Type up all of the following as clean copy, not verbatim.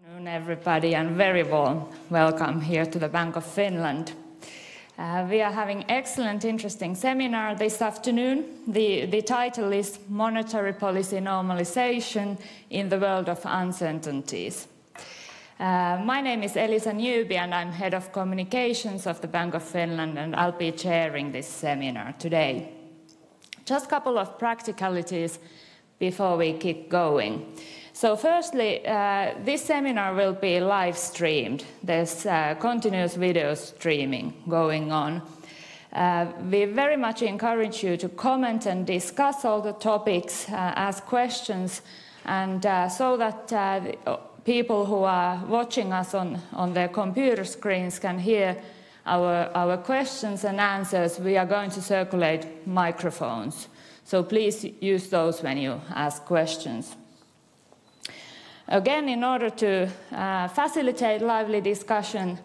Good afternoon, everybody, and very warm welcome here to the Bank of Finland. We are having excellent, interesting seminar this afternoon. The title is Monetary Policy Normalization in the World of Uncertainties. My name is Elisa Newby, and I'm Head of Communications of the Bank of Finland, and I'll be chairing this seminar today. Just a couple of practicalities before we keep going. So firstly, this seminar will be live streamed. There's continuous video streaming going on. We very much encourage you to comment and discuss all the topics, ask questions, and so that people who are watching us on their computer screens can hear our questions and answers. We are going to circulate microphones. So please use those when you ask questions. Again, in order to facilitate lively discussion,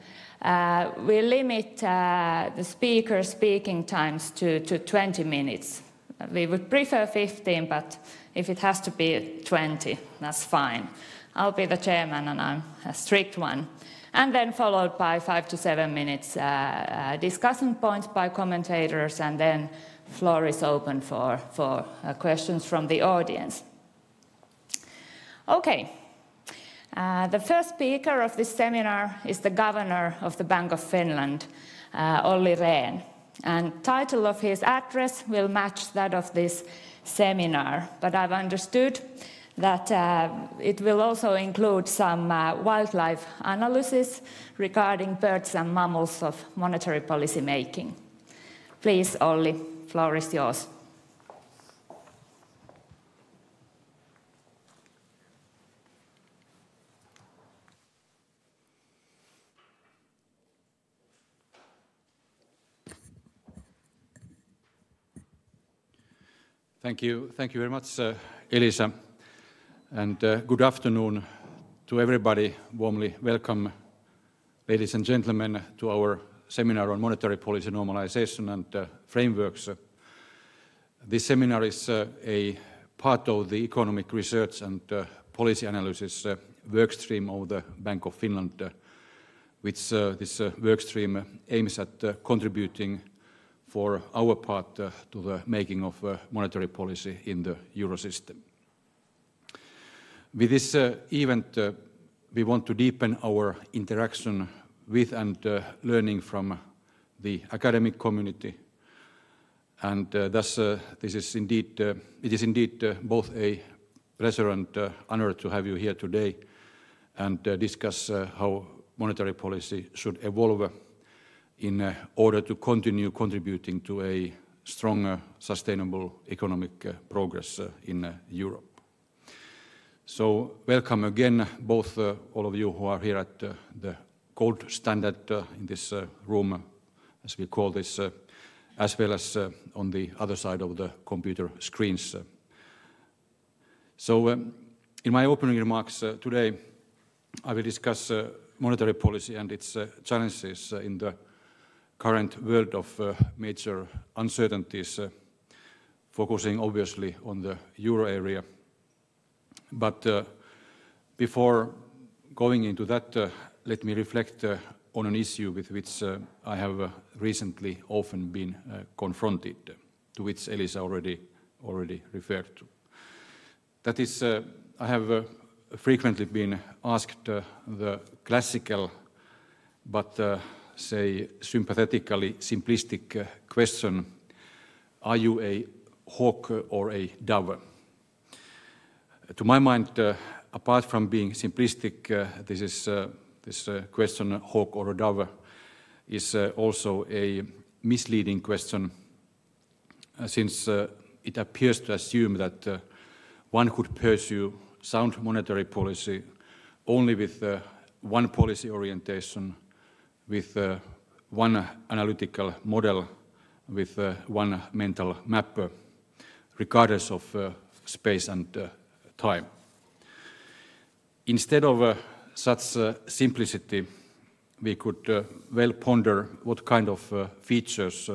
we limit the speaker's speaking times to 20 minutes. We would prefer 15, but if it has to be 20, that's fine. I'll be the chairman, and I'm a strict one. And then followed by 5 to 7 minutes discussion points by commentators, and then floor is open for questions from the audience. Okay. The first speaker of this seminar is the Governor of the Bank of Finland, Olli Rehn. And the title of his address will match that of this seminar, but I've understood that it will also include some wildlife analysis regarding birds and mammals of monetary policy making. Please, Olli, floor is yours. Thank you very much, Elisa, and good afternoon to everybody. Warmly welcome, ladies and gentlemen, to our seminar on monetary policy normalization and frameworks. This seminar is a part of the economic research and policy analysis workstream of the Bank of Finland, which this workstream aims at contributing for our part to the making of monetary policy in the euro system. With this event, we want to deepen our interaction with and learning from the academic community, and thus it is indeed both a pleasure and honor to have you here today and discuss how monetary policy should evolve in order to continue contributing to a strong, sustainable economic progress in Europe. So welcome again, both all of you who are here at the gold standard in this room, as we call this, as well as on the other side of the computer screens. So in my opening remarks today, I will discuss monetary policy and its challenges in the current world of major uncertainties, focusing obviously on the euro area. But before going into that, let me reflect on an issue with which I have recently often been confronted, to which Elisa already referred to. That is, I have frequently been asked the classical but say sympathetically simplistic question: are you a hawk or a dove? To my mind, apart from being simplistic, this question, hawk or a dove, is also a misleading question, since it appears to assume that one could pursue sound monetary policy only with one policy orientation, with one analytical model, with one mental map, regardless of space and time. Instead of such simplicity, we could well ponder what kind of features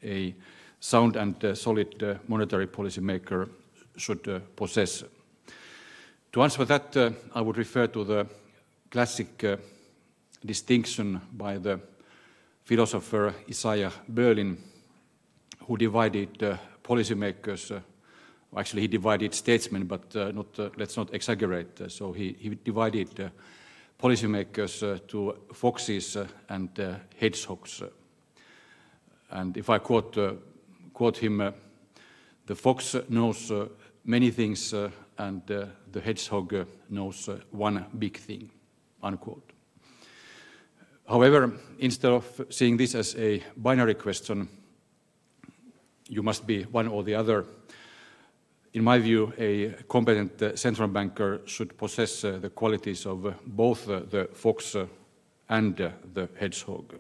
a sound and solid monetary policy maker should possess. To answer that, I would refer to the classic distinction by the philosopher Isaiah Berlin, who divided policymakers. Actually, he divided statesmen, but let's not exaggerate. So he divided policymakers to foxes and hedgehogs. And if I quote him, the fox knows many things and the hedgehog knows one big thing, unquote. However, instead of seeing this as a binary question, you must be one or the other. In my view, a competent central banker should possess the qualities of both the fox and the hedgehog.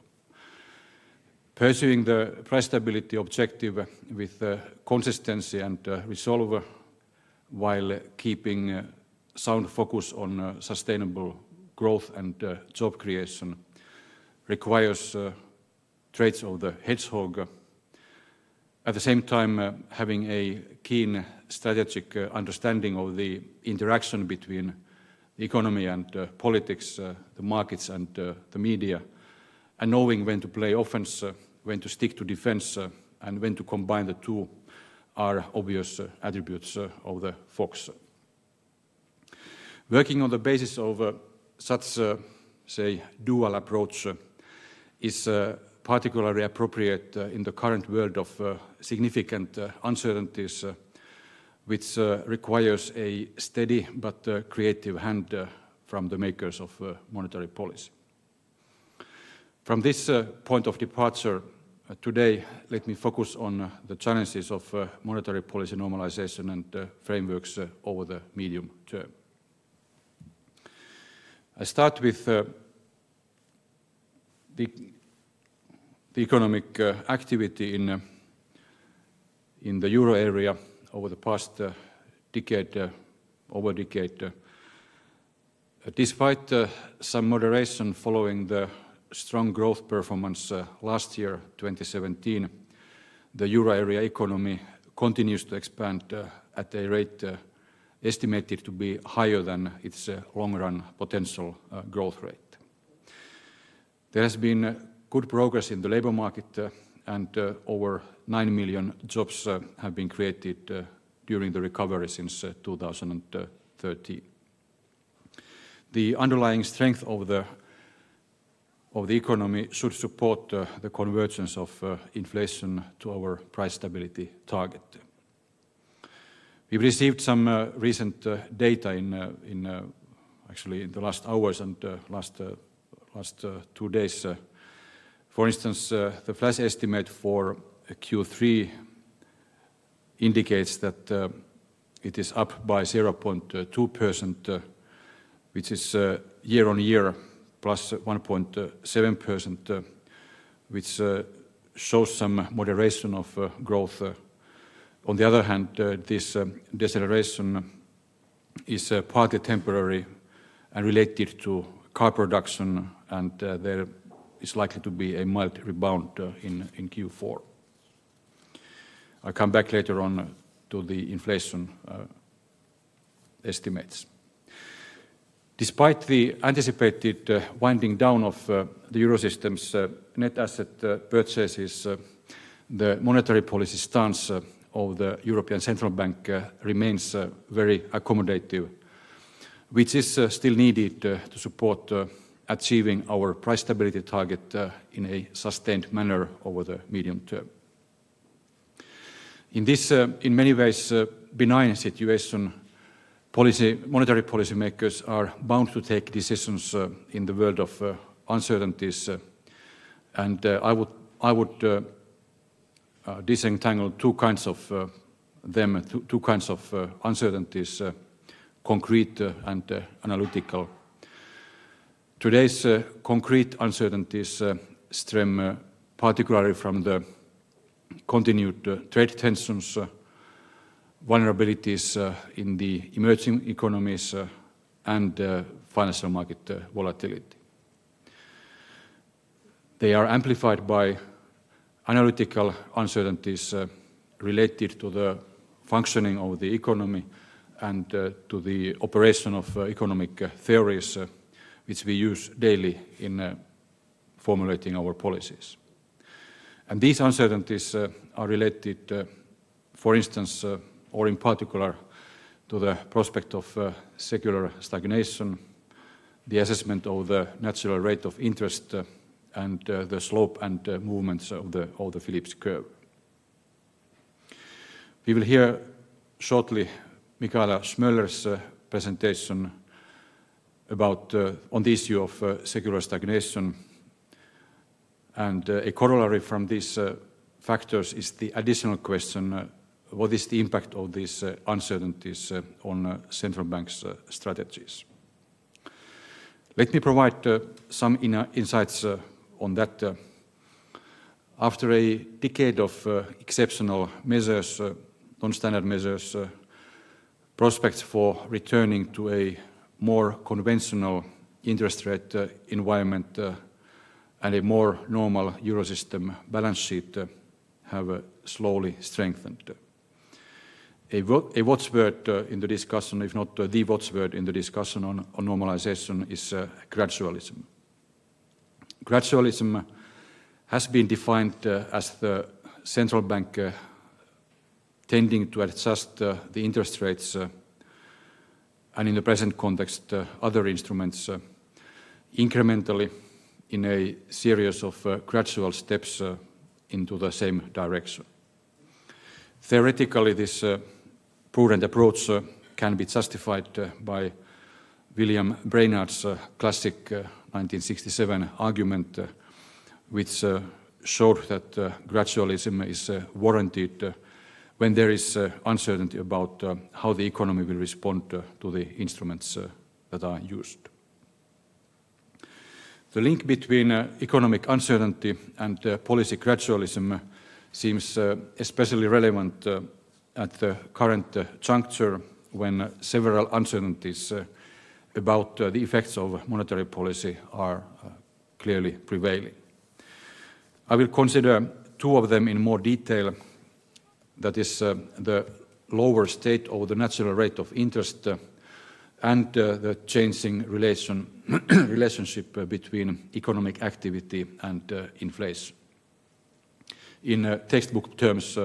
Pursuing the price stability objective with consistency and resolve while keeping sound focus on sustainable growth and job creation requires traits of the hedgehog. At the same time, having a keen strategic understanding of the interaction between the economy and politics, the markets and the media, and knowing when to play offense, when to stick to defense, and when to combine the two are obvious attributes of the fox. Working on the basis of such, say, dual approach is particularly appropriate in the current world of significant uncertainties, which requires a steady but creative hand from the makers of monetary policy. From this point of departure, today let me focus on the challenges of monetary policy normalization and frameworks over the medium term. I start with the economic activity in the euro area over the past decade. Despite some moderation following the strong growth performance last year, 2017, the euro area economy continues to expand at a rate estimated to be higher than its long-run potential growth rate. There has been good progress in the labor market and over 9 million jobs have been created during the recovery since 2013. The underlying strength of the economy should support the convergence of inflation to our price stability target. We've received some recent data actually in the last hours and last 2 days. For instance, the flash estimate for Q3 indicates that it is up by 0.2%, which is year-on-year plus 1.7%, which shows some moderation of growth. On the other hand, this deceleration is partly temporary and related to car production, and there is likely to be a mild rebound in Q4. I'll come back later on to the inflation estimates. Despite the anticipated winding down of the Eurosystem's net asset purchases, the monetary policy stance of the European Central Bank remains very accommodative, which is still needed to support achieving our price stability target in a sustained manner over the medium term. In this, in many ways, benign situation, monetary policy makers are bound to take decisions in the world of uncertainties, and I would disentangle two kinds of two kinds of uncertainties, concrete and analytical. Today's concrete uncertainties stem particularly from the continued trade tensions, vulnerabilities in the emerging economies, and financial market volatility. They are amplified by analytical uncertainties related to the functioning of the economy and to the operation of economic theories, which we use daily in formulating our policies. And these uncertainties are related, for instance, or in particular, to the prospect of secular stagnation, the assessment of the natural rate of interest, and the slope and movements of the Phillips curve. We will hear shortly Michaela Schmöller's presentation about on the issue of secular stagnation, and a corollary from these factors is the additional question: what is the impact of these uncertainties on central banks' strategies? Let me provide some insights on that. After a decade of exceptional measures, non-standard measures, prospects for returning to a more conventional interest rate environment and a more normal Eurosystem balance sheet have slowly strengthened. A watchword in the discussion, if not the watchword in the discussion on normalization, is gradualism. Gradualism has been defined as the central bank tending to adjust the interest rates and in the present context other instruments incrementally in a series of gradual steps into the same direction. Theoretically, this prudent approach can be justified by William Brainard's classic 1967 argument, which showed that gradualism is warranted when there is uncertainty about how the economy will respond to the instruments that are used. The link between economic uncertainty and policy gradualism seems especially relevant at the current juncture when several uncertainties about the effects of monetary policy are clearly prevailing. I will consider two of them in more detail. That is the lower state of the natural rate of interest and the changing relationship between economic activity and inflation. In textbook terms,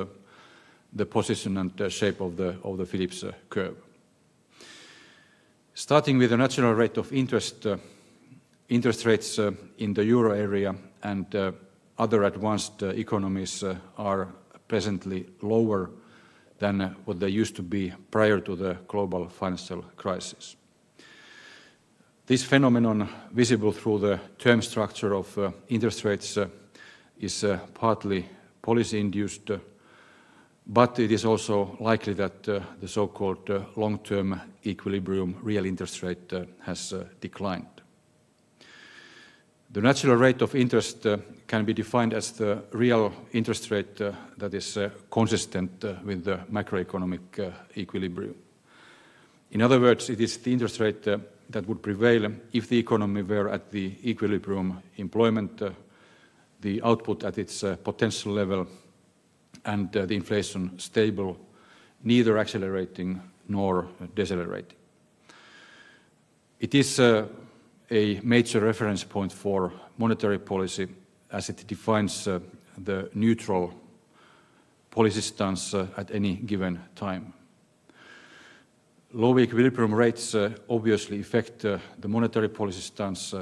the position and shape of the Phillips curve. Starting with the natural rate of interest, interest rates in the euro area and other advanced economies are presently lower than what they used to be prior to the global financial crisis. This phenomenon, visible through the term structure of interest rates, is partly policy-induced, but it is also likely that the so-called long-term equilibrium real interest rate has declined. The natural rate of interest can be defined as the real interest rate that is consistent with the macroeconomic equilibrium. In other words, it is the interest rate that would prevail if the economy were at the equilibrium employment, the output at its potential level, and the inflation stable, neither accelerating nor decelerating. It is a major reference point for monetary policy as it defines the neutral policy stance at any given time. Low equilibrium rates obviously affect the monetary policy stance,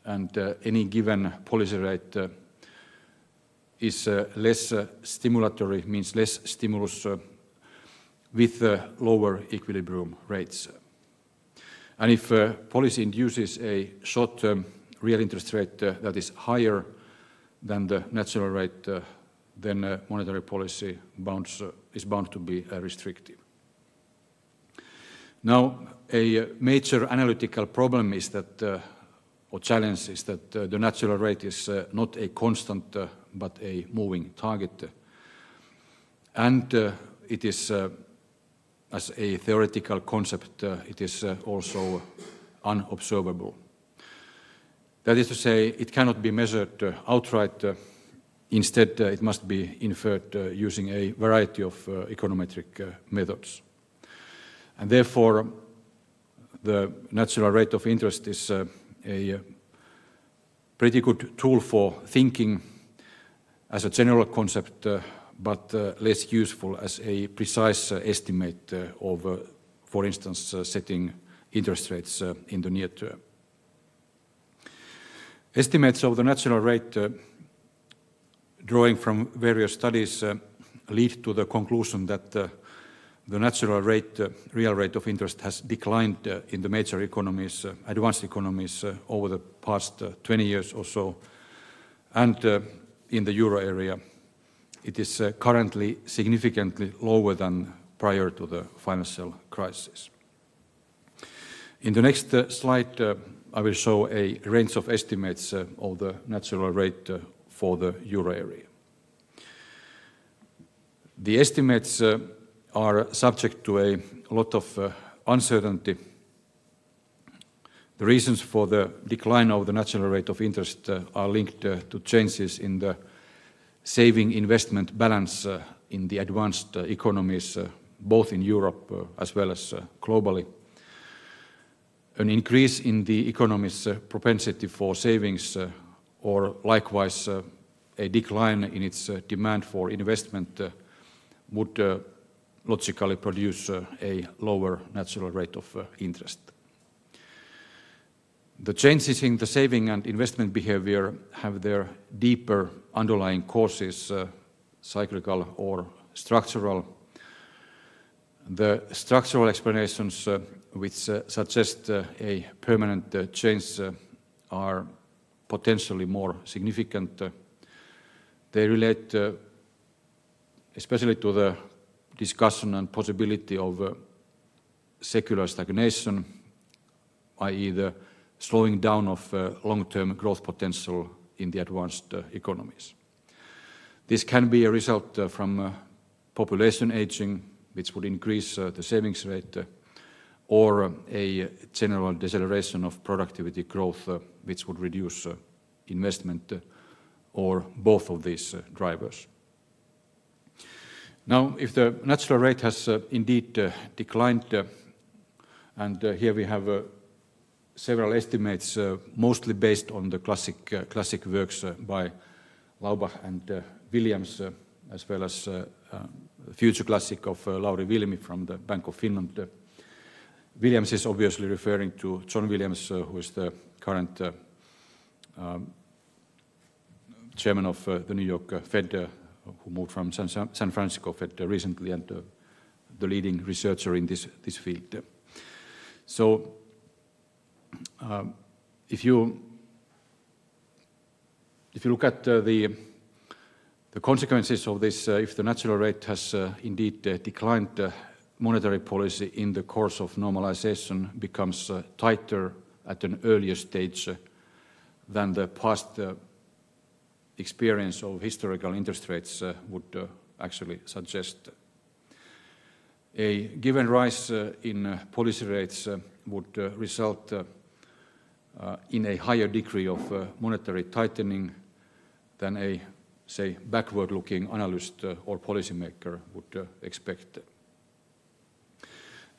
and any given policy rate is less stimulatory, means less stimulus with lower equilibrium rates. And if policy induces a short-term real interest rate that is higher than the natural rate, then monetary policy is bound to be restrictive. Now, a major analytical problem is that, or challenge is that the natural rate is not a constant but a moving target. And it is, as a theoretical concept, it is also unobservable. That is to say, it cannot be measured outright. Instead, it must be inferred using a variety of econometric methods. And therefore, the natural rate of interest is a pretty good tool for thinking as a general concept, but less useful as a precise estimate of, for instance, setting interest rates in the near term. Estimates of the natural rate drawing from various studies lead to the conclusion that the natural rate, real rate of interest has declined in the major economies, advanced economies, over the past 20 years or so. And in the euro area, it is currently significantly lower than prior to the financial crisis. In the next slide, I will show a range of estimates of the natural rate for the euro area. The estimates are subject to a lot of uncertainty. The reasons for the decline of the natural rate of interest are linked to changes in the saving investment balance in the advanced economies, both in Europe as well as globally. An increase in the economy's propensity for savings, or likewise a decline in its demand for investment, would logically produce a lower natural rate of interest. The changes in the saving and investment behavior have their deeper underlying causes, cyclical or structural. The structural explanations which suggest a permanent change are potentially more significant. They relate especially to the discussion and possibility of secular stagnation, i.e. the slowing down of long-term growth potential in the advanced economies. This can be a result from population aging, which would increase the savings rate, or a general deceleration of productivity growth, which would reduce investment, or both of these drivers. Now, if the natural rate has indeed declined, and here we have several estimates, mostly based on the classic works by Laubach and Williams, as well as a future classic of Lauri Vilmi from the Bank of Finland. Williams is obviously referring to John Williams, who is the current chairman of the New York Fed, who moved from San Francisco Fed recently, and the leading researcher in this field. So, if you look at the consequences of this, if the natural rate has indeed declined, monetary policy in the course of normalization becomes tighter at an earlier stage than the past experience of historical interest rates would actually suggest. A given rise in policy rates would result in a higher degree of monetary tightening than a, say, backward-looking analyst or policymaker would expect.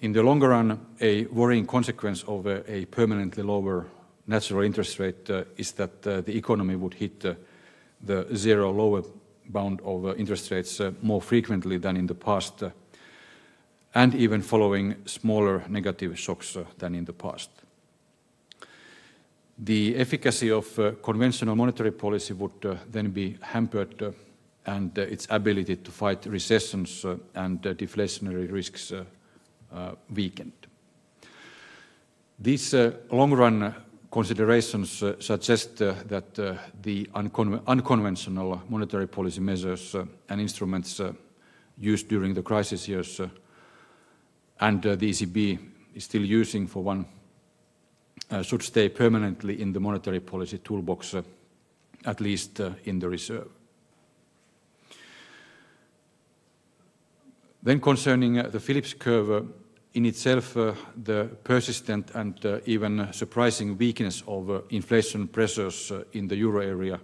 In the longer run, a worrying consequence of a permanently lower natural interest rate is that the economy would hit the zero lower bound of interest rates more frequently than in the past, and even following smaller negative shocks than in the past. The efficacy of conventional monetary policy would then be hampered, and its ability to fight recessions and deflationary risks weakened. These long-run considerations suggest that the unconventional monetary policy measures and instruments used during the crisis years and the ECB is still using for one should stay permanently in the monetary policy toolbox, at least in the reserve. Then concerning the Phillips curve, in itself, the persistent and even surprising weakness of inflation pressures in the euro area,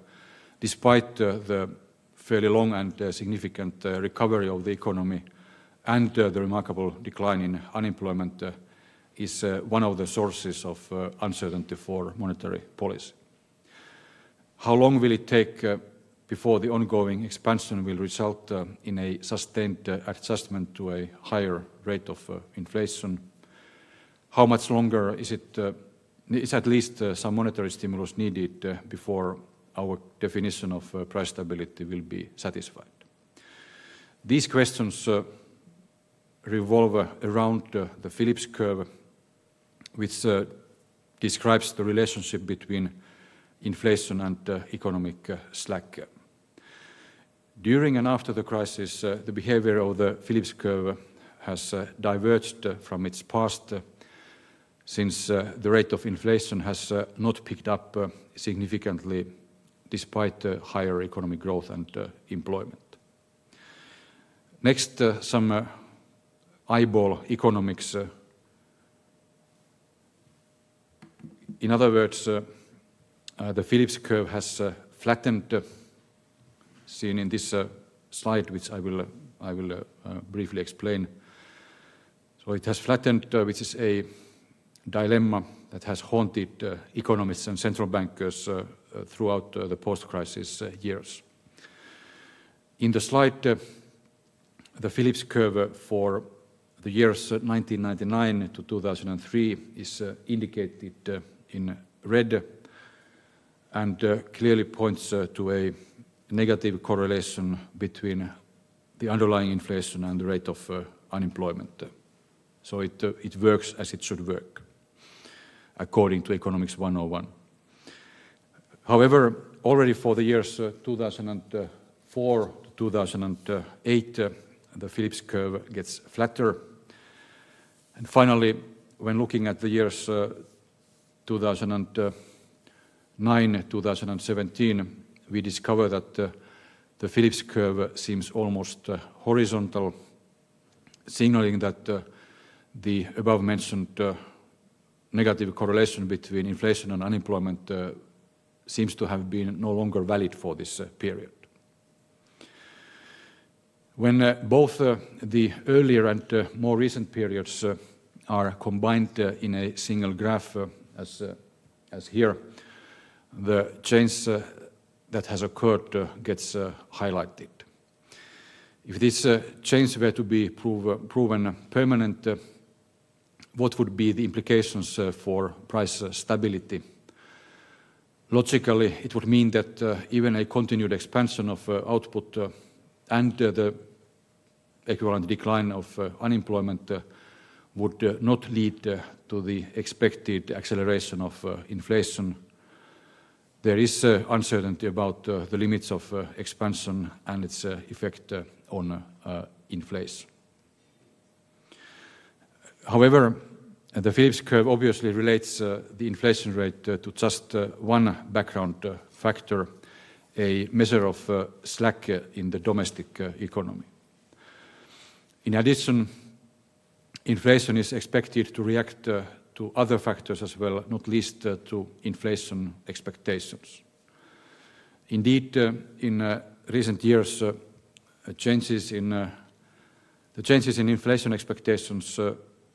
despite the fairly long and significant recovery of the economy and the remarkable decline in unemployment, is one of the sources of uncertainty for monetary policy. How long will it take before the ongoing expansion will result in a sustained adjustment to a higher rate of inflation? How much longer is at least some monetary stimulus needed before our definition of price stability will be satisfied? These questions revolve around the Phillips curve, which describes the relationship between inflation and economic slack. During and after the crisis, the behavior of the Phillips curve has diverged from its past, since the rate of inflation has not picked up significantly despite higher economic growth and employment. Next, some eyeball economics. In other words, the Phillips curve has flattened, seen in this slide, which I will briefly explain. So it has flattened, which is a dilemma that has haunted economists and central bankers throughout the post-crisis years. In the slide, the Phillips curve for the years 1999 to 2003 is indicated in red and clearly points to a negative correlation between the underlying inflation and the rate of unemployment. So it works as it should work, according to Economics 101. However, already for the years 2004 to 2008, the Phillips curve gets flatter. And finally, when looking at the years 2009-2017, we discover that the Phillips curve seems almost horizontal, signaling that the above-mentioned negative correlation between inflation and unemployment seems to have been no longer valid for this period. When both the earlier and more recent periods are combined in a single graph, as here, the change that has occurred gets highlighted. If this change were to be proven permanent, what would be the implications for price stability? Logically, it would mean that even a continued expansion of output and the equivalent decline of unemployment would not lead to the expected acceleration of inflation. There is uncertainty about the limits of expansion and its effect on inflation. However, the Phillips curve obviously relates the inflation rate to just one background factor, a measure of slack in the domestic economy. In addition, inflation is expected to react to other factors as well, not least to inflation expectations. Indeed, in recent years, the changes in inflation expectations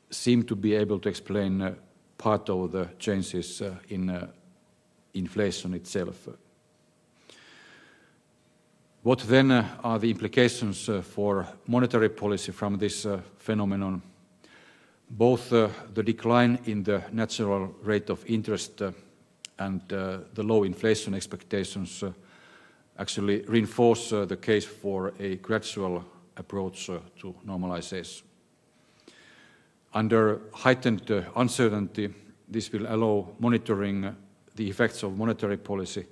seem to be able to explain part of the changes in inflation itself. What then are the implications for monetary policy from this phenomenon? Both the decline in the natural rate of interest and the low inflation expectations actually reinforce the case for a gradual approach to normalization. Under heightened uncertainty, this will allow monitoring the effects of monetary policy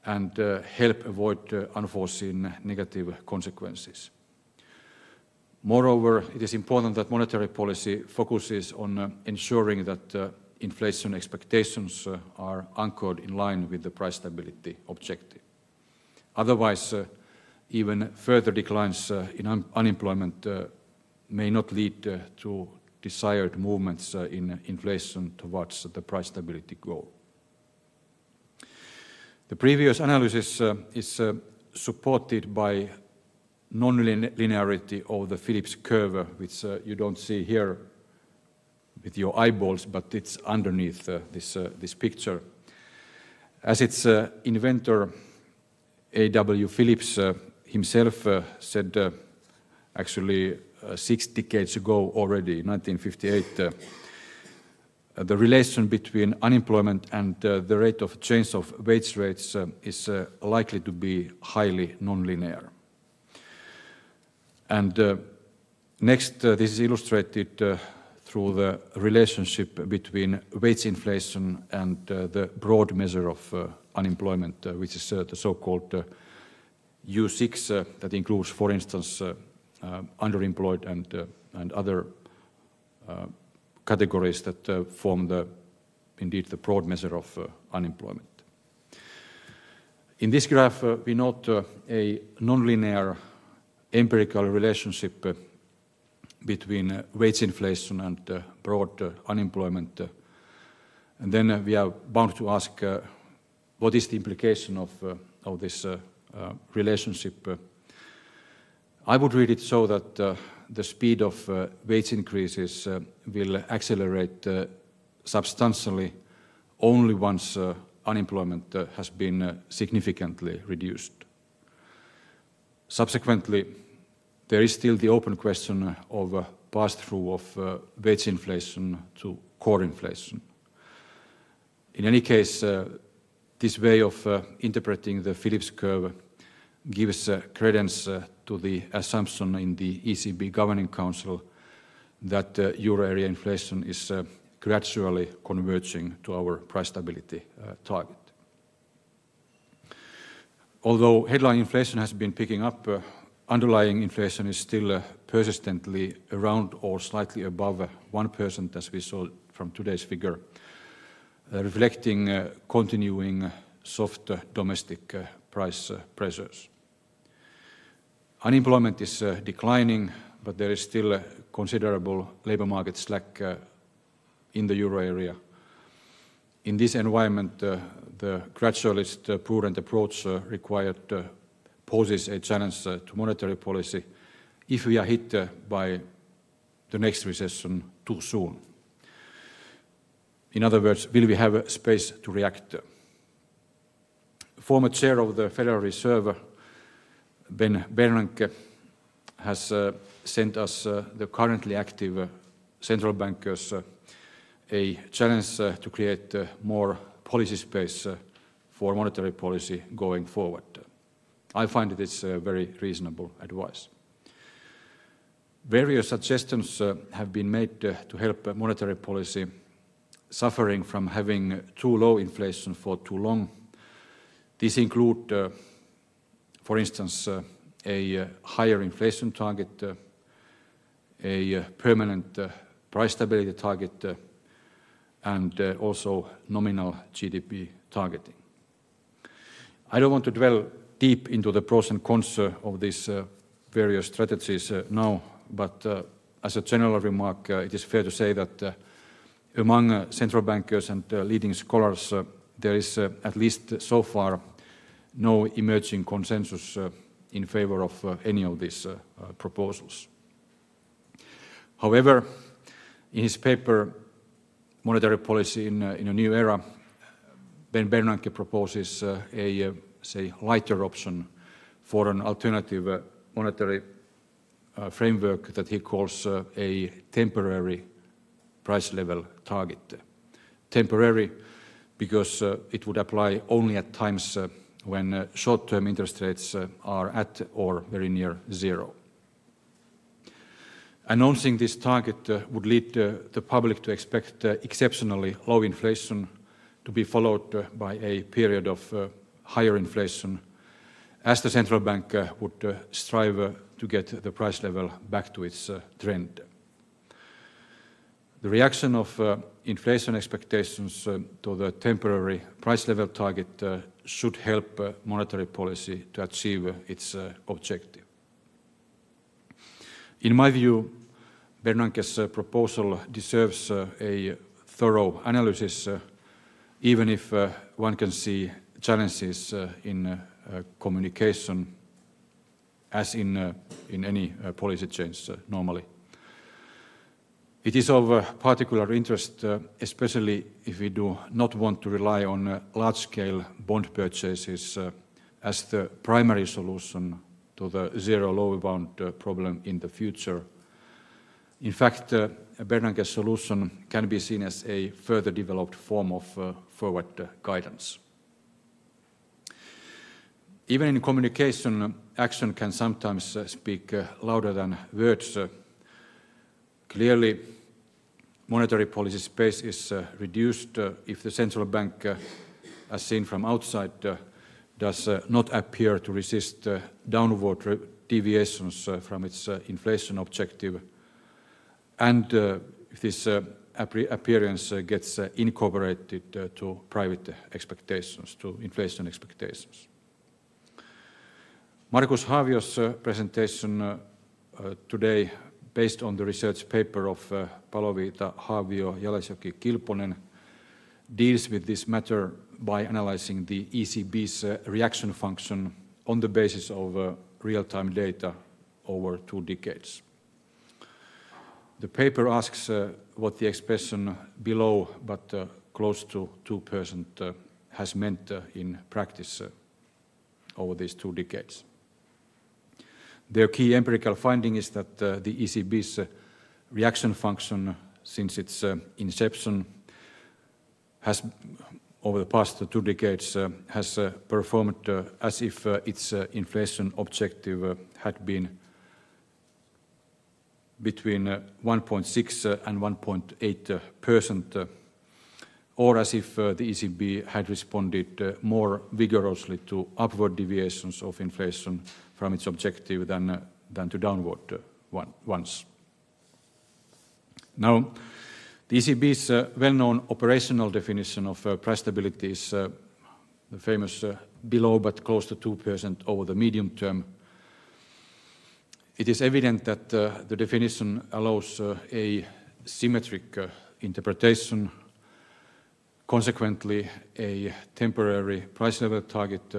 and help avoid unforeseen negative consequences. Moreover, it is important that monetary policy focuses on ensuring that inflation expectations are anchored in line with the price stability objective. Otherwise, even further declines in unemployment may not lead to desired movements in inflation towards the price stability goal. The previous analysis is supported by non-linearity of the Phillips curve, which you don't see here with your eyeballs, but it's underneath this picture. As its inventor, A.W. Phillips himself said, actually 6 decades ago already, 1958, the relation between unemployment and the rate of change of wage rates is likely to be highly nonlinear. And next, this is illustrated through the relationship between wage inflation and the broad measure of unemployment, which is the so-called U6, that includes, for instance, underemployed and other categories that form indeed the broad measure of unemployment. In this graph, we note a nonlinear empirical relationship between wage inflation and broad unemployment. And then we are bound to ask what is the implication of this relationship. I would read it so that the speed of wage increases will accelerate substantially only once unemployment has been significantly reduced. Subsequently, there is still the open question of pass-through of wage inflation to core inflation. In any case, this way of interpreting the Phillips curve gives credence to the assumption in the ECB Governing Council that euro area inflation is gradually converging to our price stability target. Although headline inflation has been picking up, underlying inflation is still persistently around or slightly above 1%, as we saw from today's figure, reflecting continuing soft domestic price pressures. Unemployment is declining, but there is still considerable labour market slack in the euro area. In this environment, the gradualist prudent approach required poses a challenge to monetary policy if we are hit by the next recession too soon. In other words, will we have space to react? Former chair of the Federal Reserve, Bernanke, has sent us, the currently active central bankers, a challenge to create more policy space for monetary policy going forward. I find it is very reasonable advice. Various suggestions have been made to help monetary policy suffering from having too low inflation for too long. These include, for instance, a higher inflation target, a permanent price stability target, and also nominal GDP targeting. I don't want to dwell deep into the pros and cons of these various strategies now, but as a general remark, it is fair to say that among central bankers and leading scholars, there is at least so far no emerging consensus in favor of any of these proposals. However, in his paper, Monetary Policy in a New Era, Bernanke proposes a, say, lighter option for an alternative monetary framework that he calls a temporary price level target. Temporary because it would apply only at times when short-term interest rates are at or very near zero. Announcing this target would lead the public to expect exceptionally low inflation to be followed by a period of higher inflation as the central bank would strive to get the price level back to its trend. The reaction of inflation expectations to the temporary price level target should help monetary policy to achieve its objective. In my view, Bernanke's proposal deserves a thorough analysis, even if one can see challenges in communication, as in any policy change normally. It is of particular interest, especially if we do not want to rely on large-scale bond purchases as the primary solution to the zero lower bound problem in the future. In fact, Bernanke's solution can be seen as a further developed form of forward guidance. Even in communication, action can sometimes speak louder than words. Clearly, monetary policy space is reduced if the central bank, as seen from outside, does not appear to resist downward deviations from its inflation objective, and if this appearance gets incorporated to private expectations, to inflation expectations. Markus Haavio's presentation today, based on the research paper of Paloviita, Haavio, Jalasjoki, Kilponen, deals with this matter by analyzing the ECB's reaction function on the basis of real-time data over 2 decades. The paper asks what the expression below but close to 2% has meant in practice over these 2 decades. Their key empirical finding is that the ECB's reaction function since its inception has, over the past 2 decades, has performed as if its inflation objective had been between 1.6 and 1.8%, or as if the ECB had responded more vigorously to upward deviations of inflation from its objective than to downward ones. Now, the ECB's well-known operational definition of price stability is the famous below but close to 2% over the medium term. It is evident that the definition allows a symmetric interpretation. Consequently, a temporary price level target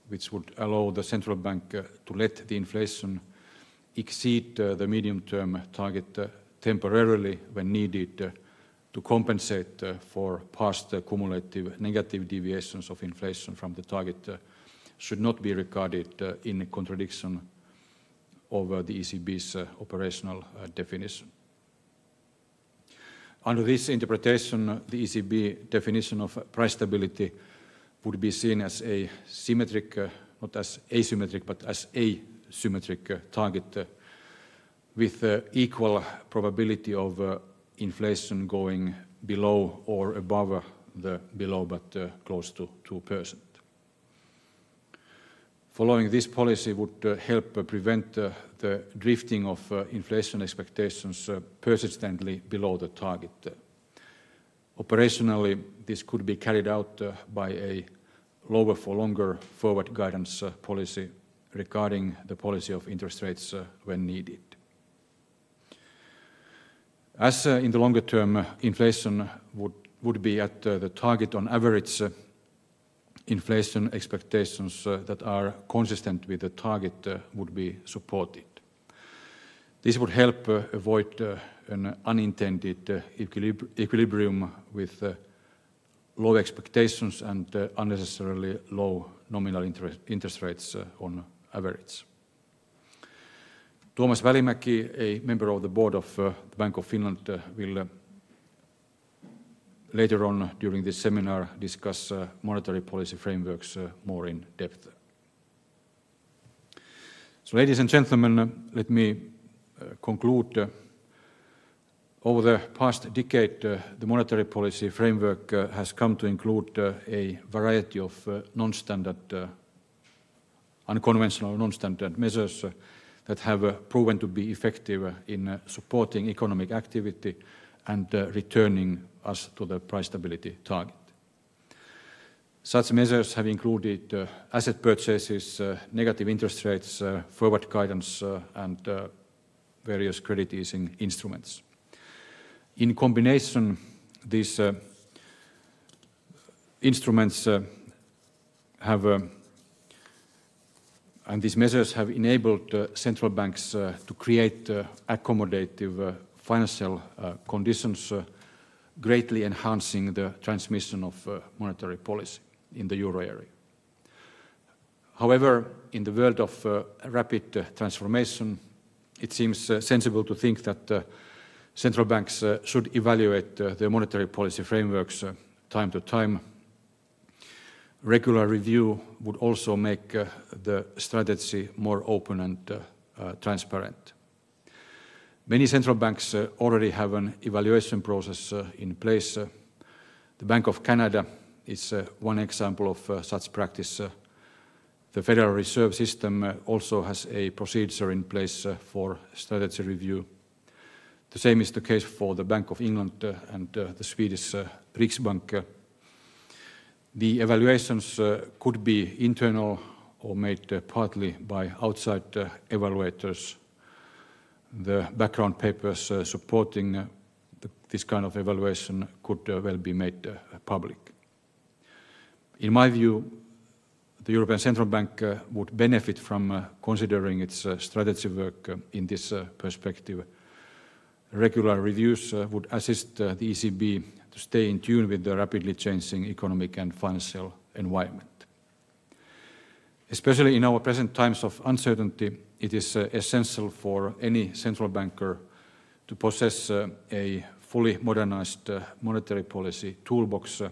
which would allow the central bank to let the inflation exceed the medium-term target temporarily when needed to compensate for past cumulative negative deviations of inflation from the target should not be regarded in contradiction of the ECB's operational definition. Under this interpretation, the ECB definition of price stability would be seen as a symmetric, not as asymmetric, but as a symmetric target with equal probability of inflation going below or above the below but close to 2%. Following this policy would help prevent the drifting of inflation expectations persistently below the target. Operationally, this could be carried out by a lower for longer forward guidance policy regarding the policy of interest rates when needed. As in the longer term, inflation would be at the target on average, inflation expectations that are consistent with the target would be supported. This would help avoid an unintended equilibrium with low expectations and unnecessarily low nominal interest rates on average. Tuomas Välimäki, a member of the board of the Bank of Finland, will later on during this seminar discuss monetary policy frameworks more in depth. So, ladies and gentlemen, let me conclude. Over the past decade, the monetary policy framework has come to include a variety of non-standard, unconventional non-standard measures that have proven to be effective in supporting economic activity and returning us to the price stability target. Such measures have included asset purchases, negative interest rates, forward guidance, and various credit easing instruments. In combination, these instruments and these measures have enabled central banks to create accommodative financial conditions, greatly enhancing the transmission of monetary policy in the euro area. However, in the world of rapid transformation, it seems sensible to think that central banks should evaluate their monetary policy frameworks time to time. Regular review would also make the strategy more open and transparent. Many central banks already have an evaluation process in place. The Bank of Canada is one example of such practice. The Federal Reserve System also has a procedure in place for strategy review. The same is the case for the Bank of England and the Swedish Riksbank. The evaluations could be internal or made partly by outside evaluators. The background papers supporting this kind of evaluation could well be made public. In my view, the European Central Bank would benefit from considering its strategy work in this perspective. Regular reviews would assist the ECB to stay in tune with the rapidly changing economic and financial environment. Especially in our present times of uncertainty, it is essential for any central banker to possess a fully modernized monetary policy toolbox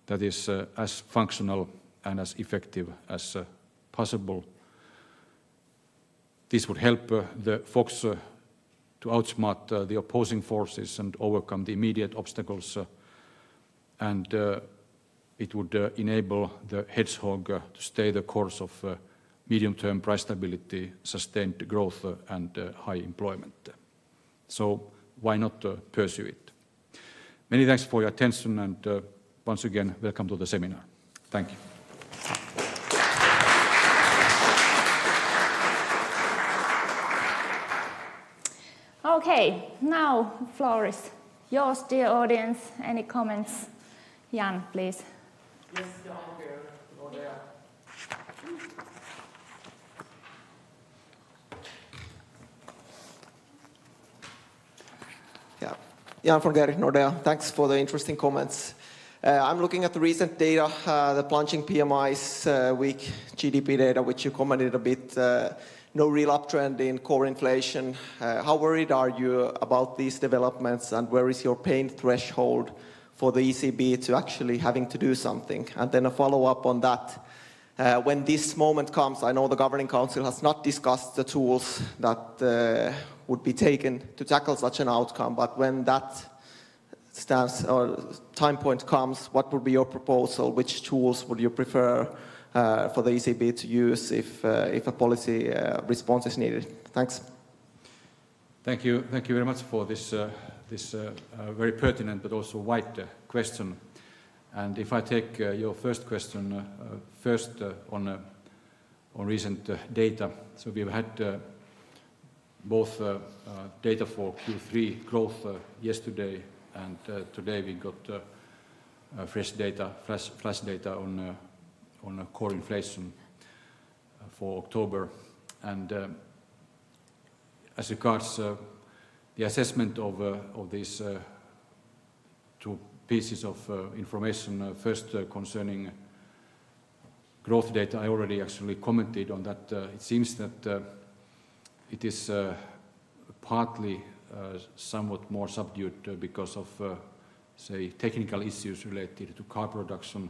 that is as functional and as effective as possible. This would help the Fox to outsmart the opposing forces and overcome the immediate obstacles, and it would enable the hedgehog to stay the course of medium-term price stability, sustained growth, and high employment. So why not pursue it? Many thanks for your attention, and once again, welcome to the seminar. Thank you. Okay, now the floor is yours, dear audience. Any comments? Jan, please. Yes, Jan here, Nordea. Yeah, Jan from Nordea. Thanks for the interesting comments. I'm looking at the recent data, the plunging PMIs, weak GDP data, which you commented a bit. No real uptrend in core inflation. How worried are you about these developments, and where is your pain threshold for the ECB to actually having to do something? And then a follow-up on that. When this moment comes, I know the Governing Council has not discussed the tools that would be taken to tackle such an outcome, but when that stance or time point comes, what would be your proposal? Which tools would you prefer for the ECB to use if a policy response is needed? Thanks. Thank you very much for this very pertinent but also wide question. And if I take your first question first on recent data, so we've had both data for Q3 growth yesterday, and today we got fresh data, flash data on core inflation for October. And as regards the assessment of these two pieces of information, first concerning growth data, I already actually commented on that. It seems that it is partly somewhat more subdued because of, say, technical issues related to car production.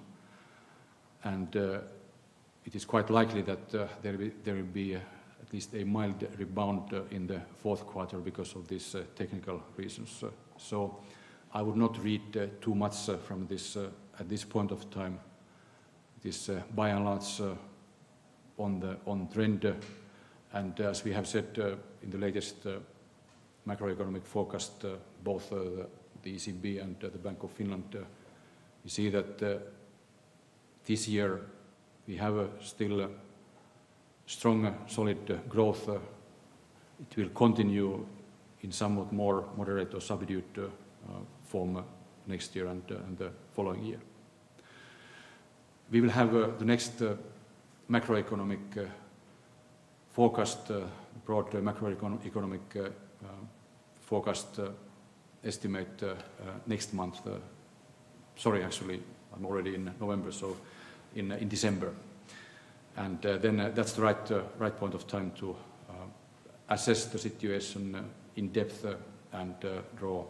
And it is quite likely that there will be at least a mild rebound in the fourth quarter because of these technical reasons. So I would not read too much from this at this point of time. It is by and large on trend. And as we have said in the latest macroeconomic forecast, both the ECB and the Bank of Finland, we see that this year we have still strong, solid growth. It will continue in somewhat more moderate or subdued form next year and the following year. We will have the next macroeconomic forecast, broad macroeconomic forecast estimate next month. Sorry, actually, I'm already in November, so in December. And then that's the right point of time to assess the situation in depth and draw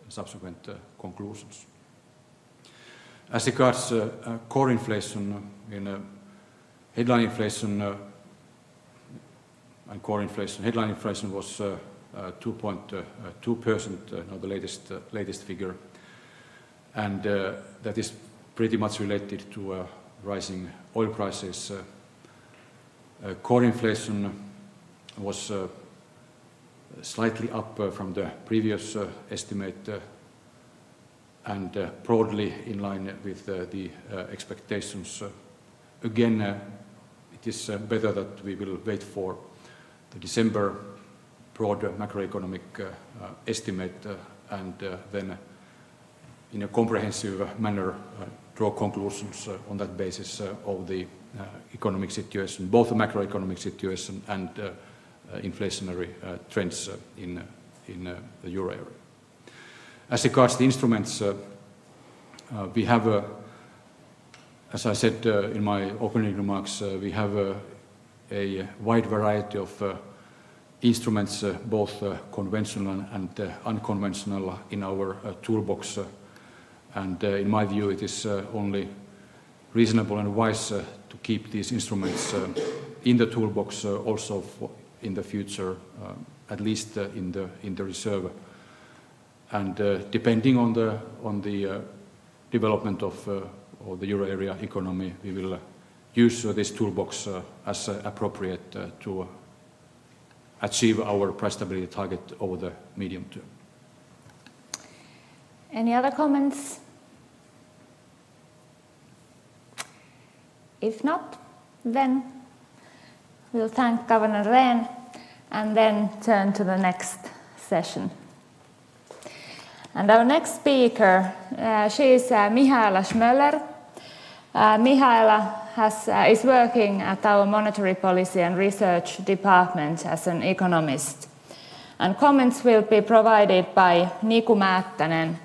subsequent conclusions. As regards core inflation, headline inflation and core inflation, headline inflation was 2.2%, now the latest figure, and that is pretty much related to rising oil prices. Core inflation was slightly up from the previous estimate and broadly in line with the expectations. Again, it is better that we will wait for the December broad macroeconomic estimate and then in a comprehensive manner draw conclusions on that basis of the economic situation, both the macroeconomic situation and inflationary trends in the euro area. As regards the instruments, we have, as I said in my opening remarks, we have a wide variety of instruments, both conventional and unconventional, in our toolbox. And in my view, it is only reasonable and wise to keep these instruments in the toolbox also in the future, at least in the reserve. And depending on the development of the euro area economy, we will use this toolbox as appropriate to achieve our price stability target over the medium term. Any other comments? If not, then we'll thank Governor Rehn and then turn to the next session. And our next speaker, she is Michaela Schmöller. Michaela is working at our Monetary Policy and Research Department as an economist. And comments will be provided by Niku Määttänen.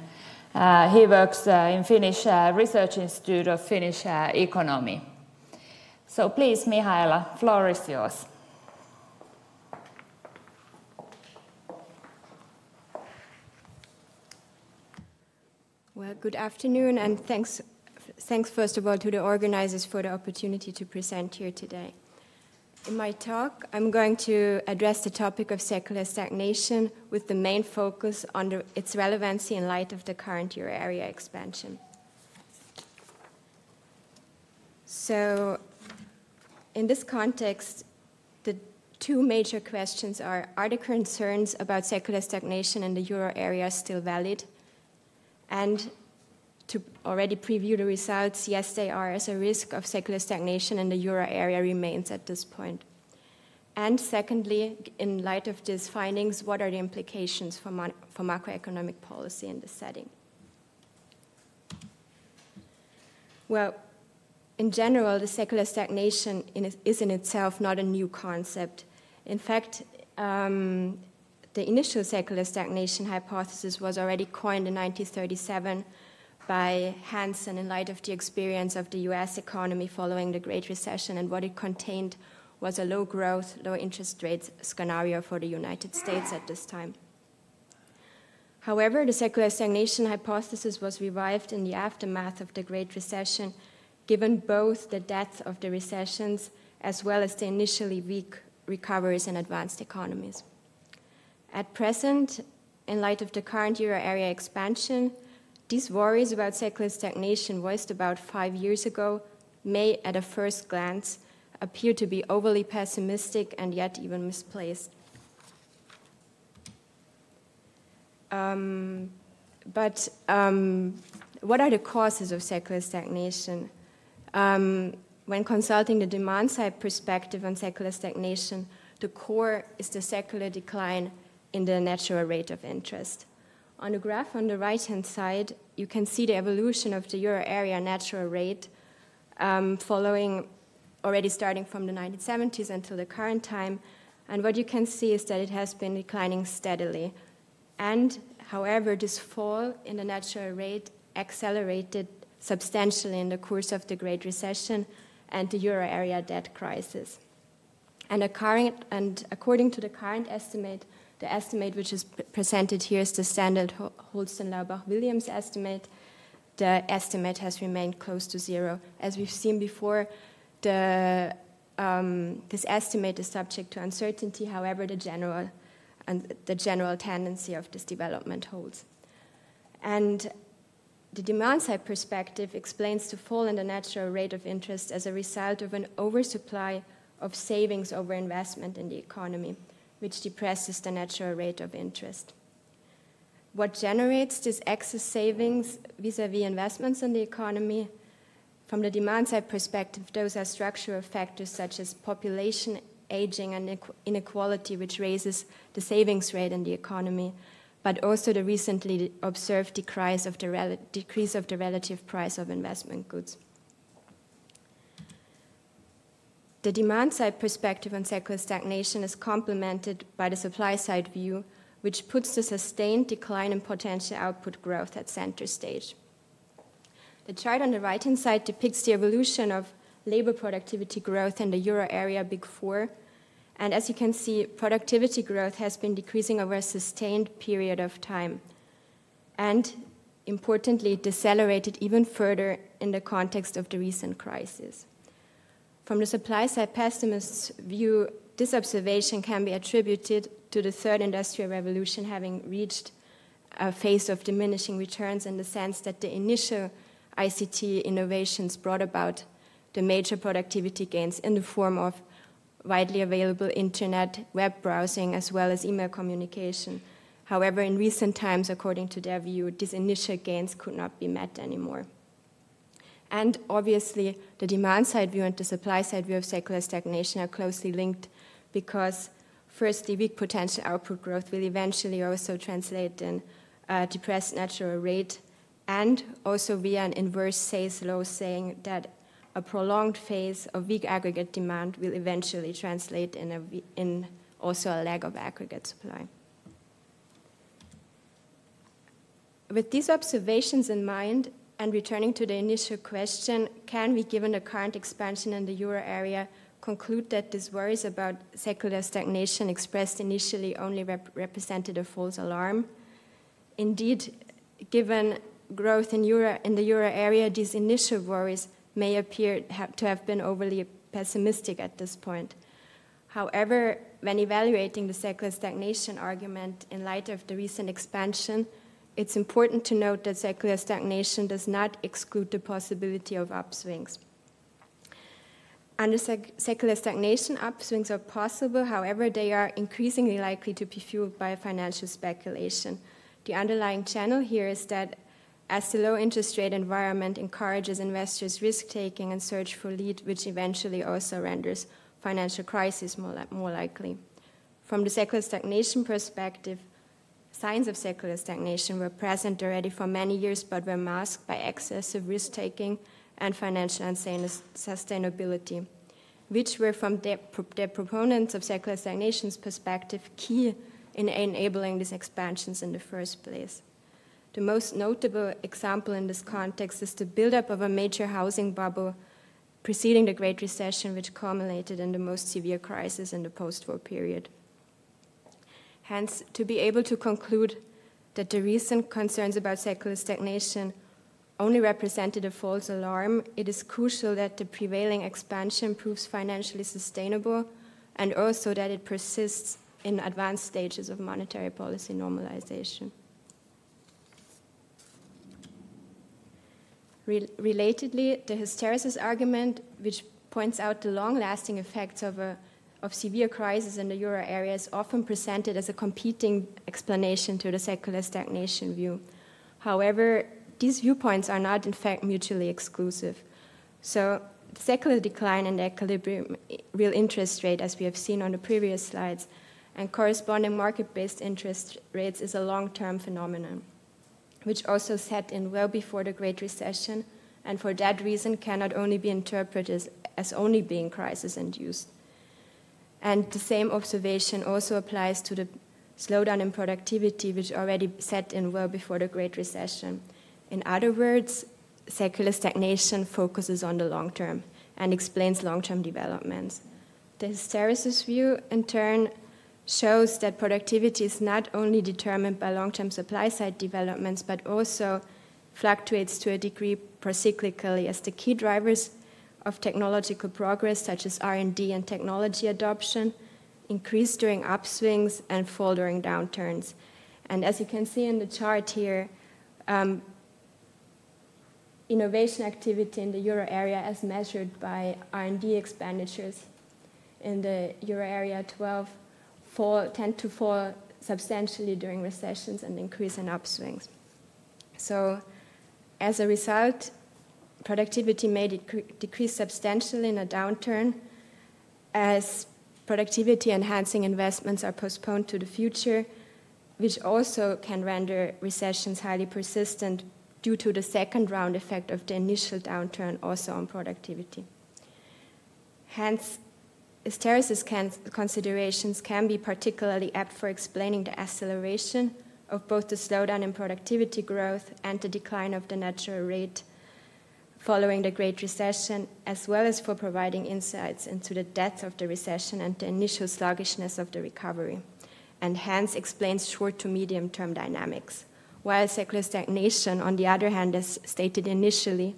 He works in Finnish Research Institute of Finnish Economy. So please, Michaela, floor is yours. Well, good afternoon, and thanks first of all to the organizers for the opportunity to present here today. In my talk, I'm going to address the topic of secular stagnation with the main focus on its relevancy in light of the current euro area expansion. So, in this context, the two major questions are the concerns about secular stagnation in the euro area still valid? And to already preview the results, yes, they are, as a risk of secular stagnation in the euro area remains at this point. And secondly, in light of these findings, what are the implications for macroeconomic policy in this setting? Well, in general, the secular stagnation is in itself not a new concept. In fact, the initial secular stagnation hypothesis was already coined in 1937 by Hansen in light of the experience of the US economy following the Great Recession, and what it contained was a low growth, low interest rates scenario for the United States at this time. However, the secular stagnation hypothesis was revived in the aftermath of the Great Recession, given both the depth of the recessions as well as the initially weak recoveries in advanced economies. At present, in light of the current euro area expansion, these worries about secular stagnation voiced about 5 years ago may, at a first glance, appear to be overly pessimistic and yet even misplaced. But what are the causes of secular stagnation? When consulting the demand-side perspective on secular stagnation, the core is the secular decline in the natural rate of interest. On the graph on the right-hand side, you can see the evolution of the euro area natural rate following already starting from the 1970s until the current time. And what you can see is that it has been declining steadily And, however, this fall in the natural rate accelerated substantially in the course of the Great Recession and the euro area debt crisis. And according to the current estimate, the estimate which is presented here is the standard Holsten-Laubach-Williams estimate. The estimate has remained close to zero. As we've seen before, this estimate is subject to uncertainty. However, the general tendency of this development holds. And the demand-side perspective explains the fall in the natural rate of interest as a result of an oversupply of savings over investment in the economy, which depresses the natural rate of interest. What generates this excess savings vis-à-vis investments in the economy? From the demand-side perspective, those are structural factors such as population, aging, and inequality, which raises the savings rate in the economy, but also the recently observed decrease of the relative price of investment goods. The demand-side perspective on secular stagnation is complemented by the supply-side view, which puts the sustained decline in potential output growth at center stage. The chart on the right-hand side depicts the evolution of labor productivity growth in the euro area Big Four. And as you can see, productivity growth has been decreasing over a sustained period of time. And importantly, it decelerated even further in the context of the recent crisis. From the supply-side pessimist's view, this observation can be attributed to the third industrial revolution having reached a phase of diminishing returns, in the sense that the initial ICT innovations brought about the major productivity gains in the form of widely available internet, web browsing, as well as email communication. However, in recent times, according to their view, these initial gains could not be met anymore. And obviously, the demand-side view and the supply-side view of secular stagnation are closely linked, because firstly, weak potential output growth will eventually also translate in depressed natural rate, and also via an inverse Say's law, saying that a prolonged phase of weak aggregate demand will eventually translate in also a lack of aggregate supply. With these observations in mind, and returning to the initial question, can we, given the current expansion in the euro area, conclude that these worries about secular stagnation expressed initially only represented a false alarm? Indeed, given growth in the euro area, these initial worries may appear to have been overly pessimistic at this point. However, when evaluating the secular stagnation argument in light of the recent expansion, it's important to note that secular stagnation does not exclude the possibility of upswings. Under secular stagnation, upswings are possible. However, they are increasingly likely to be fueled by financial speculation. The underlying channel here is that as the low interest rate environment encourages investors' risk-taking and search for lead, which eventually also renders financial crisis more likely. From the secular stagnation perspective, signs of secular stagnation were present already for many years, but were masked by excessive risk-taking and financial unsustainability, which were, from the proponents of secular stagnation's perspective, key in enabling these expansions in the first place. The most notable example in this context is the buildup of a major housing bubble preceding the Great Recession, which culminated in the most severe crisis in the post-war period. Hence, to be able to conclude that the recent concerns about secular stagnation only represented a false alarm, it is crucial that the prevailing expansion proves financially sustainable, and also that it persists in advanced stages of monetary policy normalization. Relatedly, the hysteresis argument, which points out the long-lasting effects of severe crisis in the euro area, is often presented as a competing explanation to the secular stagnation view. However, these viewpoints are not, in fact, mutually exclusive. So, the secular decline in the equilibrium real interest rate, as we have seen on the previous slides, and corresponding market-based interest rates is a long-term phenomenon, which also set in well before the Great Recession, and for that reason cannot only be interpreted as only being crisis-induced. And the same observation also applies to the slowdown in productivity, which already set in well before the Great Recession. In other words, secular stagnation focuses on the long term and explains long-term developments. The hysteresis view, in turn, shows that productivity is not only determined by long-term supply-side developments, but also fluctuates to a degree procyclically as the key drivers of technological progress, such as R&D and technology adoption, increase during upswings and fall during downturns. And as you can see in the chart here, innovation activity in the euro area as measured by R&D expenditures in the euro area 12 tend to fall substantially during recessions and increase in upswings. So as a result, productivity may decrease substantially in a downturn as productivity-enhancing investments are postponed to the future, which also can render recessions highly persistent due to the second round effect of the initial downturn also on productivity. Hence, hysteresis considerations can be particularly apt for explaining the acceleration of both the slowdown in productivity growth and the decline of the natural rate following the Great Recession, as well as for providing insights into the depth of the recession and the initial sluggishness of the recovery, and hence explains short to medium-term dynamics. While secular stagnation, on the other hand, as stated initially,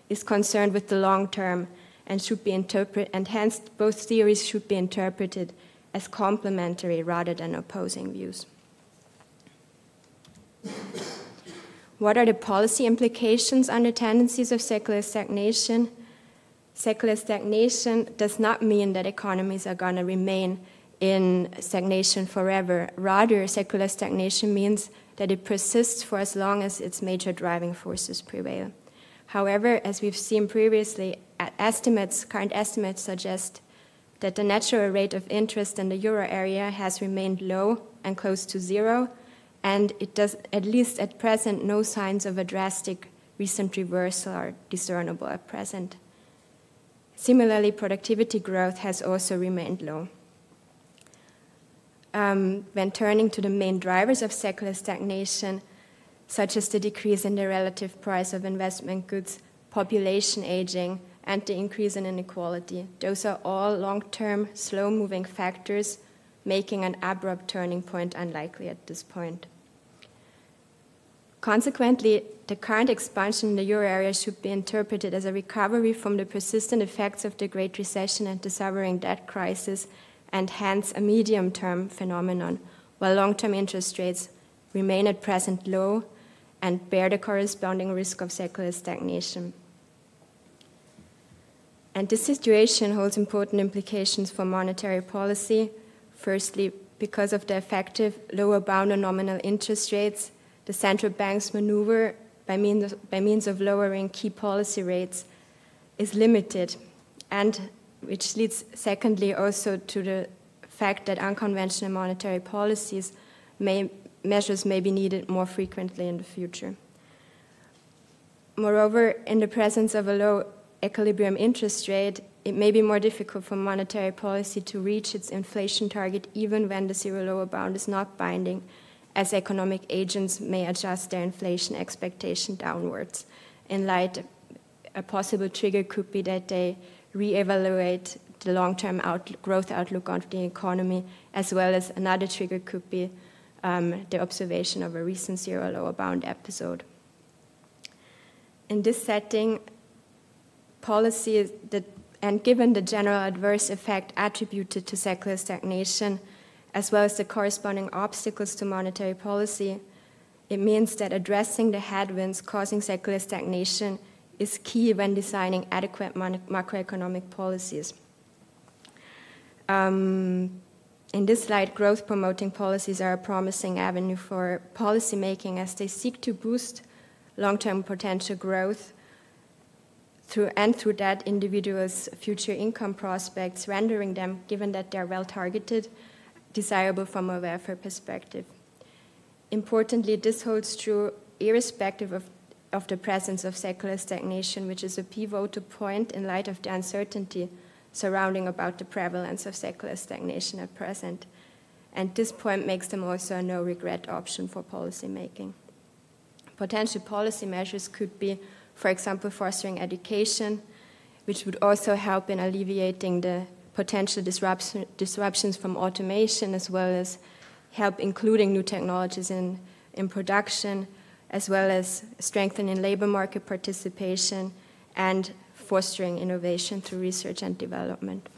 is concerned with the long term and should be interpreted, and hence both theories should be interpreted as complementary rather than opposing views. What are the policy implications on the tendencies of secular stagnation? Secular stagnation does not mean that economies are going to remain in stagnation forever. Rather, secular stagnation means that it persists for as long as its major driving forces prevail. However, as we've seen previously, current estimates suggest that the natural rate of interest in the euro area has remained low and close to zero, and it does, at least at present, no signs of a drastic recent reversal are discernible at present. Similarly, productivity growth has also remained low. When turning to the main drivers of secular stagnation, such as the decrease in the relative price of investment goods, population aging, and the increase in inequality, those are all long-term, slow-moving factors, making an abrupt turning point unlikely at this point. Consequently, the current expansion in the euro area should be interpreted as a recovery from the persistent effects of the Great Recession and the sovereign debt crisis, and hence a medium-term phenomenon, while long-term interest rates remain at present low and bear the corresponding risk of secular stagnation. And this situation holds important implications for monetary policy. Firstly, because of the effective lower bound on nominal interest rates, the central bank's maneuver by means of lowering key policy rates is limited, and which leads, secondly, also to the fact that unconventional monetary measures may be needed more frequently in the future. Moreover, in the presence of a low equilibrium interest rate, it may be more difficult for monetary policy to reach its inflation target even when the zero lower bound is not binding, as economic agents may adjust their inflation expectation downwards. In light, a possible trigger could be that they reevaluate the long-term growth outlook of the economy, as well as another trigger could be the observation of a recent zero lower bound episode. In this setting, policy and given the general adverse effect attributed to secular stagnation, as well as the corresponding obstacles to monetary policy, it means that addressing the headwinds causing secular stagnation is key when designing adequate macroeconomic policies. In this light, growth-promoting policies are a promising avenue for policymaking as they seek to boost long-term potential growth through that individuals' future income prospects, rendering them, given that they are well-targeted, desirable from a welfare perspective. Importantly, this holds true irrespective of the presence of secular stagnation, which is a pivotal point in light of the uncertainty surrounding about the prevalence of secular stagnation at present. and this point makes them also a no-regret option for policy making. Potential policy measures could be, for example, fostering education, which would also help in alleviating the potential disruptions from automation, as well as help including new technologies in production, as well as strengthening labor market participation and fostering innovation through research and development.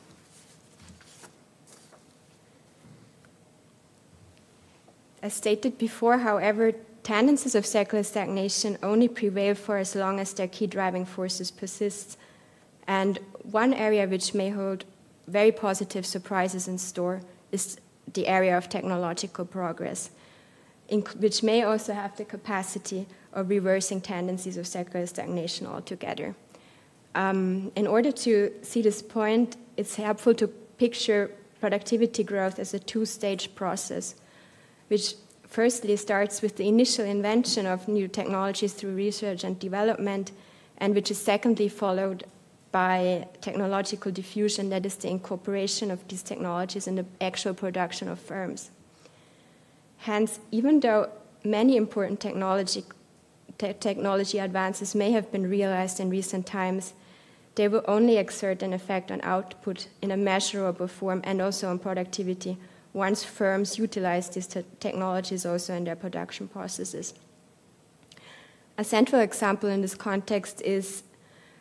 As stated before, however, tendencies of secular stagnation only prevail for as long as their key driving forces persist. And one area which may hold very positive surprises in store is the area of technological progress, which may also have the capacity of reversing tendencies of secular stagnation altogether. In order to see this point, it's helpful to picture productivity growth as a two-stage process, which firstly starts with the initial invention of new technologies through research and development, and which is secondly followed by technological diffusion, that is the incorporation of these technologies in the actual production of firms. Hence, even though many important technology advances may have been realized in recent times, they will only exert an effect on output in a measurable form and also on productivity once firms utilize these technologies also in their production processes. A central example in this context is,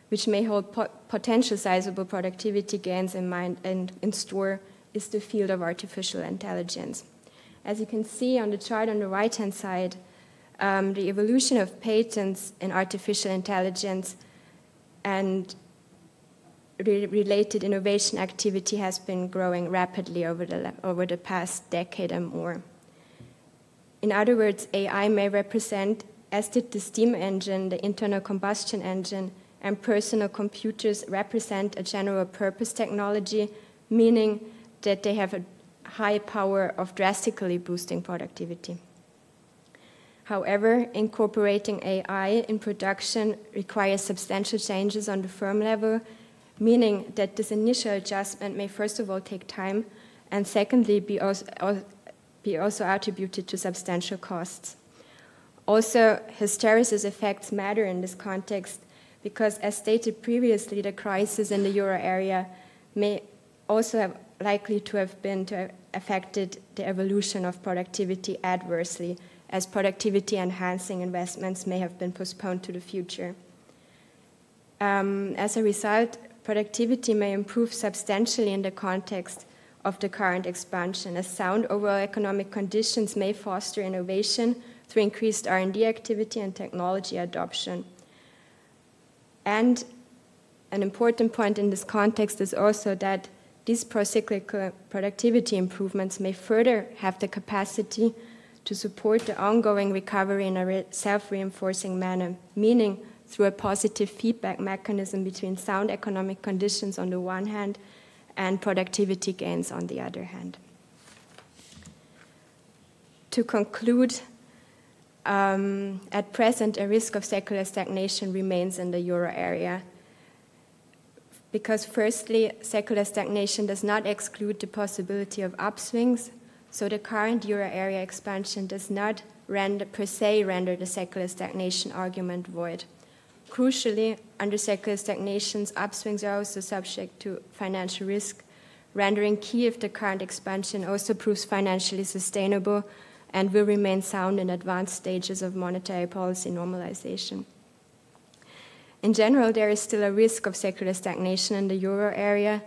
which may hold potential sizable productivity gains in mind and in store, is the field of artificial intelligence. As you can see on the chart on the right-hand side, the evolution of patents in artificial intelligence and related innovation activity has been growing rapidly over the past decade and more. In other words, AI may represent, as did the steam engine, the internal combustion engine, and personal computers represent a general purpose technology, meaning that they have a high power of drastically boosting productivity. However, incorporating AI in production requires substantial changes on the firm level, meaning that this initial adjustment may first of all take time, and secondly be also attributed to substantial costs. Also, hysteresis effects matter in this context because, as stated previously, the crisis in the euro area may also have likely to have affected the evolution of productivity adversely, as productivity-enhancing investments may have been postponed to the future. As a result, productivity may improve substantially in the context of the current expansion, as sound overall economic conditions may foster innovation through increased R&D activity and technology adoption. And an important point in this context is also that these procyclical productivity improvements may further have the capacity to support the ongoing recovery in a self-reinforcing manner, meaning through a positive feedback mechanism between sound economic conditions on the one hand and productivity gains on the other hand. To conclude, at present, a risk of secular stagnation remains in the euro area, because firstly, secular stagnation does not exclude the possibility of upswings, so the current euro area expansion does not per se render the secular stagnation argument void. Crucially, under secular stagnations, upswings are also subject to financial risk, rendering key if the current expansion also proves financially sustainable and will remain sound in advanced stages of monetary policy normalization. In general, there is still a risk of secular stagnation in the euro area,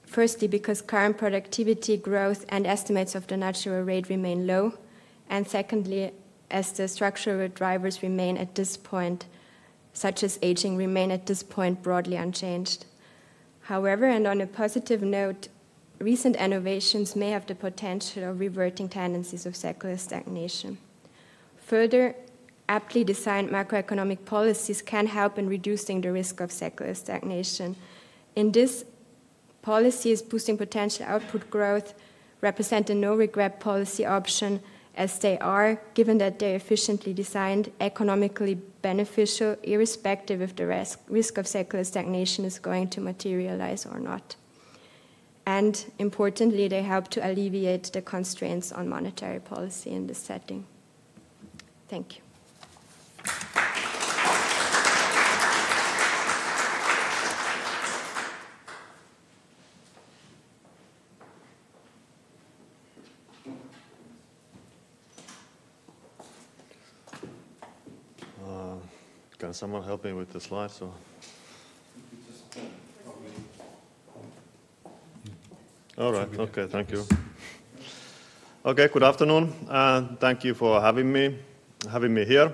firstly because current productivity growth and estimates of the natural rate remain low, and secondly, as the structural drivers remain at this point, such as aging, remain at this point broadly unchanged. However, and on a positive note, recent innovations may have the potential of reverting tendencies of secular stagnation. Further, aptly designed macroeconomic policies can help in reducing the risk of secular stagnation. In this, policies boosting potential output growth represent a no-regret policy option, as they are, given that they're efficiently designed, economically beneficial, irrespective if the risk of secular stagnation is going to materialize or not. And importantly, they help to alleviate the constraints on monetary policy in this setting. Thank you. Can someone help me with the slides? Or? All right, okay, thank you. Okay, good afternoon, and thank you for having me here.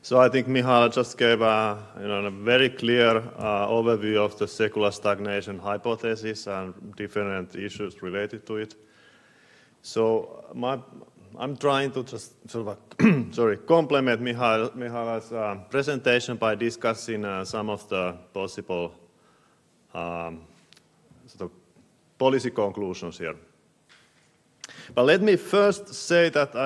So I think Michaela just gave a very clear overview of the secular stagnation hypothesis and different issues related to it. So I'm trying to just sort of complement Michaela's presentation by discussing some of the possible sort of policy conclusions here. But let me first say that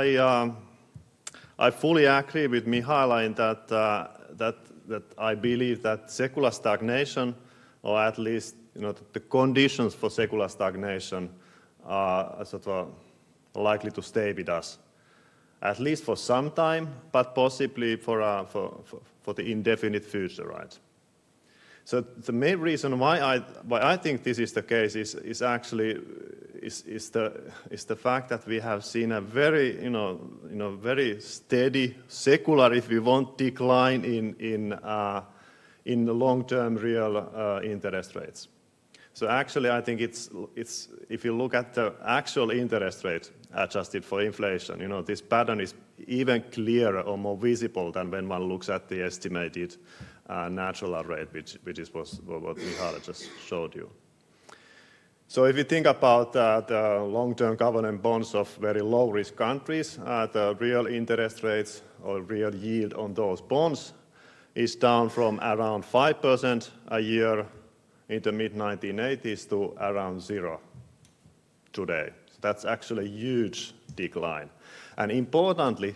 I fully agree with Michaela in that I believe that secular stagnation, or at least the conditions for secular stagnation, are sort of likely to stay with us, at least for some time, but possibly for the indefinite future, right? So the main reason why I think this is the case is actually the fact that we have seen a very very steady secular, if we want, decline in the long-term real interest rates. So actually, I think it's if you look at the actual interest rate adjusted for inflation, this pattern is even clearer or more visible than when one looks at the estimated natural rate, which was what Michaela just showed you. So if you think about the long-term government bonds of very low-risk countries, the real interest rates or real yield on those bonds is down from around 5% a year in the mid-1980s to around 0 today. So that's actually a huge decline. And importantly,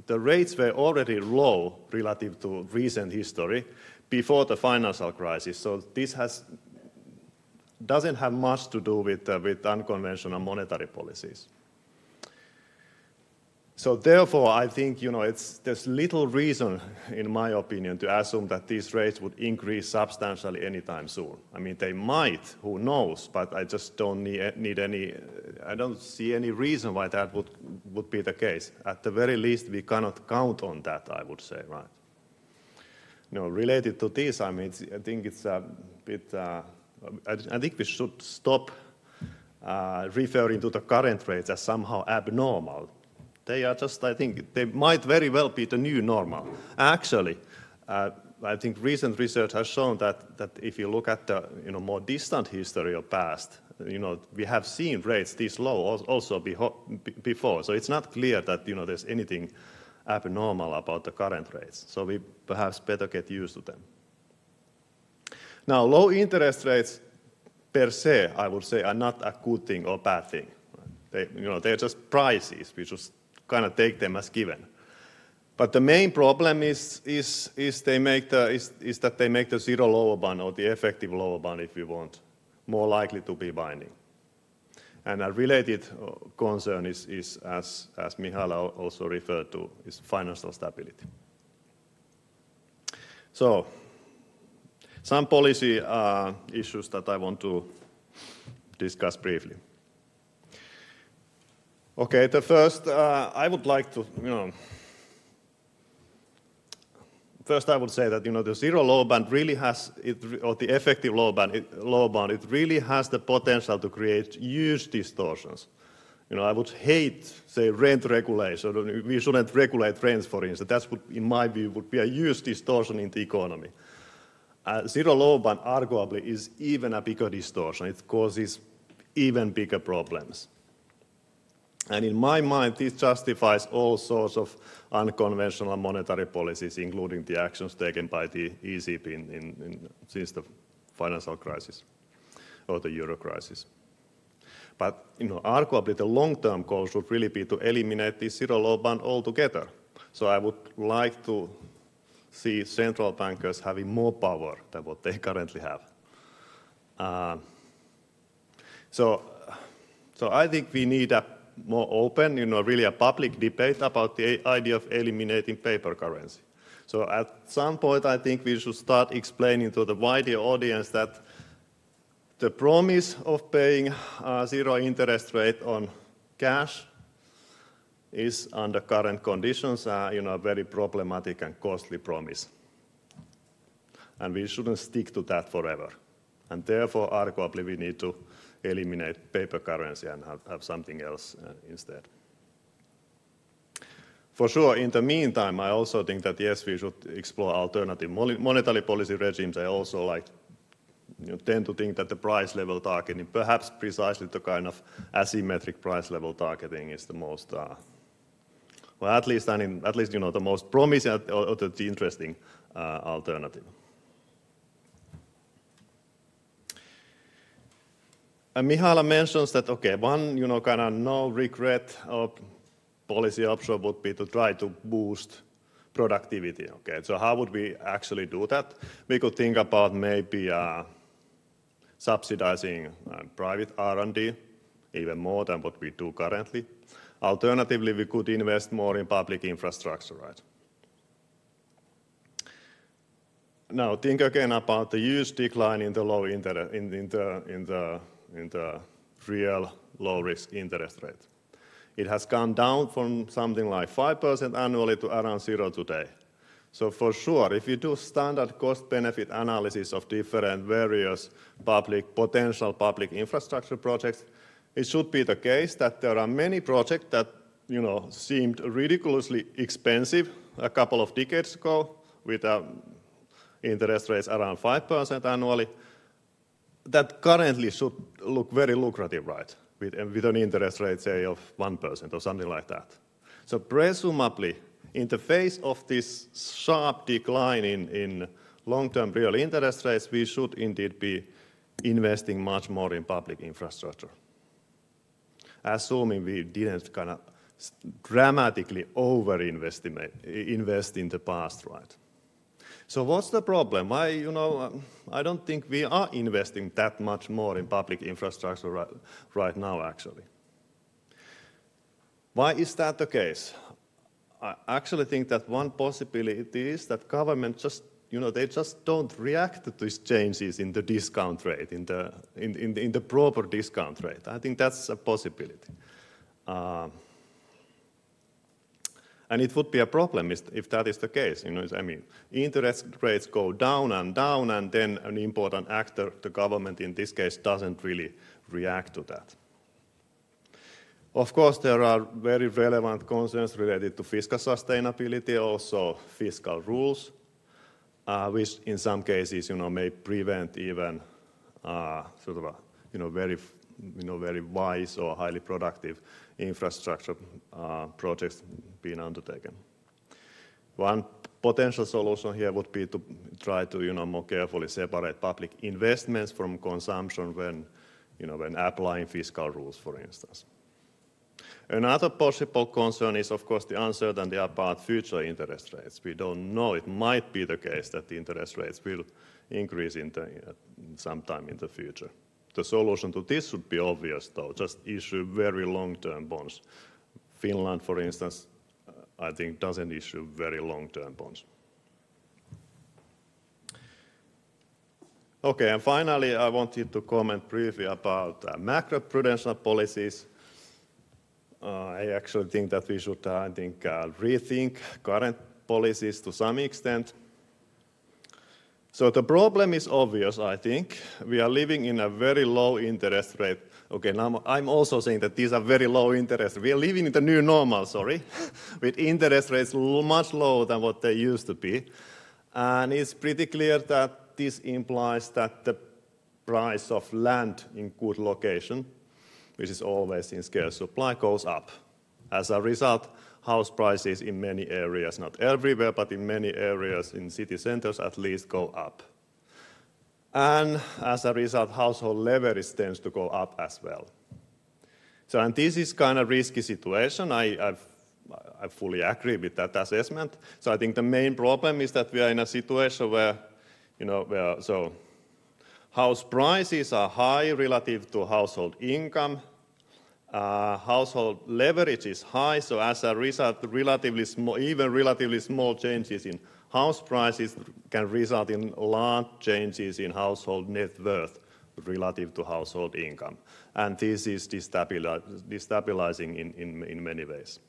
the rates were already low relative to recent history before the financial crisis. So this doesn't have much to do with unconventional monetary policies. So therefore, I think there's little reason, in my opinion, to assume that these rates would increase substantially anytime soon. I mean, they might, who knows? But I just don't I don't see any reason why that would be the case. At the very least, we cannot count on that, I would say, right? Related to this, I mean, I think it's a bit. I think we should stop referring to the current rates as somehow abnormal. They are just, I think, they might very well be the new normal. Actually, I think recent research has shown that if you look at the more distant history of past, we have seen rates this low also before. So it's not clear that there's anything abnormal about the current rates. So we perhaps better get used to them. Now, low interest rates per se, I would say, are not a good thing or bad thing. They're just prices. We just kind of take them as given. But the main problem is that they make the zero lower bound, or the effective lower bound, if you want, more likely to be binding. And a related concern is as Michaela also referred to, is financial stability. So, some policy issues that I want to discuss briefly. Okay, the first, I would like to, first I would say that, the zero lower bound really has, or the effective lower bound, it really has the potential to create huge distortions. I would hate, say, rent regulation. We shouldn't regulate rents, for instance. That's what, in my view, would be a huge distortion in the economy. Zero lower bound arguably is even a bigger distortion. It causes even bigger problems. And in my mind, this justifies all sorts of unconventional monetary policies, including the actions taken by the ECB since the financial crisis or the euro crisis. But arguably, the long-term goal should really be to eliminate the zero lower bound altogether. So I would like to see central bankers having more power than what they currently have. So I think we need a more open, really a public debate about the idea of eliminating paper currency. So at some point, I think we should start explaining to the wider audience that the promise of paying zero interest rate on cash is, under current conditions, a very problematic and costly promise. And we shouldn't stick to that forever. And therefore, arguably, we need to eliminate paper currency and have something else instead. For sure, in the meantime, I also think that, yes, we should explore alternative monetary policy regimes. I also tend to think that the price level targeting, perhaps precisely the kind of asymmetric price level targeting, is the most, well, at least the most promising or the interesting alternative. And Michaela mentions that, okay, one, kind of no regret or policy option would be to try to boost productivity. Okay, so how would we actually do that? We could think about maybe subsidizing private R&D even more than what we do currently. Alternatively, we could invest more in public infrastructure, right? Now, think again about the huge decline in the low interest, in the real low-risk interest rate. It has gone down from something like 5% annually to around 0 today. So for sure, if you do standard cost-benefit analysis of different various potential public infrastructure projects, it should be the case that there are many projects that seemed ridiculously expensive a couple of decades ago with interest rates around 5% annually, that currently should look very lucrative, right? With an interest rate, say, of 1% or something like that. So presumably, in the face of this sharp decline in long-term real interest rates, we should indeed be investing much more in public infrastructure, assuming we didn't kind of dramatically invest in the past, right? So what's the problem? I don't think we are investing that much more in public infrastructure right now, actually. Why is that the case? I actually think that one possibility is that government they just don't react to these changes in the discount rate, in the proper discount rate. I think that's a possibility. And it would be a problem if that is the case. Interest rates go down, and then an important actor, the government in this case, doesn't really react to that. Of course, there are very relevant concerns related to fiscal sustainability, also fiscal rules, which in some cases, may prevent even sort of very wise or highly productive infrastructure projects being undertaken. One potential solution here would be to try to more carefully separate public investments from consumption when applying fiscal rules, for instance. Another possible concern is, of course, the uncertainty about future interest rates. We don't know. It might be the case that the interest rates will increase sometime in the future. The solution to this should be obvious, though. Just issue very long-term bonds. Finland, for instance, I think doesn't issue very long-term bonds. Okay, and finally, I wanted to comment briefly about macroprudential policies. I actually think that we should, rethink current policies to some extent. So the problem is obvious, I think. We are living in a very low interest rate. Okay, now I'm also saying that these are very low interest. We are living in the new normal, with interest rates much lower than what they used to be. And it's pretty clear that this implies that the price of land in good location, which is always in scarce supply, goes up. As a result, house prices in many areas, not everywhere, but in many areas in city centers at least, go up. And as a result, household leverage tends to go up as well. So, and this is kind of risky situation. I fully agree with that assessment. So I think the main problem is that we are in a situation where, House prices are high relative to household income. Household leverage is high, so as a result, even relatively small changes in house prices can result in large changes in household net worth relative to household income. And this is destabilizing in many ways.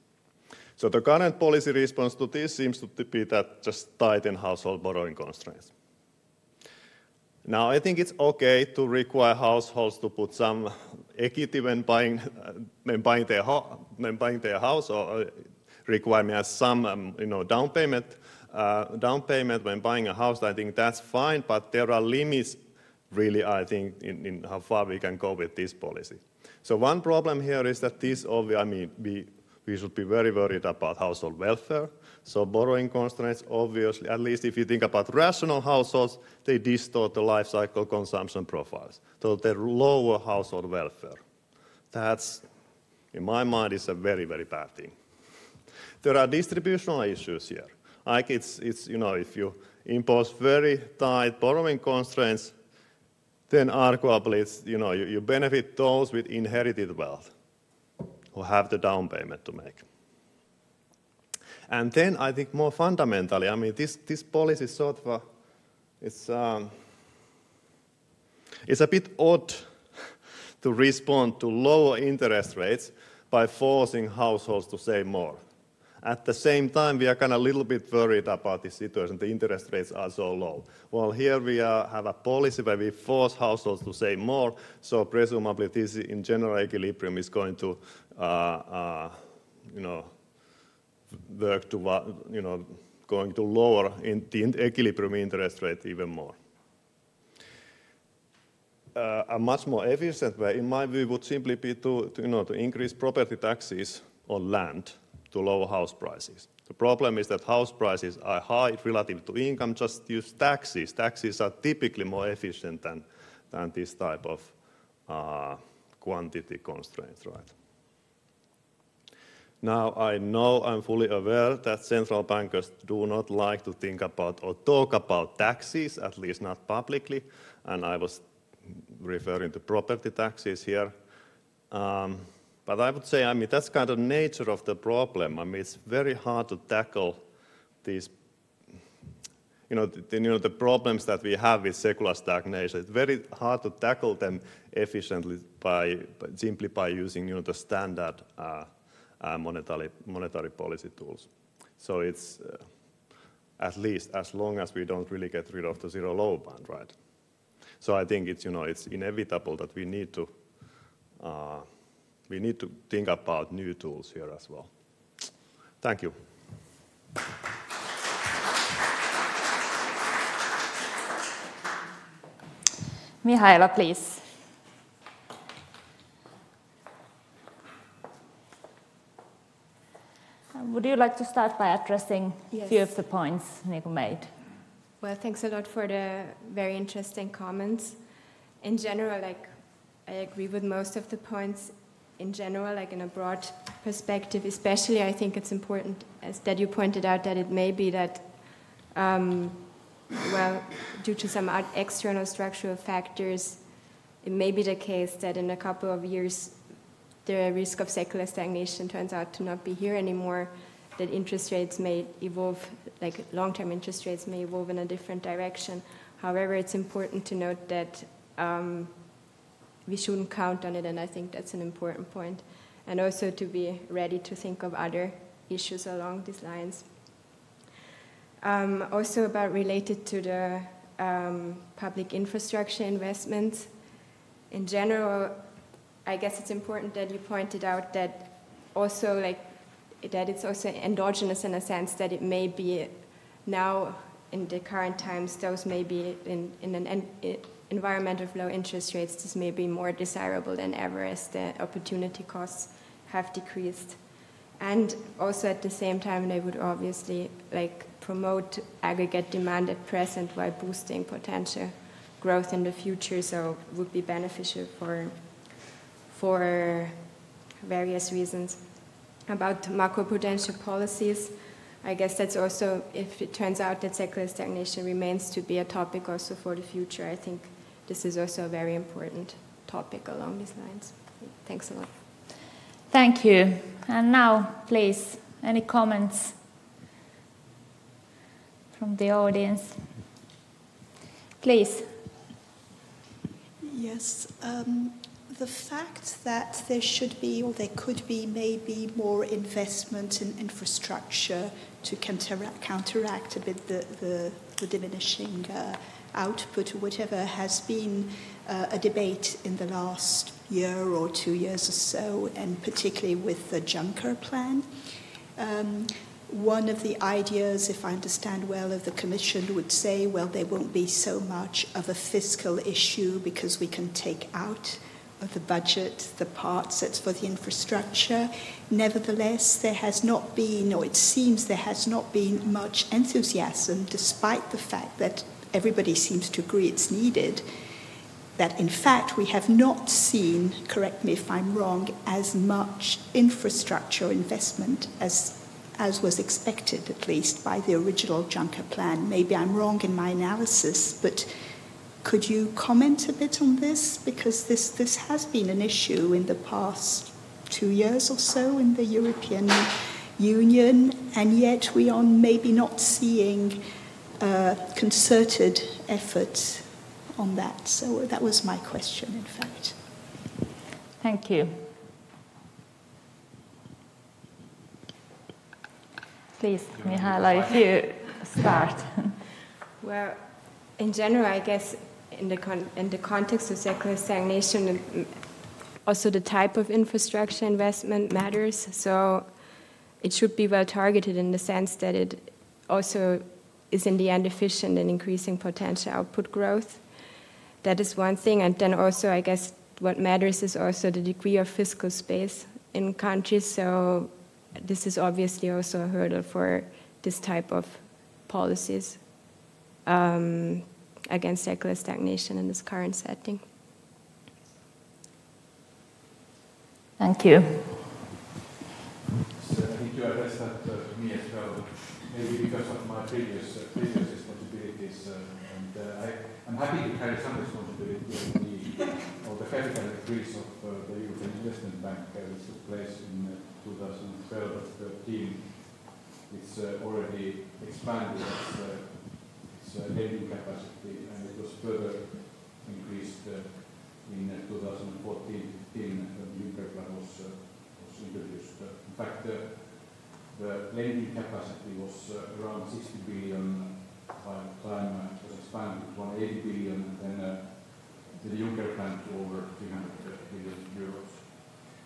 So the current policy response to this seems to be that just tighten household borrowing constraints. Now, I think it's okay to require households to put some equity when buying their house, or require me as some down payment when buying a house. I think that's fine, but there are limits, really, I think, in how far we can go with this policy. So one problem here is that we should be very worried about household welfare. So borrowing constraints, obviously, at least if you think about rational households, they distort the life cycle consumption profiles. So they lower household welfare. That's, in my mind, is a very, very bad thing. There are distributional issues here. Like it's if you impose very tight borrowing constraints, then arguably you benefit those with inherited wealth who have the down payment to make. And then I think more fundamentally, this policy is sort of it's a bit odd to respond to lower interest rates by forcing households to save more. At the same time, we are kind of a little bit worried about this situation. The interest rates are so low. Well, here we have a policy where we force households to save more, so presumably this in general equilibrium is going to work to going to lower the equilibrium interest rate even more. A much more efficient way, in my view, would simply be to increase property taxes on land to lower house prices. The problem is that house prices are high relative to income. Just use taxes. Taxes are typically more efficient than this type of quantity constraints, right? Now, I know I'm fully aware that central bankers do not like to think about or talk about taxes, at least not publicly, and I was referring to property taxes here. But I would say, that's kind of nature of the problem. It's very hard to tackle these, the problems that we have with secular stagnation. It's very hard to tackle them efficiently simply by using, the standard monetary policy tools. So it's at least as long as we don't really get rid of the zero low band, right? So I think it's it's inevitable that we need to think about new tools here as well. Thank you. Michaela, please. Would you like to start by addressing a few of the points Niku made? Well, thanks a lot for the very interesting comments. In general, I agree with most of the points. In general, in a broad perspective, especially, I think it's important, as that you pointed out, that it may be that, due to some external structural factors, it may be the case that in a couple of years, the risk of secular stagnation turns out to not be here anymore, that interest rates may evolve, long-term interest rates may evolve in a different direction. However, it's important to note that we shouldn't count on it, and I think that's an important point. And also to be ready to think of other issues along these lines. Also related to the public infrastructure investments. In general, I guess it's important that you pointed out that also that it's also endogenous in a sense that it may be now in the current times, those may be in an environment of low interest rates, this may be more desirable than ever as the opportunity costs have decreased. And also at the same time, they would obviously promote aggregate demand at present while boosting potential growth in the future, so would be beneficial for various reasons. About macroprudential policies, I guess that's also, if it turns out that secular stagnation remains to be a topic also for the future, I think this is also a very important topic along these lines. Thanks a lot. Thank you. And now, please, any comments from the audience? Please. Yes. The fact that there should be, or there could be, maybe more investment in infrastructure to counteract a bit the diminishing output or whatever has been a debate in the last year or 2 years or so, and particularly with the Juncker plan. One of the ideas, if I understand well, of the Commission would say, well, there won't be so much of a fiscal issue because we can take out of the budget the parts that's for the infrastructure. Nevertheless, there has not been, or it seems there has not been much enthusiasm, despite the fact that everybody seems to agree it's needed, that in fact we have not seen, correct me if I'm wrong, as much infrastructure investment as was expected, at least, by the original Juncker plan. Maybe I'm wrong in my analysis, but could you comment a bit on this? Because this has been an issue in the past 2 years or so in the European Union, and yet we are maybe not seeing concerted efforts on that. So that was my question, in fact. Thank you. Please, Michaela, if you start. Well, in general, I guess in the context of secular stagnation, also the type of infrastructure investment matters. So it should be well targeted in the sense that it also is in the end efficient in increasing potential output growth. That is one thing. And then also, I guess, what matters is also the degree of fiscal space in countries. So this is obviously also a hurdle for this type of policies against secular stagnation in this current setting. Thank you. So I think you addressed that to me as well, maybe because of my previous responsibilities, and I'm happy to carry some responsibility of the capital increase of the European Investment Bank, which took place in 2012 or 2013. It's already expanded its lending capacity, and it was further increased in 2014-15 when the Juncker plan was introduced. In fact, the lending capacity was around 60 billion by the time it was expanded to 180 billion, and then the Juncker plan to over 300 billion euros.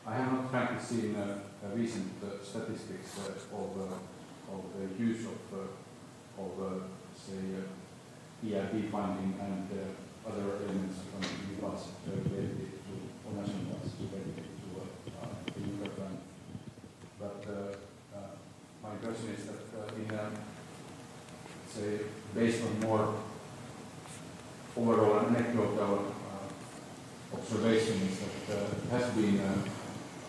I have not frankly seen recent statistics of the use of say, EIB funding and other elements from the budget related to, or national budget related to the Juncker plan. But my impression is that in, say, based on more overall anecdotal observation is that it has been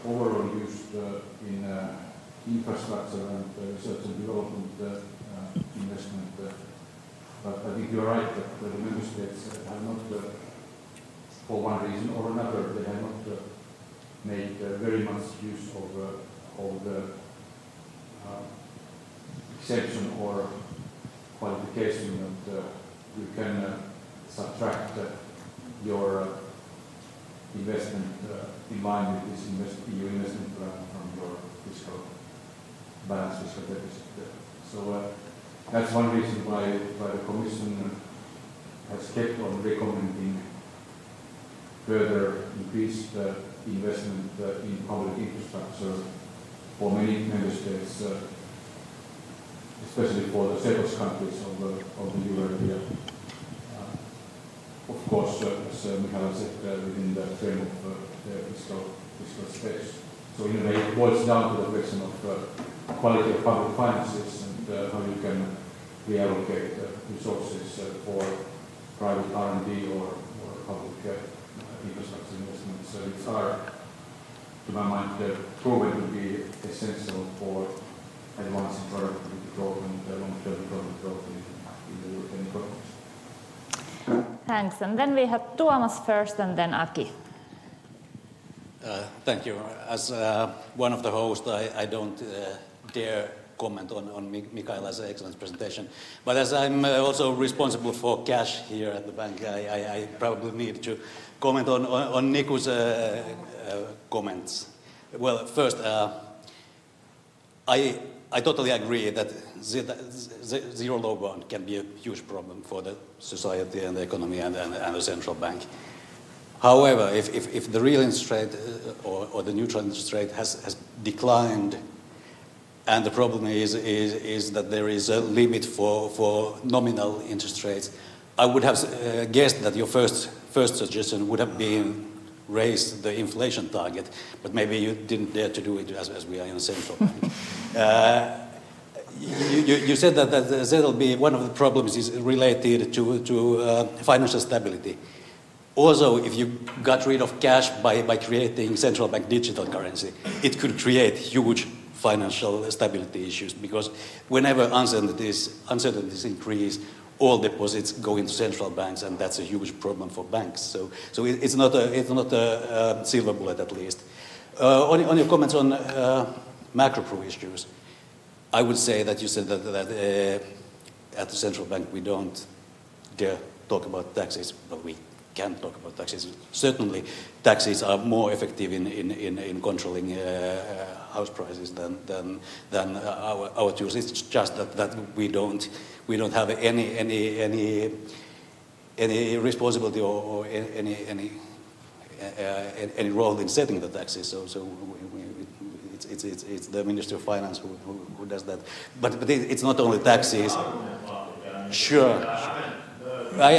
overall used in infrastructure and research and development investment. But I think you're right that the member states have not, for one reason or another, they have not made very much use of the exception or qualification that you can subtract your investment in line with this EU investment plan from your fiscal balance, fiscal deficit. So that's one reason why the Commission has kept on recommending further increased investment in public infrastructure for many member states, especially for the several countries of the euro area. Of course, as Michaela said, within the frame of the fiscal space. So in a way, it boils down to the question of quality of public finances and how you can reallocate resources for private R&D or public infrastructure investments, which are, to my mind, proven to be essential for advancing productivity growth and long-term economic growth in the European economies. Thanks. And then we have Tuomas first and then Aki. Thank you. As one of the hosts, I don't dare comment on Michaela's excellent presentation. But as I'm also responsible for cash here at the bank, I probably need to comment on Niku's comments. Well, first, I totally agree that zero low bond can be a huge problem for the society and the economy and the central bank. However, if the real interest rate or the neutral interest rate has declined, and the problem is that there is a limit for nominal interest rates, I would have guessed that your first suggestion would have been raise the inflation target, but maybe you didn't dare to do it as we are in a central bank. You said that that'll be one of the problems is related to financial stability. Also, if you got rid of cash by creating central bank digital currency, it could create huge financial stability issues, because whenever uncertainties increase, all deposits go into central banks, and that's a huge problem for banks. So it's not a silver bullet, at least. On your comments on macro issues, I would say that you said that at the central bank we don't dare talk about taxes, but we can talk about taxes. Certainly, taxes are more effective in controlling house prices than our tools. It's just that we don't have any responsibility or any role in setting the taxes. So it's the Ministry of Finance who does that. But it's not only taxes. Sure. I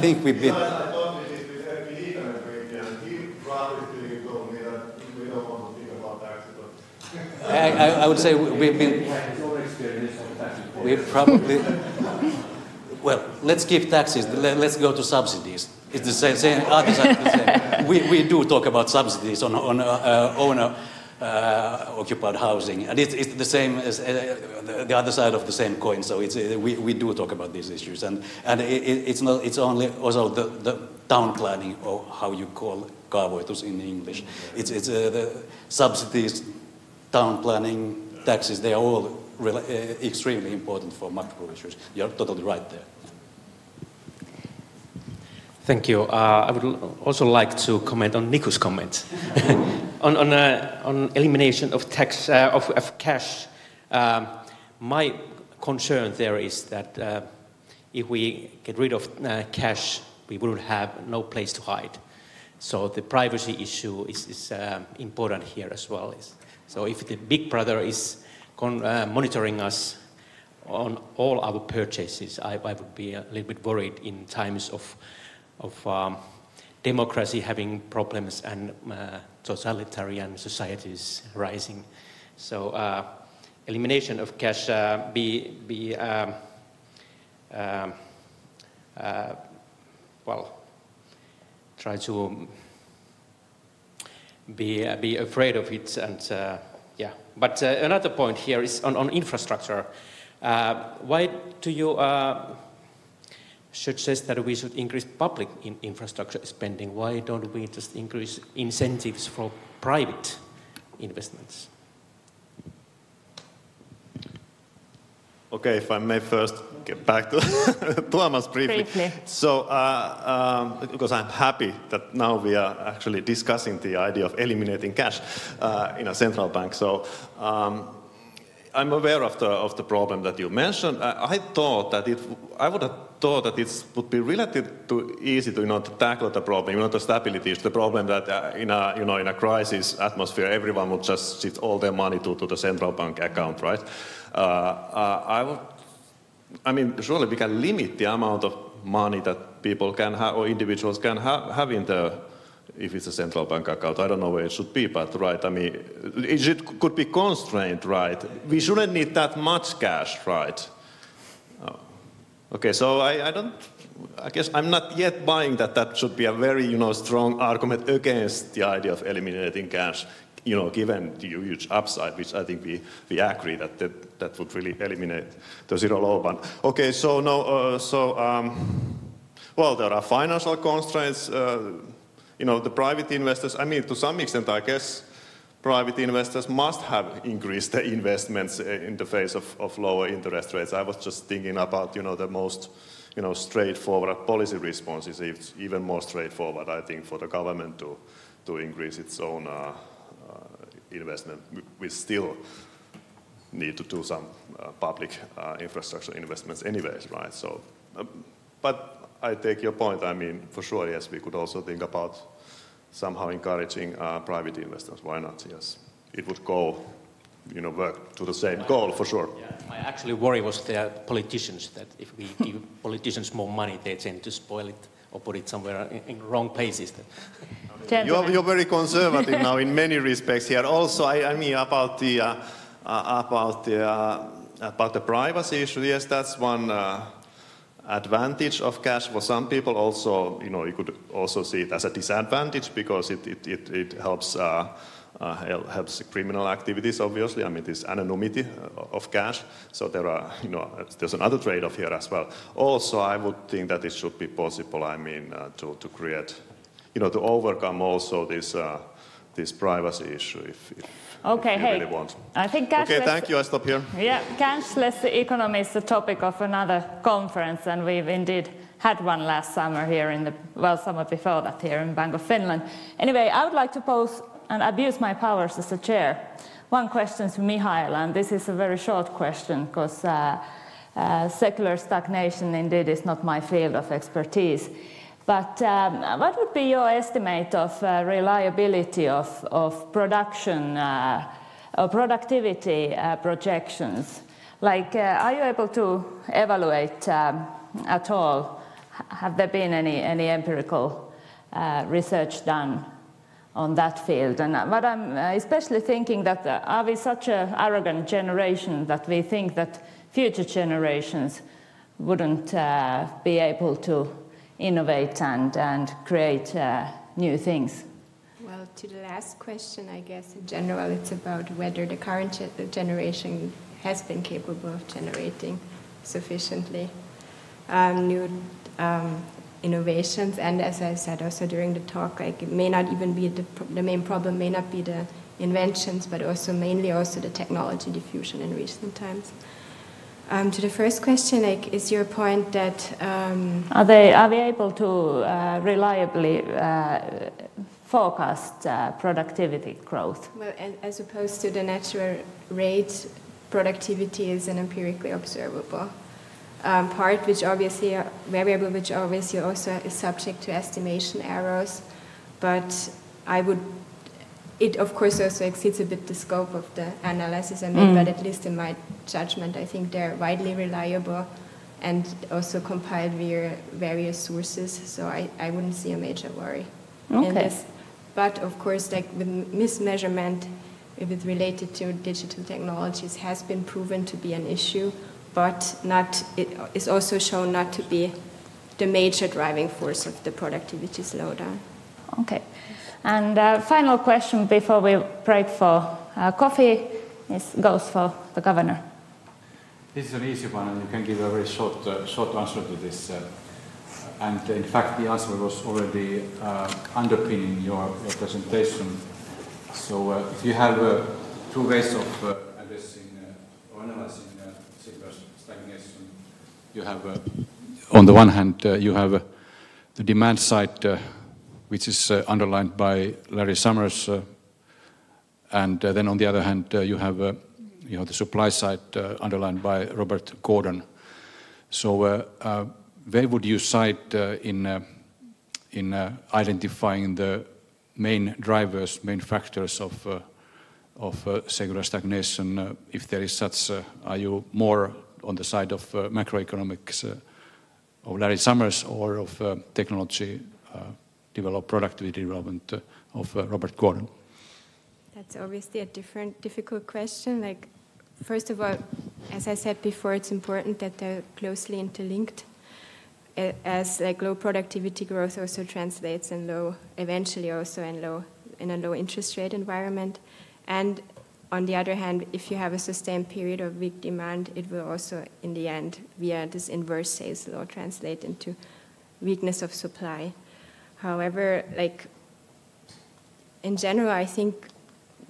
think we've been. I would say we've probably. Well, let's skip taxes. Let's go to subsidies. It's the same. Other side, the same. We do talk about subsidies on owner occupied housing, and it's the same as the other side of the same coin. So we do talk about these issues, and it's only also the town planning, or how you call kaavoitus in English. It's the subsidies, town planning, taxes. They are all extremely important for macro issues. You're totally right there. Thank you. I would also like to comment on Niku's comment on elimination of tax of cash. My concern there is that if we get rid of cash, we would have no place to hide. So the privacy issue is important here as well. So if the big brother is monitoring us on all our purchases, I would be a little bit worried in times of democracy having problems and totalitarian societies rising. So elimination of cash try to be afraid of it, and yeah. But another point here is on infrastructure. Why do you suggest that we should increase public infrastructure spending? Why don't we just increase incentives for private investments? Okay, if I may first get back to Tuomas briefly. So, because I'm happy that now we are actually discussing the idea of eliminating cash in a central bank. So, I'm aware of the problem that you mentioned. I would have thought that it would be relatively easy to tackle the problem, the stability is the problem that in a crisis atmosphere, everyone would just shift all their money to the central bank account, right? I mean, surely we can limit the amount of money that people can have or individuals can have in if it's a central bank account. I don't know where it should be, but right, I mean, it could be constrained, right? We shouldn't need that much cash, right? Okay, so I guess I'm not yet buying that should be a very, strong argument against the idea of eliminating cash. given the huge upside, which I think we agree that would really eliminate the zero low band. Okay, so no, well, there are financial constraints. The private investors, I mean, to some extent, I guess, private investors must have increased their investments in the face of lower interest rates. I was just thinking about, the most, straightforward policy responses. It's even more straightforward, I think, for the government to increase its own investment. We still need to do some public infrastructure investments anyways, right? So, but I take your point. I mean, for sure, yes, we could also think about somehow encouraging private investors. Why not? Yes, it would go, work to the same goal for sure. Yeah, my actually worry was the politicians, that if we give politicians more money, they tend to spoil it or put it somewhere in wrong places. You're very conservative now in many respects here. Also, I mean about the privacy issue. Yes, that's one advantage of cash for some people. Also, you could also see it as a disadvantage because it helps helps criminal activities. Obviously, I mean this anonymity of cash. So there's another trade-off here as well. Also, I would think that it should be possible. I mean to create, to overcome also this privacy issue if okay, you really want. I think cashless, okay, thank you. I stop here. Yeah, cashless economy is the topic of another conference, and we've indeed had one last summer here summer before that here in Bank of Finland. Anyway, I would like to pose and abuse my powers as a chair. One question to Michaela, and this is a very short question because secular stagnation indeed is not my field of expertise. But what would be your estimate of reliability of production or productivity projections? Like, are you able to evaluate at all? Have there been any empirical research done on that field? And what I'm especially thinking that are we such an arrogant generation that we think that future generations wouldn't be able to innovate and create new things? Well, to the last question, I guess in general it's about whether the current generation has been capable of generating sufficiently new innovations. And as I said also during the talk, like it may not even be the main problem may not be the inventions, but also mainly also the technology diffusion in recent times. To the first question, like, is your point that are we able to reliably forecast productivity growth? Well, as opposed to the natural rate, productivity is an empirically observable part, which obviously variable, which obviously also is subject to estimation errors. But it of course also exceeds a bit the scope of the analysis I made, but at least in my judgment, I think they're widely reliable and also compiled via various sources. So I wouldn't see a major worry in this. But of course, like with mismeasurement, if it's related to digital technologies, has been proven to be an issue, but it is also shown not to be the major driving force of the productivity slowdown. Okay. And final question before we break for coffee goes for the governor. This is an easy one, and you can give a very short answer to this. And in fact, the answer was already underpinning your presentation. So if you have two ways of addressing or analyzing secular stagnation, you have, on the one hand, you have the demand side, which is underlined by Larry Summers, and then on the other hand, you have the supply side underlined by Robert Gordon. So where would you cite in identifying the main drivers, main factors of secular stagnation, if there is such? Are you more on the side of macroeconomics of Larry Summers or of technology productivity development of Robert Gordon? That's obviously a difficult question. Like, first of all, as I said before, it's important that they're closely interlinked, as like low productivity growth also translates in eventually also in low in a low interest rate environment. And on the other hand, if you have a sustained period of weak demand, it will also, in the end, via this inverse sales law, translate into weakness of supply. However, like in general, I think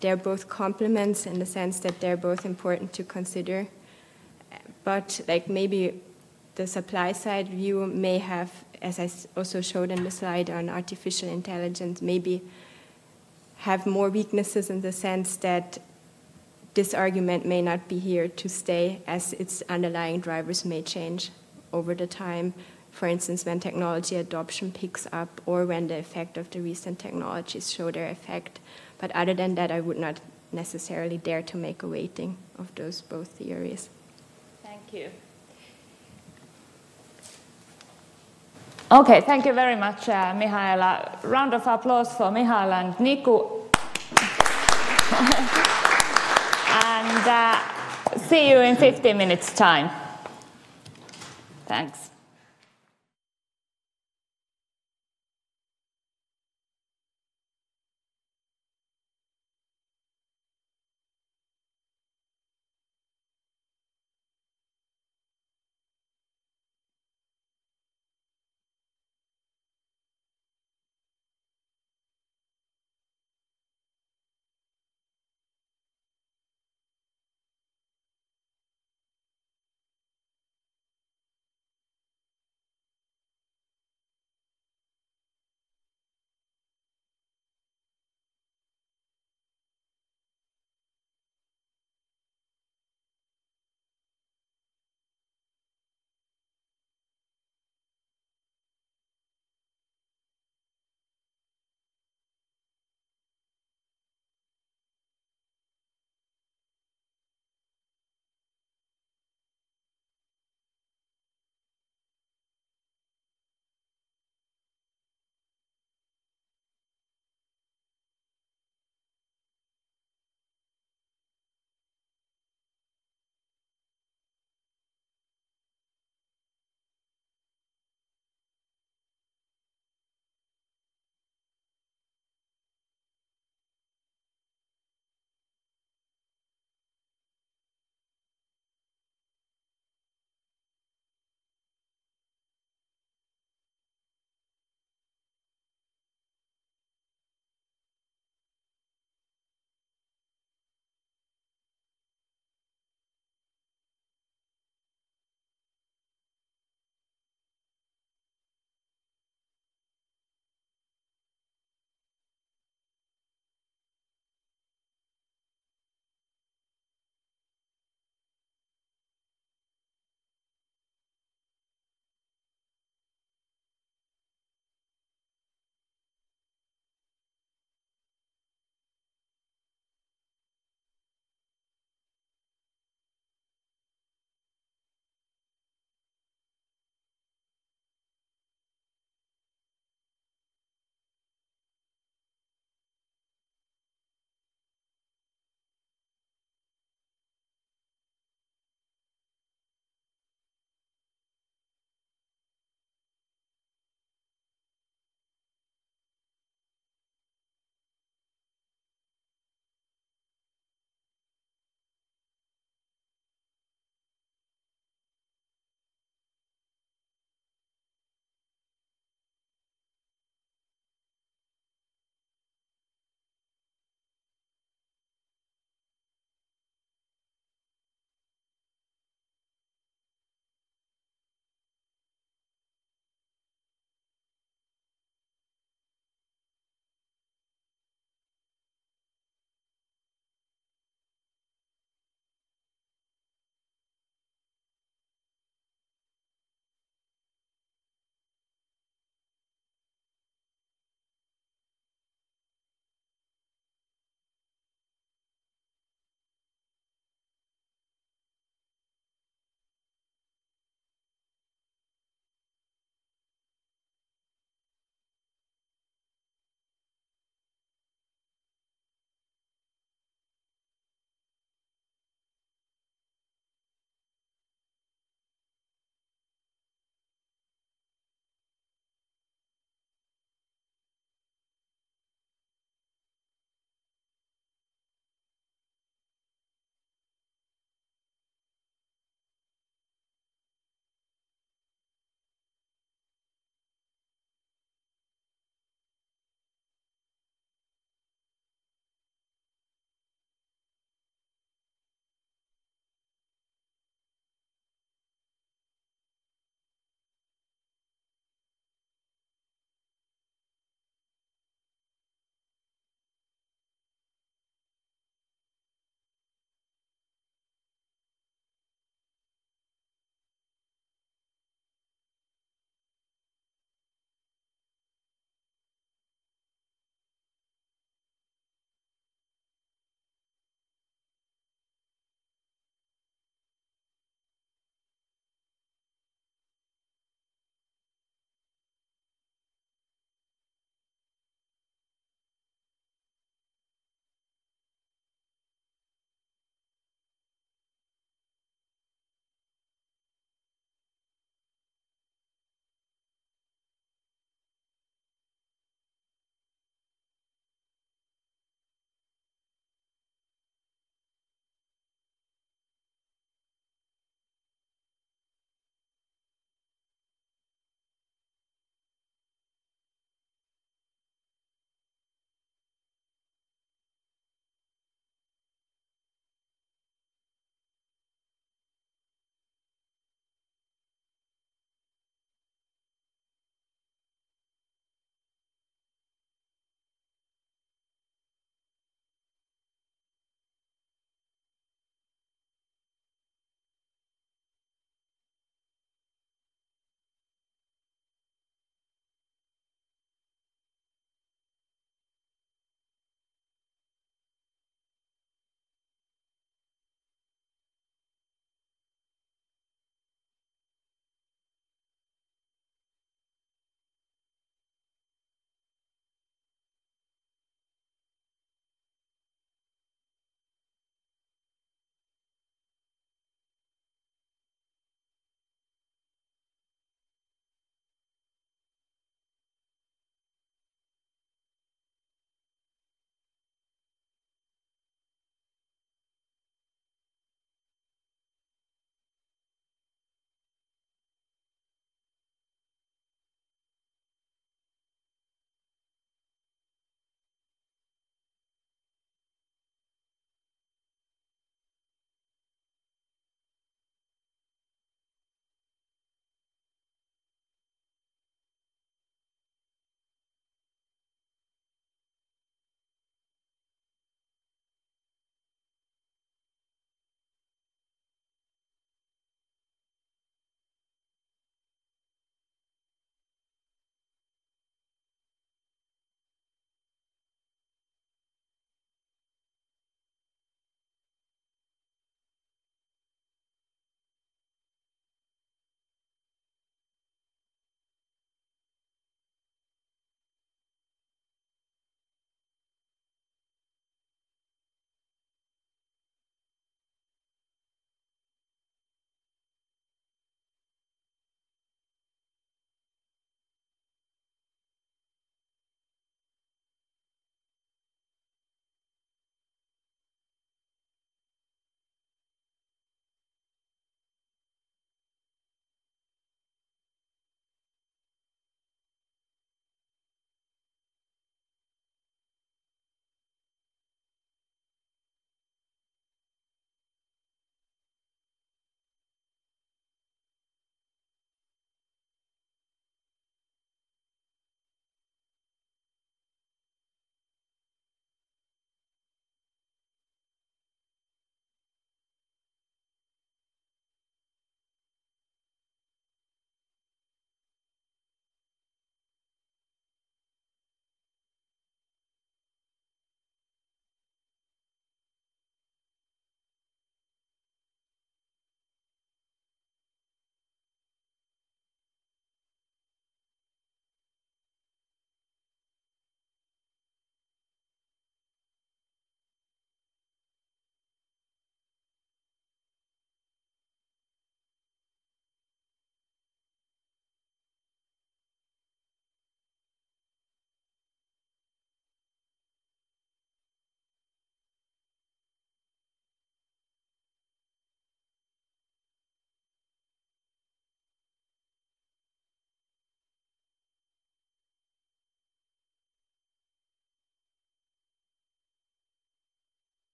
they're both complements in the sense that they're both important to consider. But like maybe the supply side view may have, as I also showed in the slide on artificial intelligence, maybe have more weaknesses in the sense that this argument may not be here to stay, as its underlying drivers may change over the time. For instance, when technology adoption picks up or when the effect of the recent technologies show their effect. But other than that, I would not necessarily dare to make a weighting of those both theories. Thank you. Okay, thank you very much, Michaela. Round of applause for Michaela and Niku. And see you in 15 minutes' time. Thanks.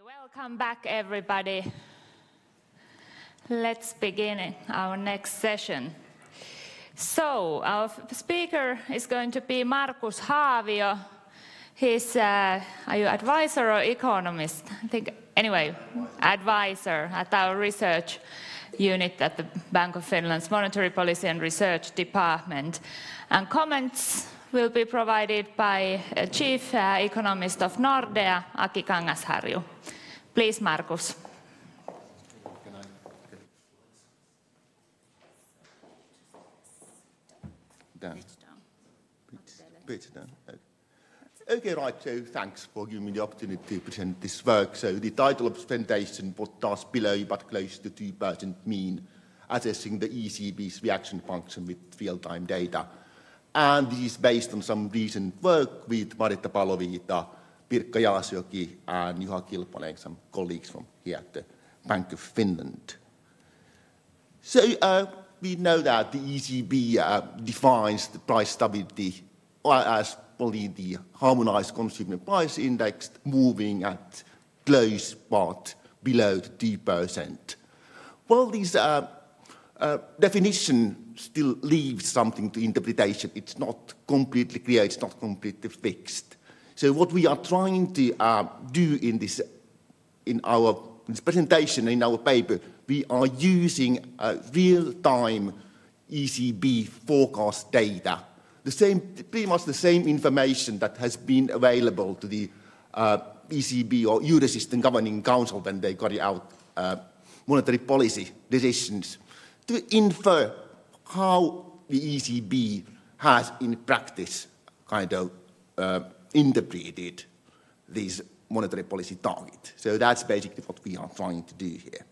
Welcome back, everybody. Let's begin our next session. So, our speaker is going to be Markus Haavio. He's, are you advisor or economist? I think, anyway, advisor at our research unit at the Bank of Finland's Monetary Policy and Research Department. And comments will be provided by Chief Economist of Nordea, Aki Kangasharju. Please, Markus. Bit down. Okay, right, so thanks for giving me the opportunity to present this work. So the title of the presentation, what does below but close to 2% mean, assessing the ECB's reaction function with real-time data. And this is based on some recent work with Marita Palovita, Pirkka Jaasjoki, and Juha Kilponen, some colleagues from here at the Bank of Finland. So we know that the ECB defines the price stability as only the harmonized consumer price index moving at close but below 2%. Well, this definition still leaves something to interpretation. It's not completely clear, it's not completely fixed. So what we are trying to do in this presentation, in our paper, we are using real-time ECB forecast data. Pretty much the same information that has been available to the ECB or Eurosystem Governing Council when they carry out monetary policy decisions to infer how the ECB has in practice kind of interpreted this monetary policy target. So that's basically what we are trying to do here.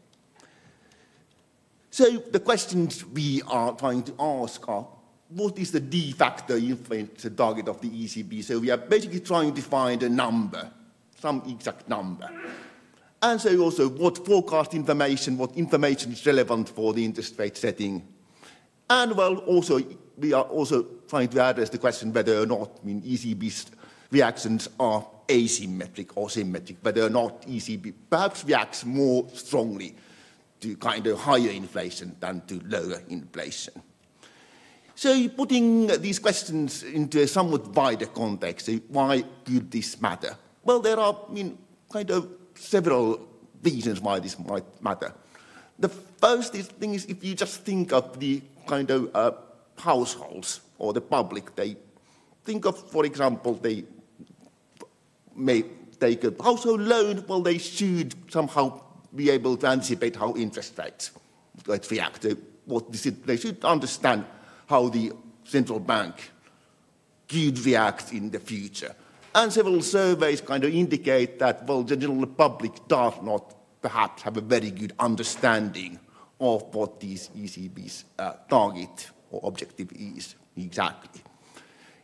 So the questions we are trying to ask are, what is the de facto influence target of the ECB? So we are basically trying to find a number, some exact number. And so also what forecast information, what information is relevant for the interest rate setting. And well, also we are also trying to address the question whether or not ECB's reactions are asymmetric or symmetric, whether or not ECB perhaps reacts more strongly to kind of higher inflation than to lower inflation. So putting these questions into a somewhat wider context, why could this matter? Well, there are kind of several reasons why this might matter. The first thing is if you just think of the kind of households or the public, they think of, for example, they may take a household loan, well, they should somehow be able to anticipate how interest rates react. They should understand how the central bank could react in the future. And several surveys kind of indicate that, well, the general public does not perhaps have a very good understanding of what these ECB's target or objective is exactly.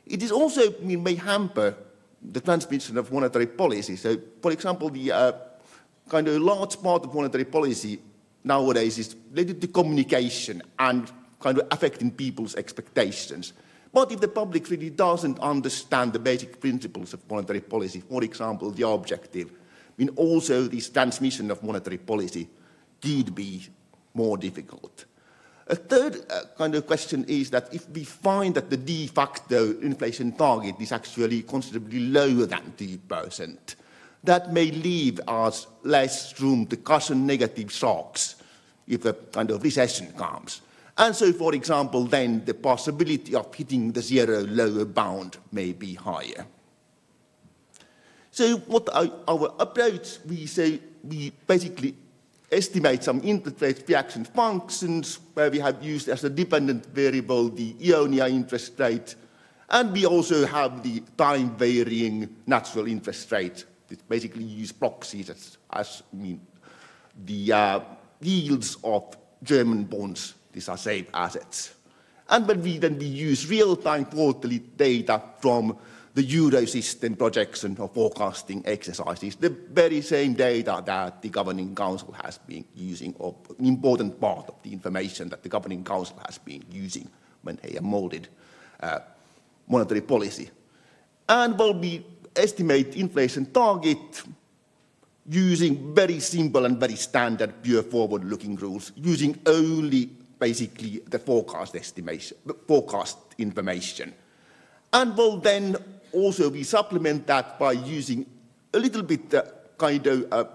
It is also may hamper the transmission of monetary policy. So, for example, the kind of large part of monetary policy nowadays is related to communication and kind of affecting people's expectations. But if the public really doesn't understand the basic principles of monetary policy, for example, the objective, also this transmission of monetary policy could be more difficult. A third kind of question is that if we find that the de facto inflation target is actually considerably lower than 2%, that may leave us less room to cushion negative shocks if a kind of recession comes. And so, for example, then the possibility of hitting the zero lower bound may be higher. So what our approach, we basically estimate some interest rate reaction functions where we have used as a dependent variable the Ionia interest rate, and we also have the time-varying natural interest rate, which basically use proxies as the yields of German bonds. These are safe assets. And when we use real-time quarterly data from the Eurosystem projection or forecasting exercises, the very same data that the Governing Council has been using, or an important part of the information that the Governing Council has been using when they have molded monetary policy. And when we estimate inflation target using very simple and very standard pure forward-looking rules, using only basically the forecast estimation, forecast information. And well, then also we supplement that by using a little bit a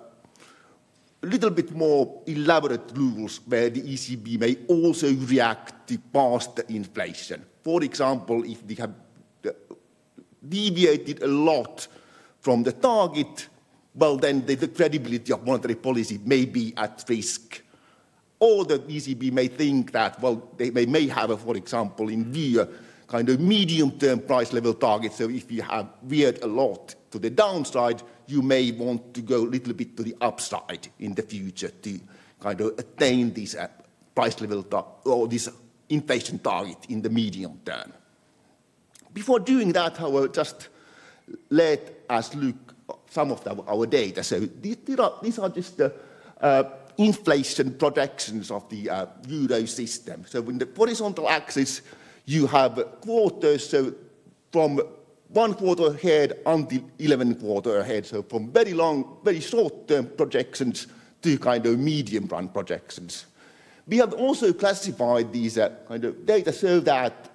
little bit more elaborate rules where the ECB may also react to past inflation. For example, if they have deviated a lot from the target, well, then the credibility of monetary policy may be at risk. Or the ECB may think that, well, they may have, for example, in view a kind of medium-term price level target. So if you have veered a lot to the downside, you may want to go a little bit to the upside in the future to kind of attain this price level or this inflation target in the medium term. Before doing that, however, just let us look at some of our data. So these are just the inflation projections of the euro system. So in the horizontal axis, you have quarters, so from 1 quarter ahead until 11 quarter ahead, so from very long, very short-term projections to kind of medium-run projections. We have also classified these kind of data so that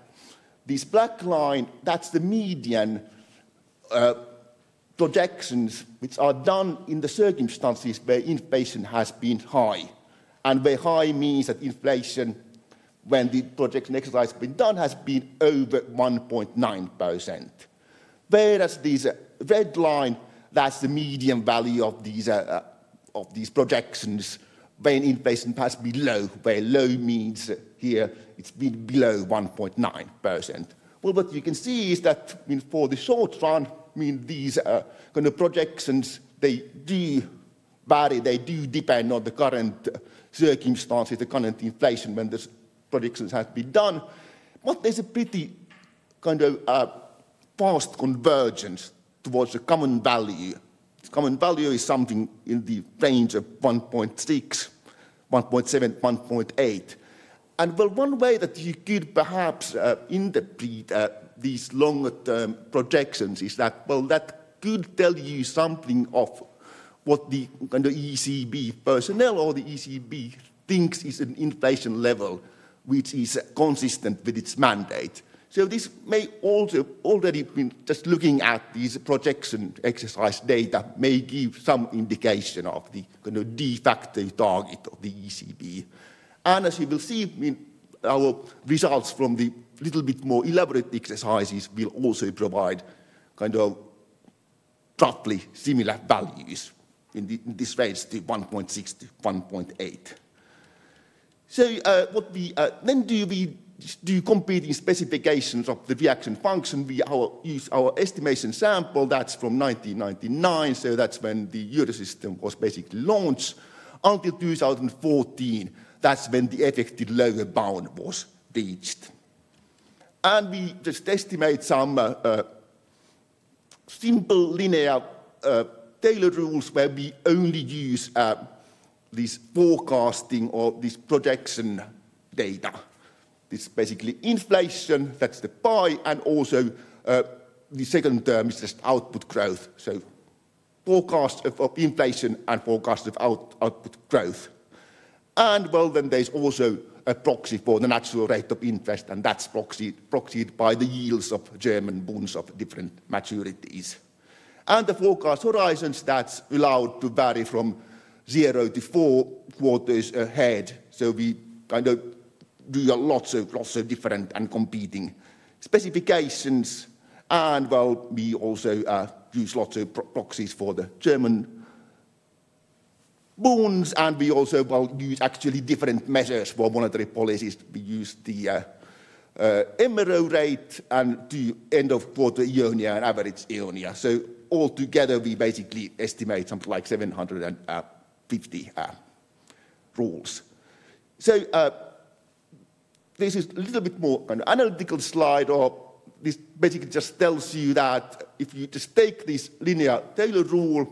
this black line, that's the median projections which are done in the circumstances where inflation has been high. And where high means that inflation, when the projection exercise has been done, has been over 1.9%. Whereas this red line, that's the median value of these projections when inflation has been low, where low means here it's been below 1.9%. Well, what you can see is that for the short run, these kind of projections, they do vary, they do depend on the current circumstances, the current inflation when the projections have been done. But there's a pretty kind of fast convergence towards a common value. The common value is something in the range of 1.6, 1.7, 1.8. And well, one way that you could perhaps interpret these longer-term projections is that, well, that could tell you something of what the kind of ECB personnel or the ECB thinks is an inflation level which is consistent with its mandate. So this may also already been just looking at these projection exercise data may give some indication of the kind of de facto target of the ECB. And as you will see, our results from the little bit more elaborate exercises will also provide kind of roughly similar values in this range to 1.6 to 1.8. So what we then do, we do competing specifications of the reaction function. We use our estimation sample, that's from 1999, so that's when the Eurosystem was basically launched, until 2014, that's when the effective lower bound was reached. And we just estimate some simple linear Taylor rules where we only use this forecasting or this projection data. This is basically inflation, that's the pie, and also the second term is just output growth. So forecast of inflation and forecast of output growth. And well, then there's also a proxy for the natural rate of interest, and that's proxied by the yields of German bonds of different maturities. And the forecast horizons, that's allowed to vary from 0 to 4 quarters ahead. So we kind of do lots of different and competing specifications. And well, we also use lots of proxies for the German bonds, and we also use actually different measures for monetary policies. We use the MRO rate and the end of quarter EONIA and average EONIA. So altogether, we basically estimate something like 750 rules. So this is a little bit more an analytical slide, or this basically just tells you that if you just take this linear Taylor rule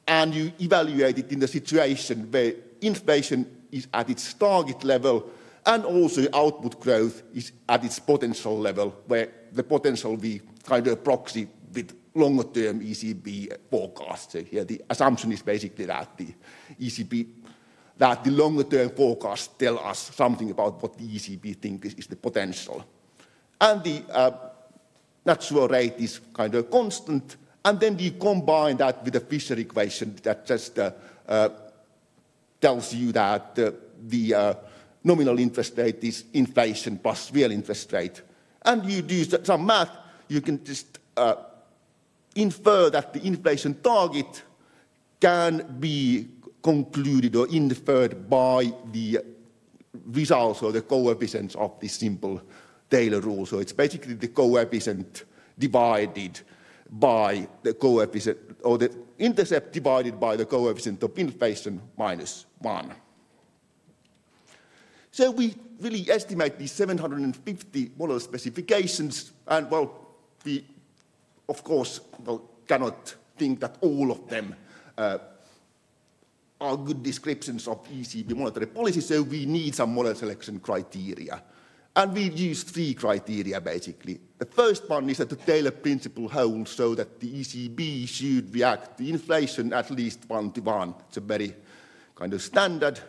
and you evaluate it in the situation where inflation is at its target level and also output growth is at its potential level, where the potential we kind of proxy with longer-term ECB forecast. So here the assumption is basically that the longer-term forecasts tell us something about what the ECB thinks is the potential. And the natural rate is kind of constant, and then you combine that with the Fisher equation that just tells you that the nominal interest rate is inflation plus real interest rate. And you do some math, you can just infer that the inflation target can be concluded or inferred by the results or the coefficients of this simple Taylor rule. So it's basically the coefficient divided by the coefficient, or the intercept divided by the coefficient of inflation minus 1. So we really estimate these 750 model specifications, and well, we of course cannot think that all of them are good descriptions of ECB monetary policy, so we need some model selection criteria. And we use 3 criteria, basically. The first one is that the Taylor principle holds so that the ECB should react to inflation at least 1-to-1. It's a very kind of standard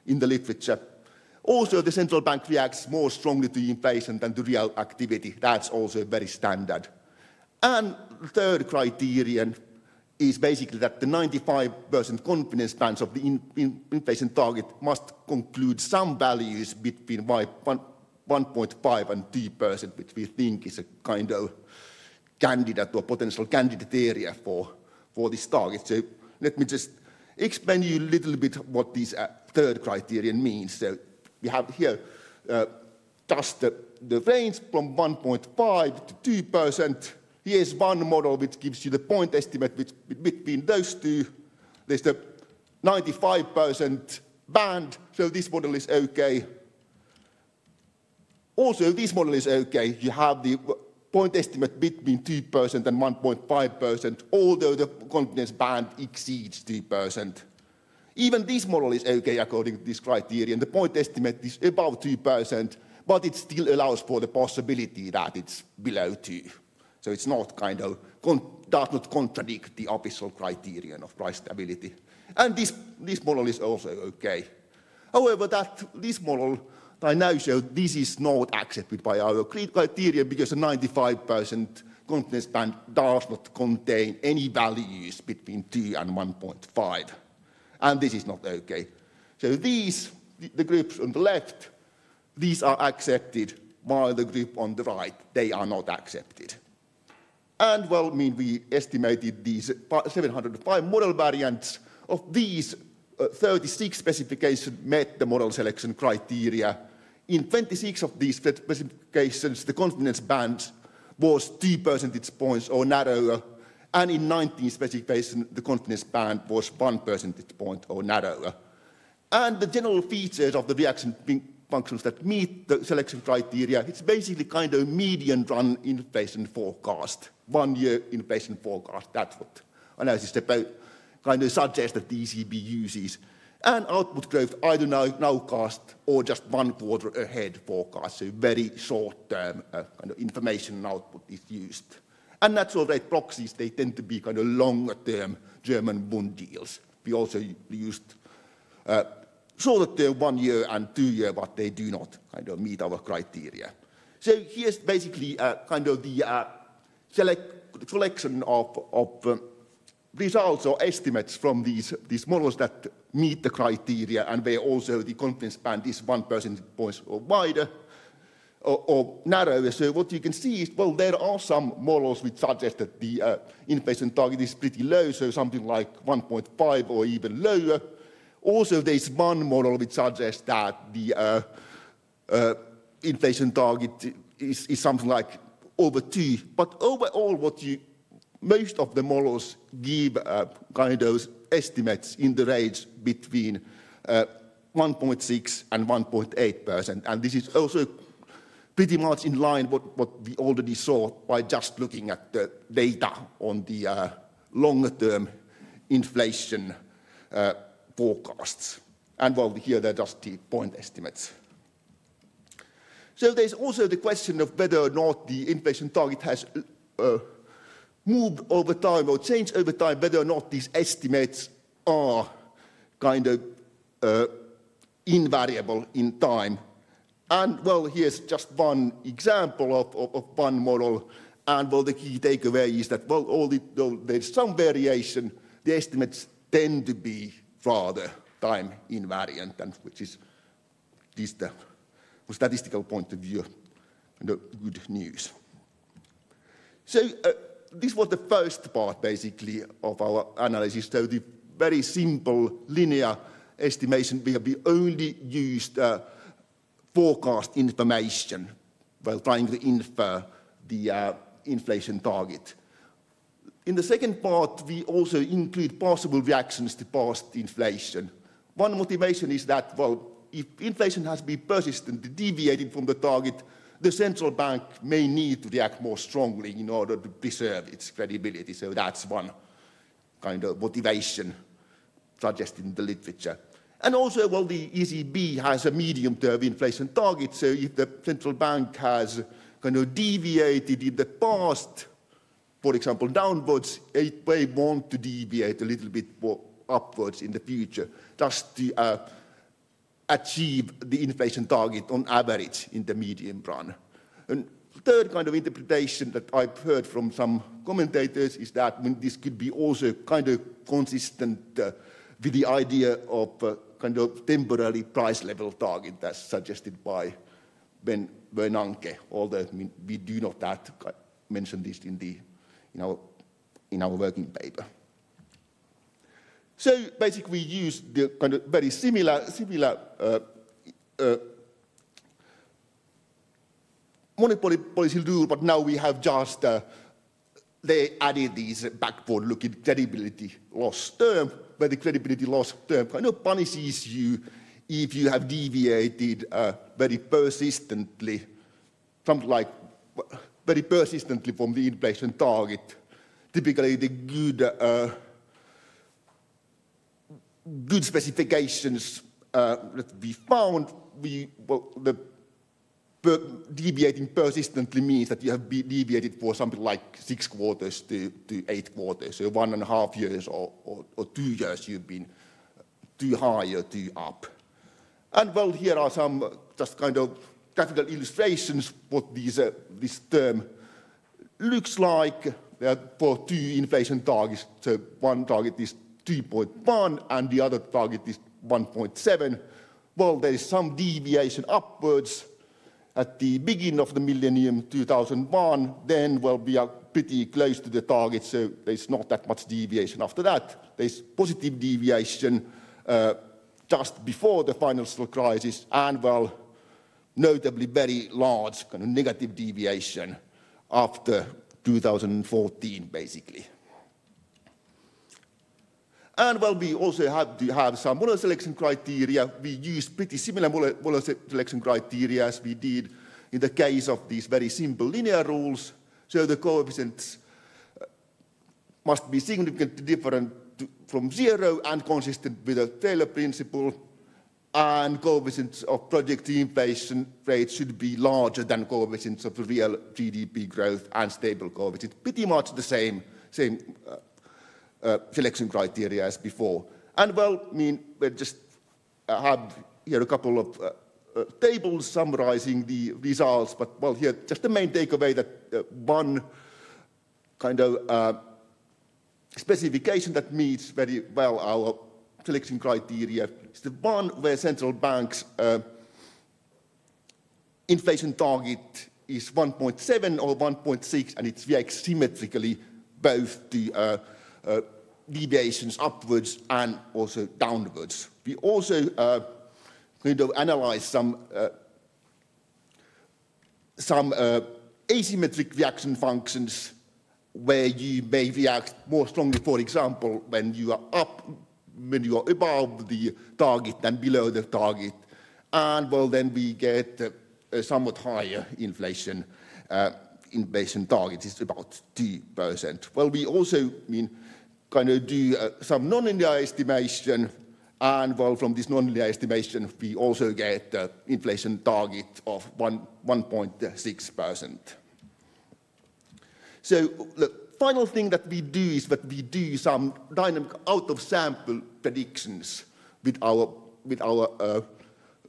in the literature. Also, the central bank reacts more strongly to inflation than to real activity. That's also very standard. And the third criterion is basically that the 95% confidence bands of the inflation target must conclude some values between 1.5 and 2%, which we think is a kind of candidate or potential candidate area for this target. So let me just explain you a little bit what this third criterion means. So we have here just the range from 1.5 to 2%. Here's one model which gives you the point estimate between those two. There's the 95% band, so this model is okay. Also, this model is okay. You have the point estimate between 2% and 1.5%, although the confidence band exceeds 2%. Even this model is okay according to this criterion. The point estimate is above 2%, but it still allows for the possibility that it's below 2. So it's not kind of, does not contradict the official criterion of price stability. And this model is also okay. However, this model I now show, this is not accepted by our criteria because the 95% confidence band does not contain any values between 2 and 1.5. And this is not okay. So these, the groups on the left, these are accepted, while the group on the right, they are not accepted. And well, I mean, we estimated these 705 model variants. Of these, 36 specifications met the model selection criteria. In 26 of these specifications, the confidence band was 2 percentage points or narrower, and in 19 specifications, the confidence band was 1 percentage point or narrower. And the general features of the reaction functions that meet the selection criteria, it's basically kind of median run inflation forecast, 1-year inflation forecast. That's what analysis kind of suggests that the ECB uses. And output growth either nowcast or just 1 quarter ahead forecast, so very short-term kind of information and output is used. And natural rate proxies, they tend to be kind of longer-term German Bund deals. We also used shorter-term 1-year and 2-year, but they do not kind of meet our criteria. So here's basically kind of the selection of results or estimates from these models that meet the criteria, and where also the confidence band is 1 percentage point or wider or narrower. So what you can see is, well, there are some models which suggest that the inflation target is pretty low, so something like 1.5 or even lower. Also, there's one model which suggests that the inflation target is something like over 2. But overall, most of the models give kind of estimates in the range between 1.6 and 1.8%. And this is also pretty much in line with what we already saw by just looking at the data on the longer-term inflation forecasts. And well, here they're just the point estimates. So there's also the question of whether or not the inflation target has move over time or change over time whether or not these estimates are kind of invariable in time. And well, here's just one example of one model. And well, the key takeaway is that, well, although there's some variation, the estimates tend to be rather time invariant, and which is from a statistical point of view, good news. So this was the first part, basically, of our analysis. So the very simple linear estimation, we only used forecast information while trying to infer the inflation target. In the second part, we also include possible reactions to past inflation. One motivation is that, well, if inflation has been persistently deviating from the target, the central bank may need to react more strongly in order to preserve its credibility. So that's one kind of motivation suggested in the literature. And also, well, the ECB has a medium-term inflation target. So if the central bank has kind of deviated in the past, for example, downwards, it may want to deviate a little bit more upwards in the future, just to achieve the inflation target on average in the medium run. And third kind of interpretation that I've heard from some commentators is that this could be also kind of consistent with the idea of kind of temporary price level target as suggested by Bernanke, although we do not mention this in our working paper. So basically we use the kind of very similar monetary policy rule, but now we have just they added these backward-looking credibility loss term, where the credibility loss term kind of punishes you if you have deviated very persistently, something like very persistently from the inflation target. Typically, the good specifications that we found, deviating persistently means that you have deviated for something like 6 quarters to 8 quarters, so 1.5 years or 2 years you've been too high or too up. And well, here are some just kind of graphical illustrations what this term looks like. There are for 2 inflation targets. So one target is 2.1 and the other target is 1.7. Well, there is some deviation upwards at the beginning of the millennium, 2001. Then, well, we are pretty close to the target, so there's not that much deviation after that. There's positive deviation just before the financial crisis, and, well, notably very large kind of negative deviation after 2014, basically. And, well, we also have to have some model selection criteria. We use pretty similar model selection criteria as we did in the case of these very simple linear rules. So the coefficients must be significantly different from 0 and consistent with the Taylor principle. And coefficients of projected inflation rates should be larger than coefficients of real GDP growth and stable coefficients. Pretty much the same selection criteria as before. And, well, I mean, we just have here a couple of tables summarizing the results, but, well, here just the main takeaway that one kind of specification that meets very well our selection criteria is the one where central banks' inflation target is 1.7 or 1.6, and it reacts symmetrically both to deviations upwards and also downwards. We also kind of analyze some asymmetric reaction functions where you may react more strongly, for example, when you are above the target than below the target. And, well, then we get a somewhat higher inflation target, is about 2%. Well, we also kind of do some nonlinear estimation, and, well, from this nonlinear estimation, we also get the inflation target of 1.6%. So, look, final thing that we do is that we do some dynamic out-of-sample predictions with our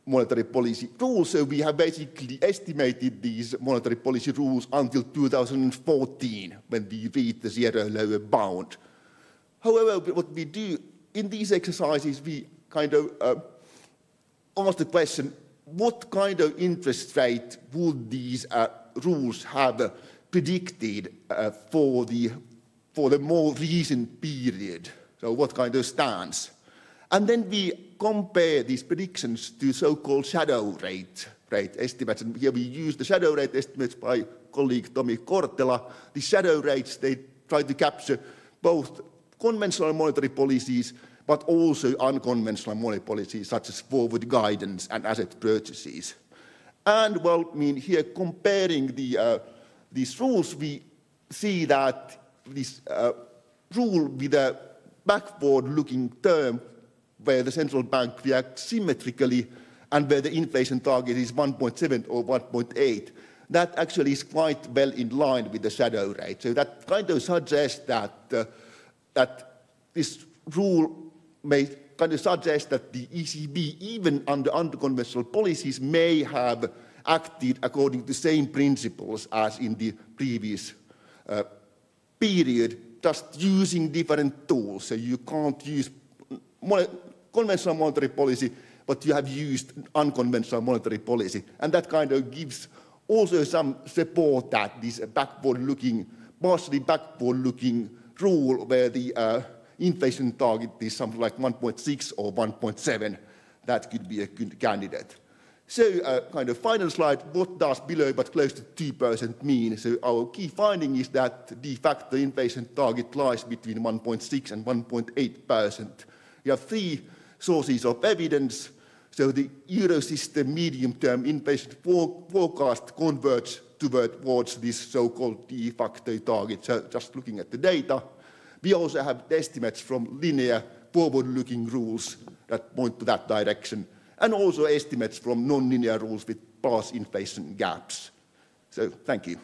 monetary policy rules. So we have basically estimated these monetary policy rules until 2014, when we reach the zero lower bound. However, what we do in these exercises, we kind of ask the question, what kind of interest rate would these rules have predicted for the more recent period? So what kind of stance? And then we compare these predictions to so-called shadow rate estimates. And here we use the shadow rate estimates by colleague Tomi Kortela. The shadow rates, they try to capture both conventional monetary policies, but also unconventional monetary policies, such as forward guidance and asset purchases. And, well, I mean, here comparing these rules, we see that this rule with a backward-looking term, where the central bank reacts symmetrically and where the inflation target is 1.7 or 1.8, that actually is quite well in line with the shadow rate. So that kind of suggests that, that this rule may kind of suggest that the ECB, even under unconventional policies, may have acted according to the same principles as in the previous period, just using different tools. So you can't use conventional monetary policy, but you have used unconventional monetary policy. And that kind of gives also some support that this backward-looking, partially backward-looking rule where the inflation target is something like 1.6 or 1.7, that could be a good candidate. So kind of final slide, what does below but close to 2% mean? So our key finding is that de facto inflation target lies between 1.6 and 1.8%. We have three sources of evidence. So the Eurosystem medium-term inflation forecast converges towards this so-called de facto target. So just looking at the data, we also have estimates from linear forward-looking rules that point to that direction, and also estimates from non-linear rules with past inflation gaps. So thank you.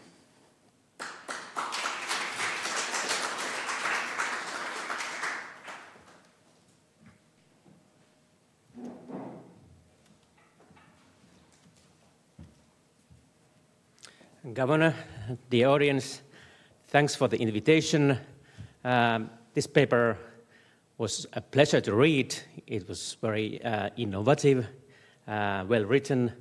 Governor, the audience, thanks for the invitation. This paper was a pleasure to read. It was very innovative, well written,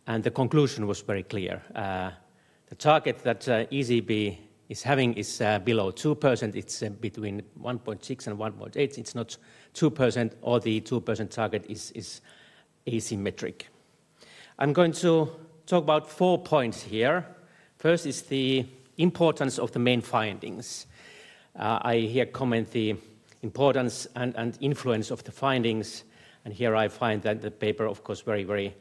and the conclusion was very clear. The target that ECB is having is below 2%. It's between 1.6 and 1.8. It's not 2%, or the 2% target is asymmetric. I'm going to talk about 4 points here. First is the importance of the main findings. I here comment the importance and influence of the findings, and here I find that the paper, of course, very, very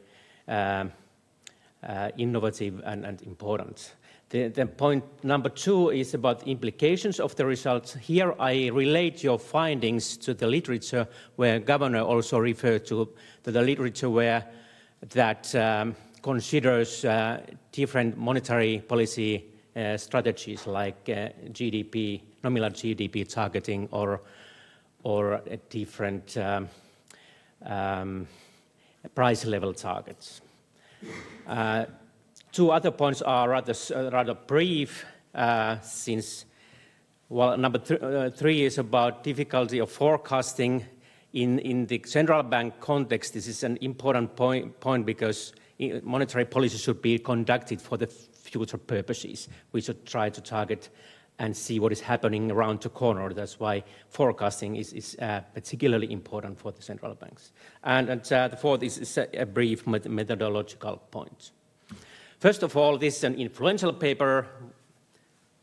innovative and important. The point number 2 is about the implications of the results. Here I relate your findings to the literature where Governor also referred to the literature where that considers different monetary policy strategies like GDP, nominal GDP targeting, or different price level targets. 2 other points are rather brief, since, well, number 3 is about difficulty of forecasting in the central bank context. This is an important point because monetary policy should be conducted for the future purposes. We should try to target and see what is happening around the corner. That's why forecasting is particularly important for the central banks. And the 4th is a brief methodological point. First of all, this is an influential paper.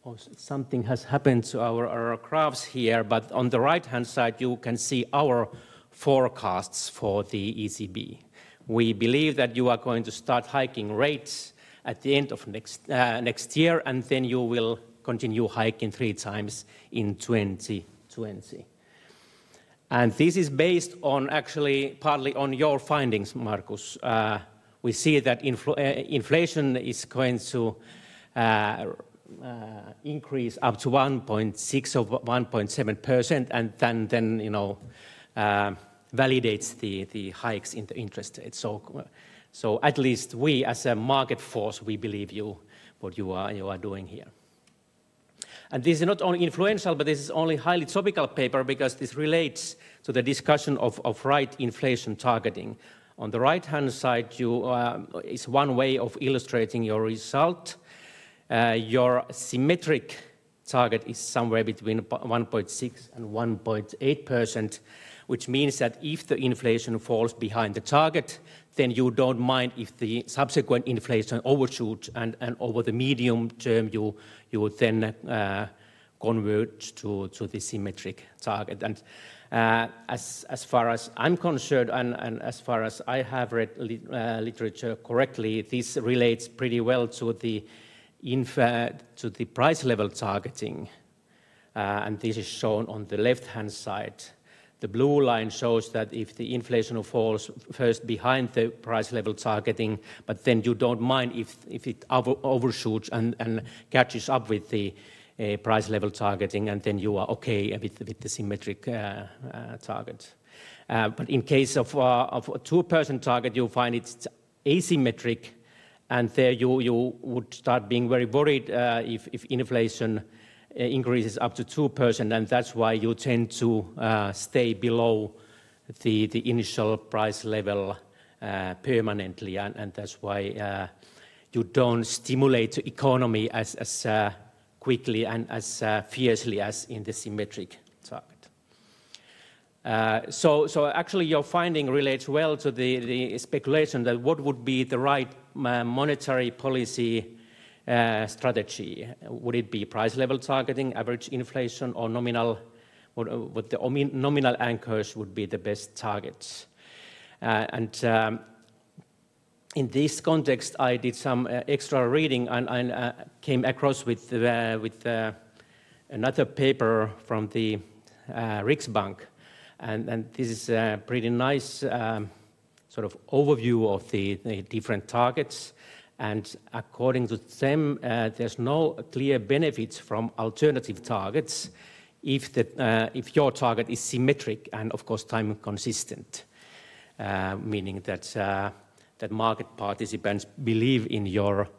Oh, something has happened to our graphs here, but on the right-hand side, you can see our forecasts for the ECB. We believe that you are going to start hiking rates at the end of next year, and then you will continue hiking 3 times in 2020. And this is based on, actually, partly on your findings, Markus. We see that inflation is going to increase up to 1.6 or 1.7%, and then validates the hikes in the interest rate. So at least we, as a market force, we believe what you are doing here. And this is not only influential, but this is only highly topical paper because this relates to the discussion of right inflation targeting. On the right-hand side, is one way of illustrating your result. Your symmetric target is somewhere between 1.6 and 1.8%, which means that if the inflation falls behind the target, then you don't mind if the subsequent inflation overshoots, and over the medium term you would then converge to the symmetric target. And as far as I'm concerned, and as far as I have read literature correctly, this relates pretty well to the price level targeting, and this is shown on the left-hand side. The blue line shows that if the inflation falls first behind the price level targeting, but then you don't mind if it overshoots and catches up with the price level targeting, and then you are okay with the symmetric target. But in case of a 2% target, you find it's asymmetric, and there you would start being very worried if inflation increases up to 2%, and that's why you tend to stay below the initial price level permanently, and that's why you don't stimulate the economy as quickly and as fiercely as in the symmetric target. So actually your finding relates well to the speculation that what would be the right monetary policy strategy. Would it be price level targeting, average inflation, or nominal? What the nominal anchors would be the best targets? And in this context, I did some extra reading and came across with another paper from the Riksbank, and this is a pretty nice sort of overview of the different targets. And according to them, there's no clear benefits from alternative targets if your target is symmetric and, of course, time consistent, meaning that that market participants believe in your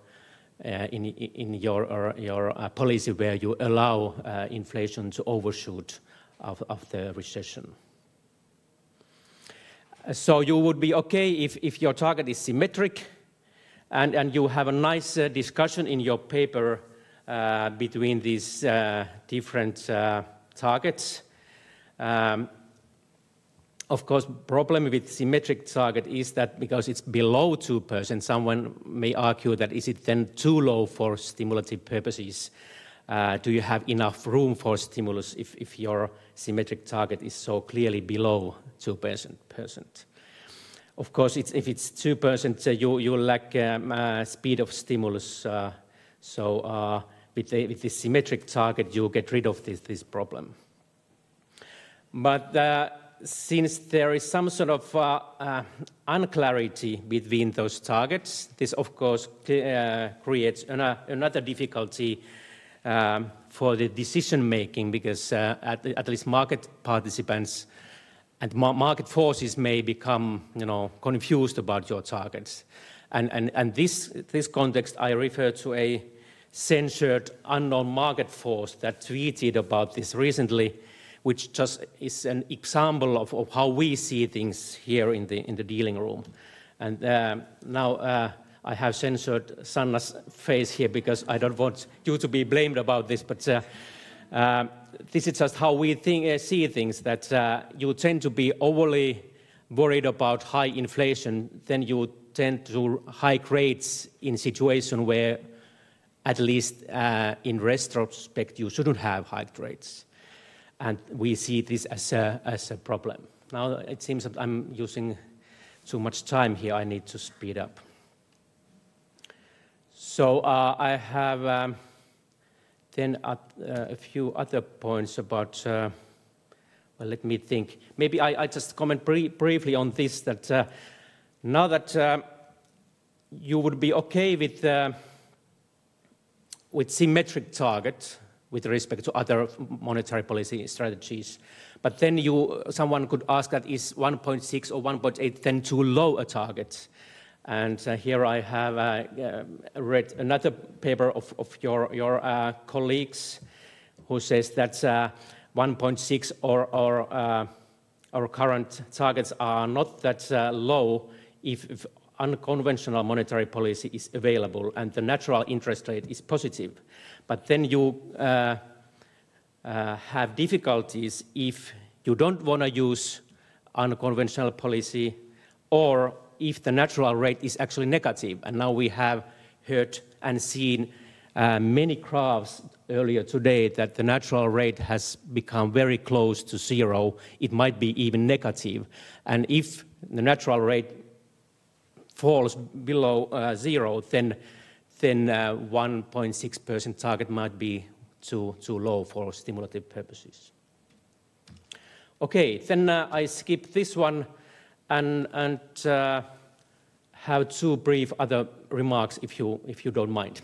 policy where you allow inflation to overshoot of the recession. So you would be okay if your target is symmetric. And you have a nice discussion in your paper between these different targets. Of course, problem with symmetric target is that because it's below 2%, someone may argue that is it then too low for stimulative purposes? Do you have enough room for stimulus if your symmetric target is so clearly below 2%? Of course, if it's 2%, you lack speed of stimulus. So with the symmetric target, you get rid of this problem. But since there is some sort of unclarity between those targets, this of course creates another difficulty for the decision making, because at least market participants and market forces may become, confused about your targets. And this context, I refer to a censored unknown market force that tweeted about this recently, which just is an example of how we see things here in the dealing room. And now I have censored Sanna's face here because I don't want you to be blamed about this, but this is just how we see things, that you tend to be overly worried about high inflation, then you tend to hike rates in situation where, at least in retrospect, you shouldn't have hiked rates. And we see this as a problem. Now it seems that I'm using too much time here. I need to speed up. So I have then a few other points about, well, let me think. Maybe I just comment briefly on this, that now that you would be okay with with symmetric target with respect to other monetary policy strategies. But then someone could ask that is 1.6 or 1.8 then too low a target? And here I have read another paper of your colleagues who says that 1.6 or our current targets are not that low if unconventional monetary policy is available and the natural interest rate is positive. But then you have difficulties if you don't want to use unconventional policy or if the natural rate is actually negative. And now we have heard and seen many graphs earlier today that the natural rate has become very close to zero. It might be even negative. And if the natural rate falls below zero, then 1.6% target might be too low for stimulative purposes. Okay, then I skip this one and have two brief other remarks if you don't mind.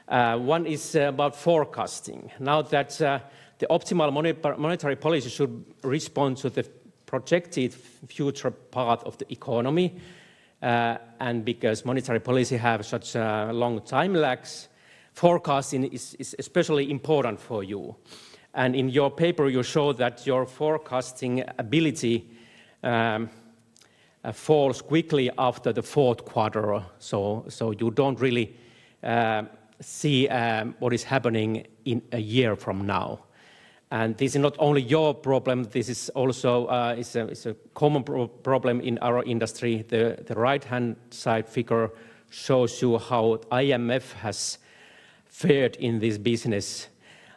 One is about forecasting. Now that the optimal monetary policy should respond to the projected future path of the economy, and because monetary policy have such long time lags, forecasting is especially important for you. And in your paper, you show that your forecasting ability falls quickly after the fourth quarter, so you don't really see what is happening in a year from now. And this is not only your problem, this is also is a common problem in our industry. The right-hand side figure shows you how IMF has fared in this business.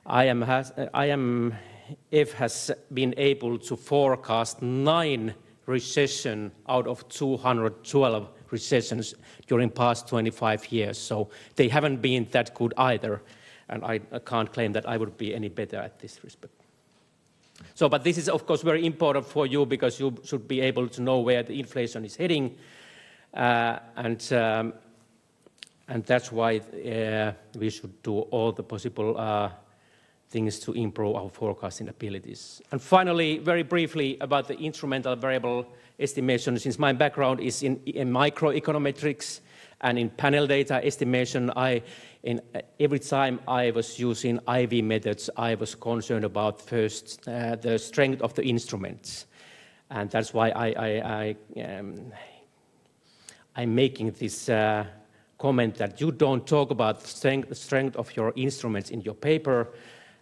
IMF has been able to forecast 9 recessions out of 212 recessions during past 25 years. So they haven't been that good either. And I can't claim that I would be any better at this respect. So, but this is of course very important for you because you should be able to know where the inflation is heading. And that's why we should do all the possible things to improve our forecasting abilities. And finally, very briefly about the instrumental variable estimation. Since my background is in microeconometrics and in panel data estimation, every time I was using IV methods, I was concerned about first the strength of the instruments. And that's why I'm making this comment that you don't talk about the strength of your instruments in your paper,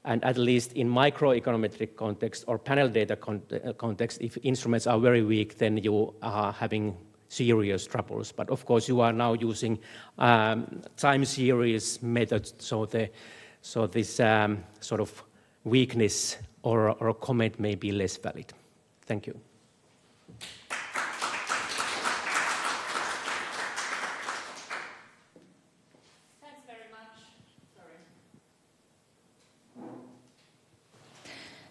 and at least in microeconometric context or panel data context, if instruments are very weak, then you are having serious troubles. But of course, you are now using time series methods, so this sort of weakness or comment may be less valid. Thank you. Thanks very much. Sorry.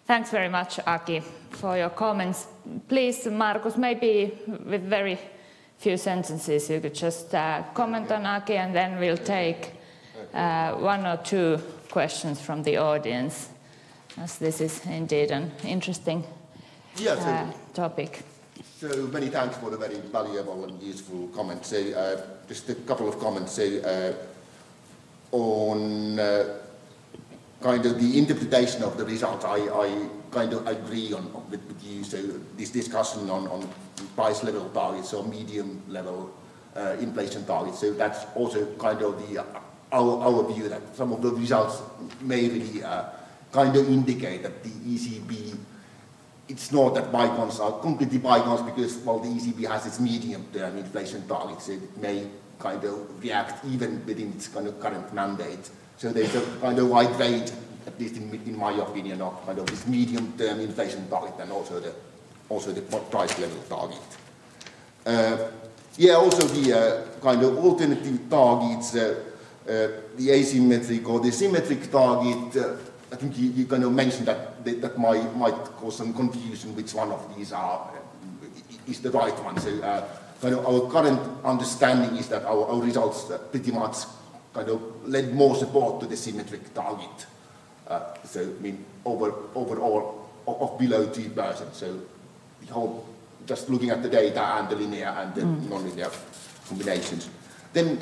Thanks very much, Aki, for your comments. Please, Markus, maybe with very few sentences, you could just comment on Aki, and then we'll take 1 or 2 questions from the audience, as this is indeed an interesting topic. So many thanks for the very valuable and useful comments. So, just a couple of comments. So, on kind of the interpretation of the results, I kind of agree with you. So this discussion on price level targets or medium level inflation targets. So that's also kind of our view that some of the results may really kind of indicate that the ECB, it's not that bygones are completely bygones because, well, the ECB has its medium-term inflation targets. So it may kind of react even within its kind of current mandate. So there's a kind of wide range, at least in my opinion, of kind of this medium-term inflation target and also the price level target. Also the kind of alternative targets, the asymmetric or the symmetric target. I think you kind of mentioned that might cause some confusion which one of these is the right one. So kind of our current understanding is that our results pretty much kind of lend more support to the symmetric target. So, I mean, overall of below 2%. So, we hope just looking at the data and the linear and the non-linear combinations. Then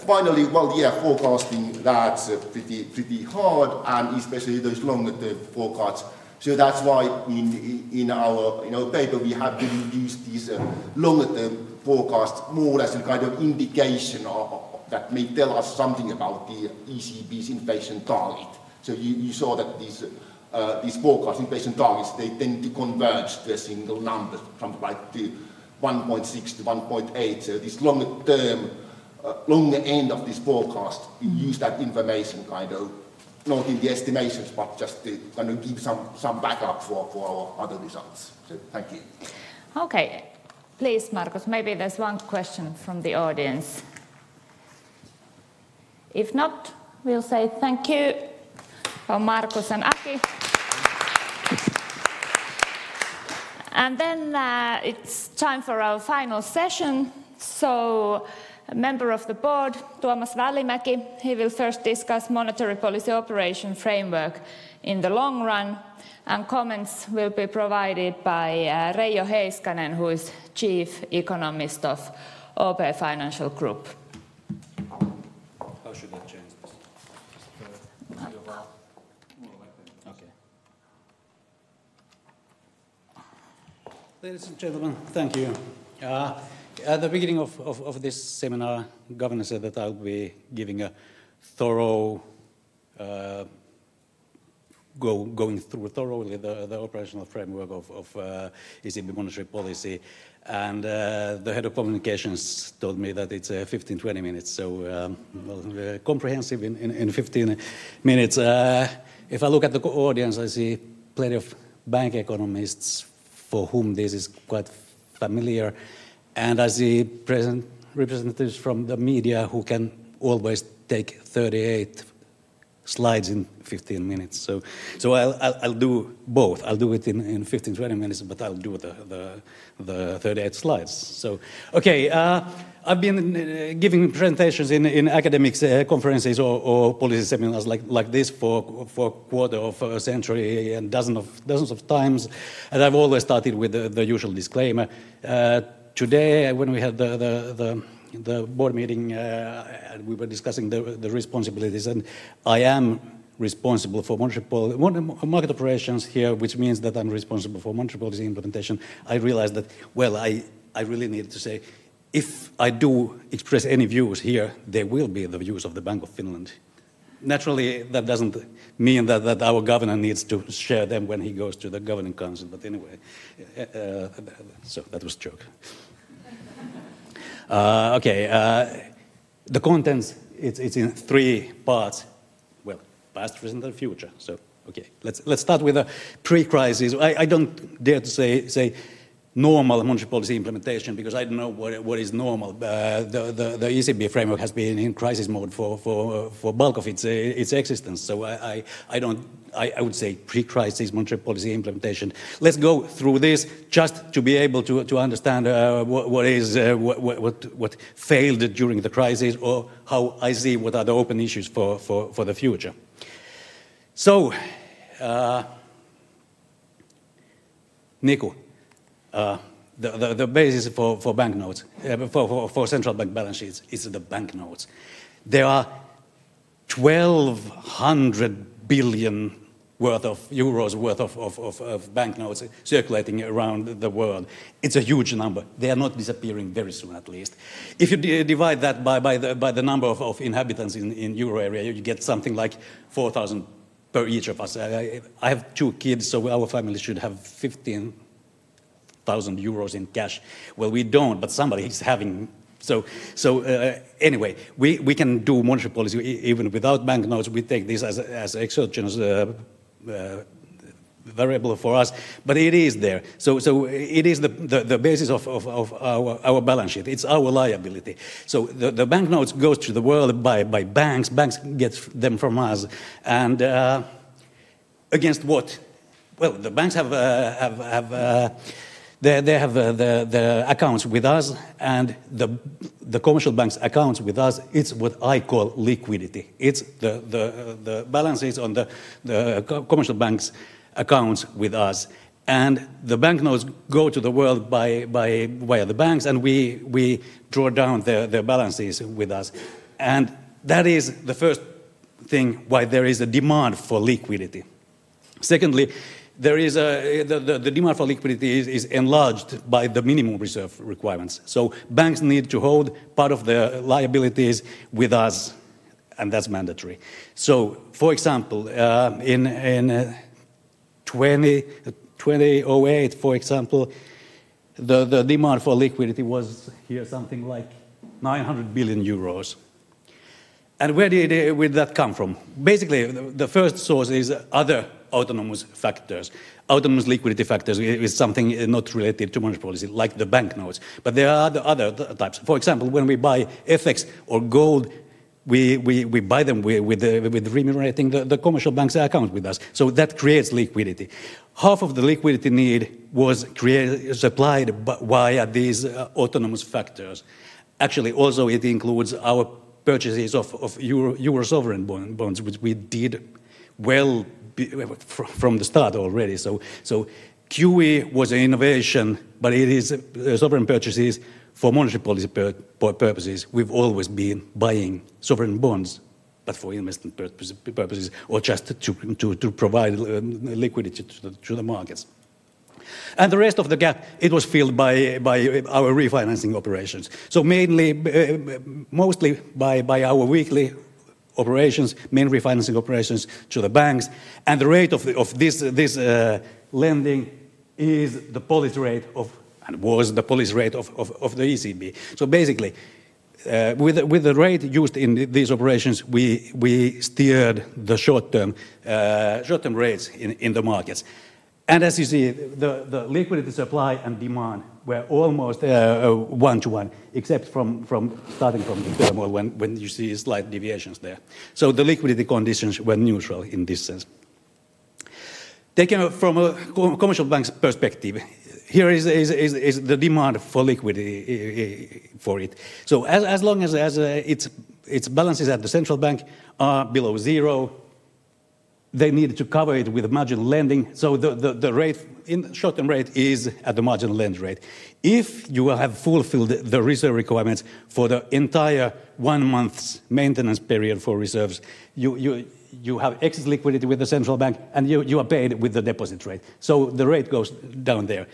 finally, well, yeah, forecasting that's pretty hard, and especially those longer-term forecasts. So that's why in our paper we have really used these longer-term forecasts more as a kind of indication that may tell us something about the ECB's inflation target. So you saw that these forecast inflation targets, they tend to converge to a single number, from like to 1.6 to 1.8. So this longer-term longer end of this forecast, we use that information kind of, not in the estimations, but just to kind of give some backup for our other results. So thank you. Okay, please, Markus, maybe there's one question from the audience. If not, we'll say thank you for Markus and Aki. And then it's time for our final session. So, a member of the board, Tuomas Välimäki, he will first discuss monetary policy operation framework in the long run, and comments will be provided by Reijo Heiskanen, who is chief economist of OP Financial Group. How should I change this? Okay. Ladies and gentlemen, thank you. At the beginning of this seminar, Governor said that I'll be giving a thorough, going through thoroughly the operational framework of ECB monetary policy. And the head of communications told me that it's 15-20 minutes, so comprehensive in 15 minutes. If I look at the audience, I see plenty of bank economists for whom this is quite familiar. And I see representatives from the media who can always take 38 slides in 15 minutes. So I'll do both. I'll do it in 15-20 minutes, but I'll do the 38 slides. So, okay, I've been giving presentations in academic conferences or policy seminars like this for a quarter of a century and dozens of times, and I've always started with the usual disclaimer. Today, when we had the board meeting, we were discussing the responsibilities, and I am responsible for market operations here, which means that I'm responsible for monetary policy implementation. I realized that, well, I really needed to say, if I do express any views here, they will be the views of the Bank of Finland. Naturally, that doesn't mean that our governor needs to share them when he goes to the governing council, but anyway, so that was a joke. The contents, it's in 3 parts. Well, past, present, and future. So, okay, let's start with the pre-crisis. I don't dare to say normal monetary policy implementation because I don't know what is normal. The ECB framework has been in crisis mode for bulk of its existence. So I would say pre-crisis monetary policy implementation. Let's go through this just to be able to understand what failed during the crisis, or how I see what are the open issues for the future. So, Niku. The basis for banknotes, for central bank balance sheets, is the banknotes. There are 1,200 billion euros worth of banknotes circulating around the world. It's a huge number. They are not disappearing very soon, at least. If you divide that by the number of inhabitants in euro area, you get something like 4,000 per each of us. I have 2 kids, so our family should have 15,000 euros in cash. Well, we don't, but somebody is having. So anyway, we can do monetary policy even without banknotes. We take this as exogenous variable for us, but it is there. So it is the basis of our balance sheet. It's our liability. So the banknotes goes to the world by banks. Banks get them from us, and against what? Well, the banks have They have the accounts with us, and the commercial bank's accounts with us, it's what I call liquidity. It's the balances on the commercial bank's accounts with us. And the banknotes go to the world via the banks, and we draw down their balances with us. And that is the first thing why there is a demand for liquidity. Secondly, there is the demand for liquidity is enlarged by the minimum reserve requirements. So banks need to hold part of their liabilities with us, and that's mandatory. So, for example, in 2008, for example, the demand for liquidity was here something like 900 billion euros. And where did that come from? Basically, the first source is other autonomous factors. Autonomous liquidity factors is something not related to monetary policy, like the banknotes. But there are other types. For example, when we buy FX or gold, we buy them with remunerating the commercial bank's account with us. So that creates liquidity. Half of the liquidity need was supplied via these autonomous factors. Actually, also it includes our purchases of euro sovereign bonds, which we did well from the start already. So QE was an innovation, but it is sovereign purchases for monetary policy purposes. We've always been buying sovereign bonds, but for investment purposes, or just to provide liquidity to the markets. And the rest of the gap, it was filled by our refinancing operations. So mostly by our weekly operations, main refinancing operations to the banks. And the rate of this lending is the policy rate of, and was the policy rate of the ECB. So basically, with the rate used in these operations, we steered the short-term rates in the markets. And as you see, the liquidity supply and demand were almost one-to-one, except from starting from the turmoil when you see slight deviations there. So the liquidity conditions were neutral in this sense. Taken from a commercial bank's perspective, here is the demand for liquidity for it. So as long as its balances at the central bank are below zero, they need to cover it with marginal lending. So the rate, in short-term rate, is at the marginal lend rate. If you have fulfilled the reserve requirements for the entire 1 month's maintenance period for reserves, you have excess liquidity with the central bank, and you are paid with the deposit rate. So the rate goes down there.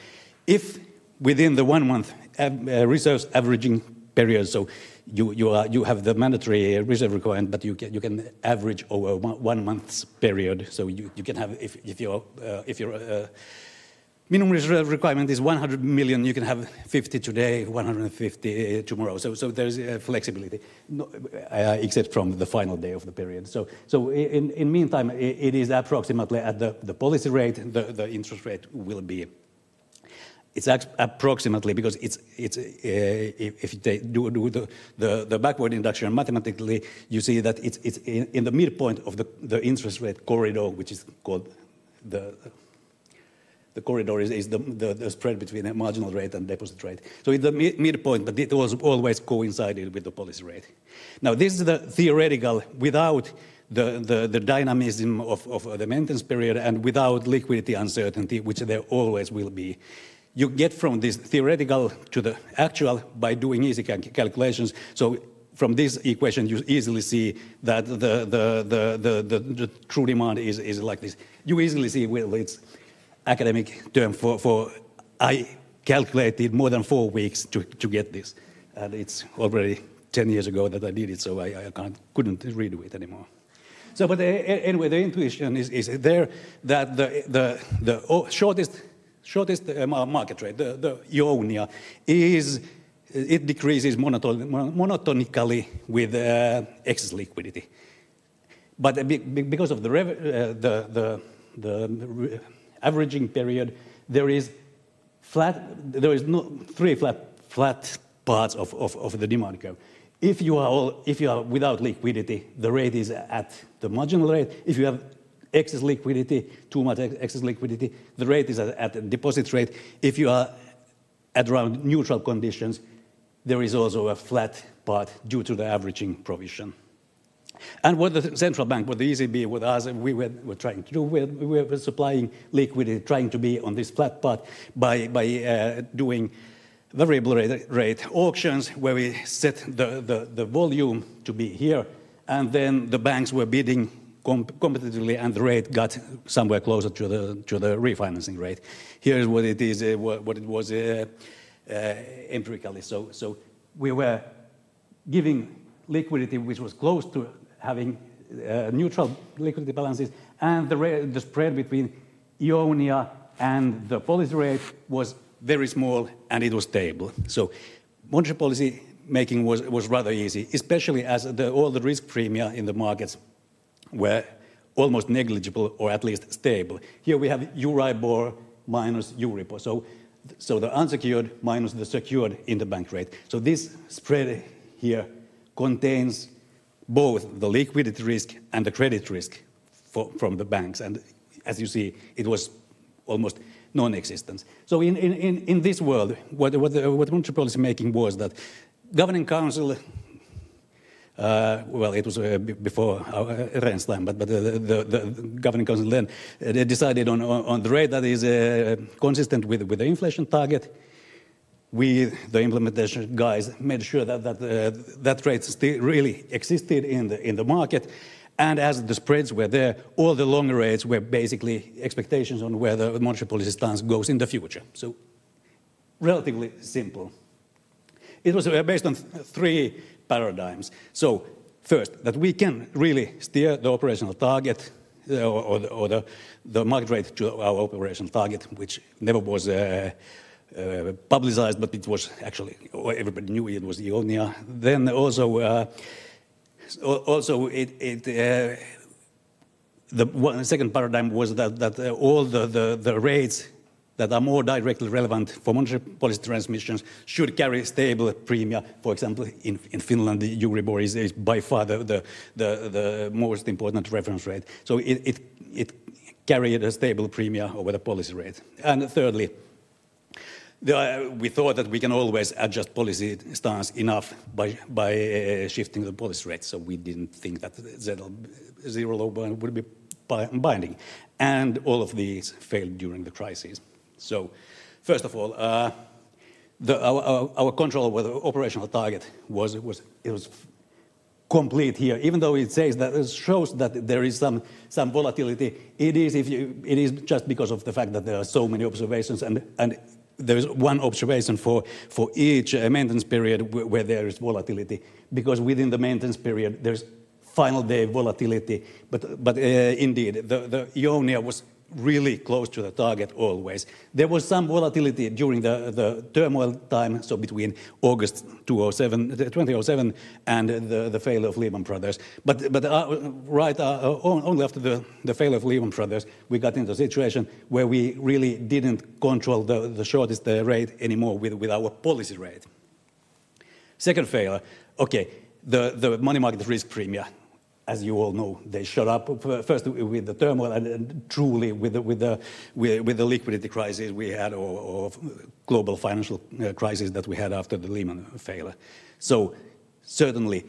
If within the 1 month reserves averaging period, so you have the mandatory reserve requirement, but you can average over 1 month's period. So you can have, if your minimum reserve requirement is 100 million, you can have 50 today, 150 tomorrow. So there's flexibility, except from the final day of the period. So in meantime, it is approximately at the policy rate, the interest rate will be. It's approximately, because it's if you do the backward induction mathematically, you see that it's in the midpoint of the interest rate corridor, which is called the corridor is the spread between a marginal rate and deposit rate. So it's the midpoint, but it was always coincided with the policy rate. Now this is the theoretical without the dynamism of the maintenance period and without liquidity uncertainty, which there always will be. You get from this theoretical to the actual by doing easy calculations. So from this equation, you easily see that the true demand is like this. You easily see, well, it's academic term for I calculated more than 4 weeks to get this. And it's already 10 years ago that I did it, so I couldn't redo it anymore. So, but anyway, the intuition is there that the shortest market rate, the Ionia, it decreases monotonically with excess liquidity. But because of the averaging period, there is no three flat parts of the demand curve. If you are without liquidity, the rate is at the marginal rate. If you have excess liquidity, too much excess liquidity, the rate is at the deposit rate. If you are at around neutral conditions, there is also a flat part due to the averaging provision. And what the central bank, what the ECB, what us, we were trying to do, we were supplying liquidity, trying to be on this flat part by doing variable rate auctions, where we set the volume to be here, and then the banks were bidding competitively, and the rate got somewhere closer to the refinancing rate. Here's what it is, what it was empirically. So we were giving liquidity which was close to having neutral liquidity balances, and the spread between Ionia and the policy rate was very small, and it was stable. So monetary policy making was rather easy, especially as all the risk premia in the markets were almost negligible, or at least stable. Here we have Euribor minus Euribor, so the unsecured minus the secured interbank rate. So this spread here contains both the liquidity risk and the credit risk from the banks, and as you see, it was almost non-existent. So in this world, what monetary policy making was that governing council, well, it was before Rehn's time, but the governing council then they decided on the rate that is consistent with the inflation target. We, the implementation guys, made sure that rate still really existed in the market. And as the spreads were there, all the longer rates were basically expectations on where the monetary policy stance goes in the future. So relatively simple. It was based on three paradigms. So first, that we can really steer the operational target or the market rate to our operational target, which never was publicized, but it was actually, everybody knew it was Ionia. Then also, the second paradigm was that all the rates that are more directly relevant for monetary policy transmissions should carry stable premia. For example, in Finland, the Euribor is by far the most important reference rate. So it carried a stable premia over the policy rate. And thirdly, we thought that we can always adjust policy stance enough by shifting the policy rate, so we didn't think that zero low bound would be binding. And all of these failed during the crisis. So, first of all, our control over the operational target was complete here. Even though it says that it shows that there is some volatility, it is just because of the fact that there are so many observations, and there's one observation for each maintenance period where there is volatility, because within the maintenance period there's final day volatility. But indeed, the Ionia was really close to the target always. There was some volatility during the turmoil time, so between August 2007 and the failure of Lehman Brothers. But only after the failure of Lehman Brothers, we got into a situation where we really didn't control the shortest rate anymore with our policy rate. Second failure, okay, the money market risk premia. As you all know, they shot up first with the turmoil, and truly with the liquidity crisis we had, or global financial crisis that we had after the Lehman failure. So certainly,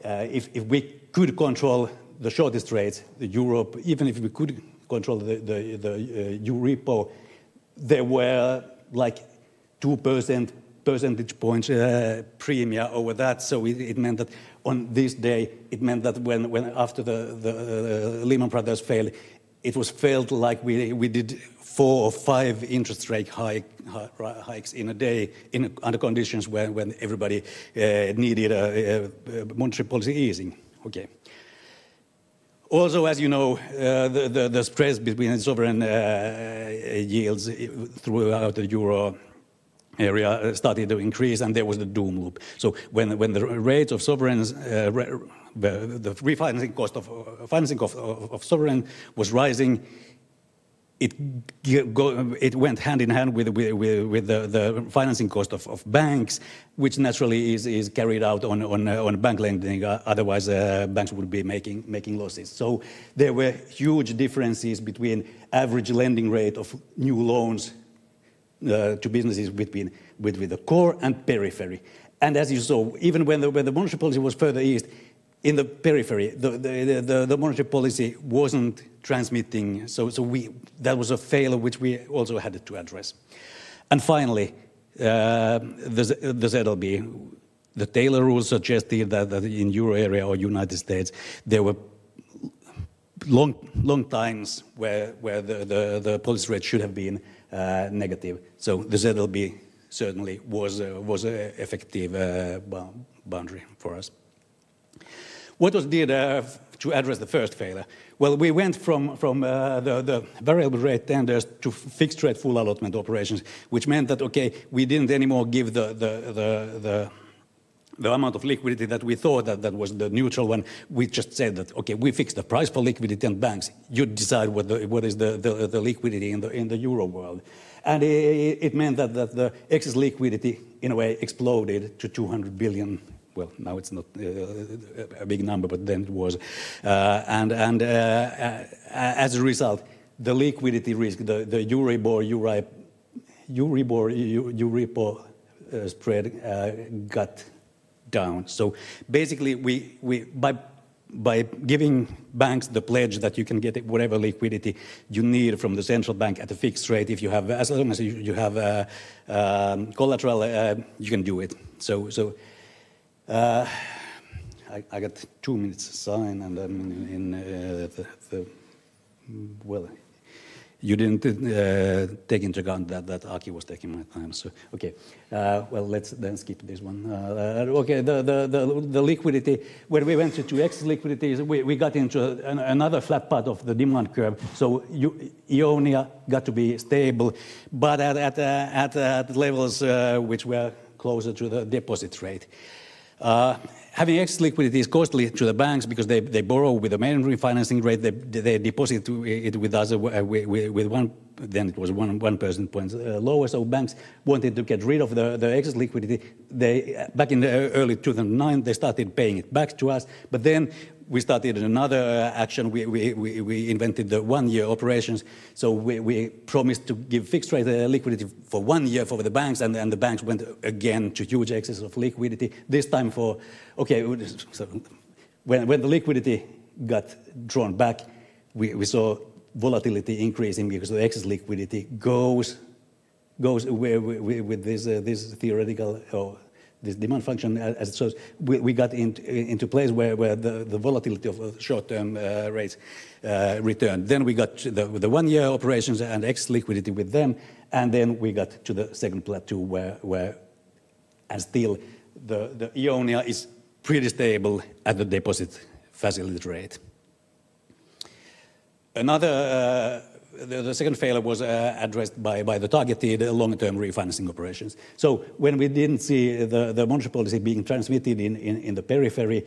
if we could control the shortest rates, the Europe, even if we could control the Euribor, there were like 2% percentage points premia over that. So it meant that on this day, it meant that when after the Lehman Brothers failed, it was felt like we did 4 or 5 interest rate hikes in a day under conditions when everybody needed a monetary policy easing. Okay. Also, as you know, the spreads between sovereign yields throughout the euro area started to increase, and there was the doom loop. So when the rates of sovereigns, the refinancing cost of sovereign was rising, it went hand in hand with the financing cost of banks, which naturally is carried out on bank lending. Otherwise, banks would be making losses. So there were huge differences between average lending rate of new loans to businesses between the core and periphery. And as you saw, even when the monetary policy was further east, in the periphery, the monetary policy wasn't transmitting, so that was a failure which we also had to address. And finally, the ZLB, the Taylor rules suggested that in euro area or United States, there were long times where the policy rate should have been negative. So the ZLB certainly was an effective boundary for us. What was did to address the first failure? Well, we went from the variable rate tenders to fixed rate full allotment operations, which meant that, okay, we didn't anymore give the amount of liquidity that we thought that was the neutral one. We just said that, okay, we fixed the price for liquidity and banks. You decide what is the liquidity in the euro world. And it meant that the excess liquidity, in a way, exploded to 200 billion. Well, now it's not a big number, but then it was. As a result, the liquidity risk, the Euribor spread got down. So basically, we by giving banks the pledge that you can get whatever liquidity you need from the central bank at a fixed rate, if you have, as long as you have collateral, you can do it. So I got 2 minutes sign, and I'm well. You didn't take into account that Aki was taking my time. So okay, well, let's then skip this one. Okay, the liquidity. When we went to excess liquidities, we got into another flat part of the demand curve. So Ionia got to be stable, but at levels which were closer to the deposit rate. Having excess liquidity is costly to the banks because they borrow with the main refinancing rate, they deposit it with us with one, then it was 1 percentage point lower. So banks wanted to get rid of the excess liquidity. Back in the early 2009, they started paying it back to us, but then we started another action. We invented the 1-year operations. So we promised to give fixed rate liquidity for 1 year for the banks, and the banks went again to huge excess of liquidity. This time for, okay, so when the liquidity got drawn back, we saw volatility increasing because the excess liquidity goes with this theoretical or this demand function, as it shows, we got into place where the volatility of short-term rates returned. Then we got the 1-year operations and excess liquidity with them, and then we got to the second plateau where and still the Ionia is pretty stable at the deposit facility rate. Another the second failure was addressed by the targeted long-term refinancing operations. So when we didn't see the monetary policy being transmitted in the periphery,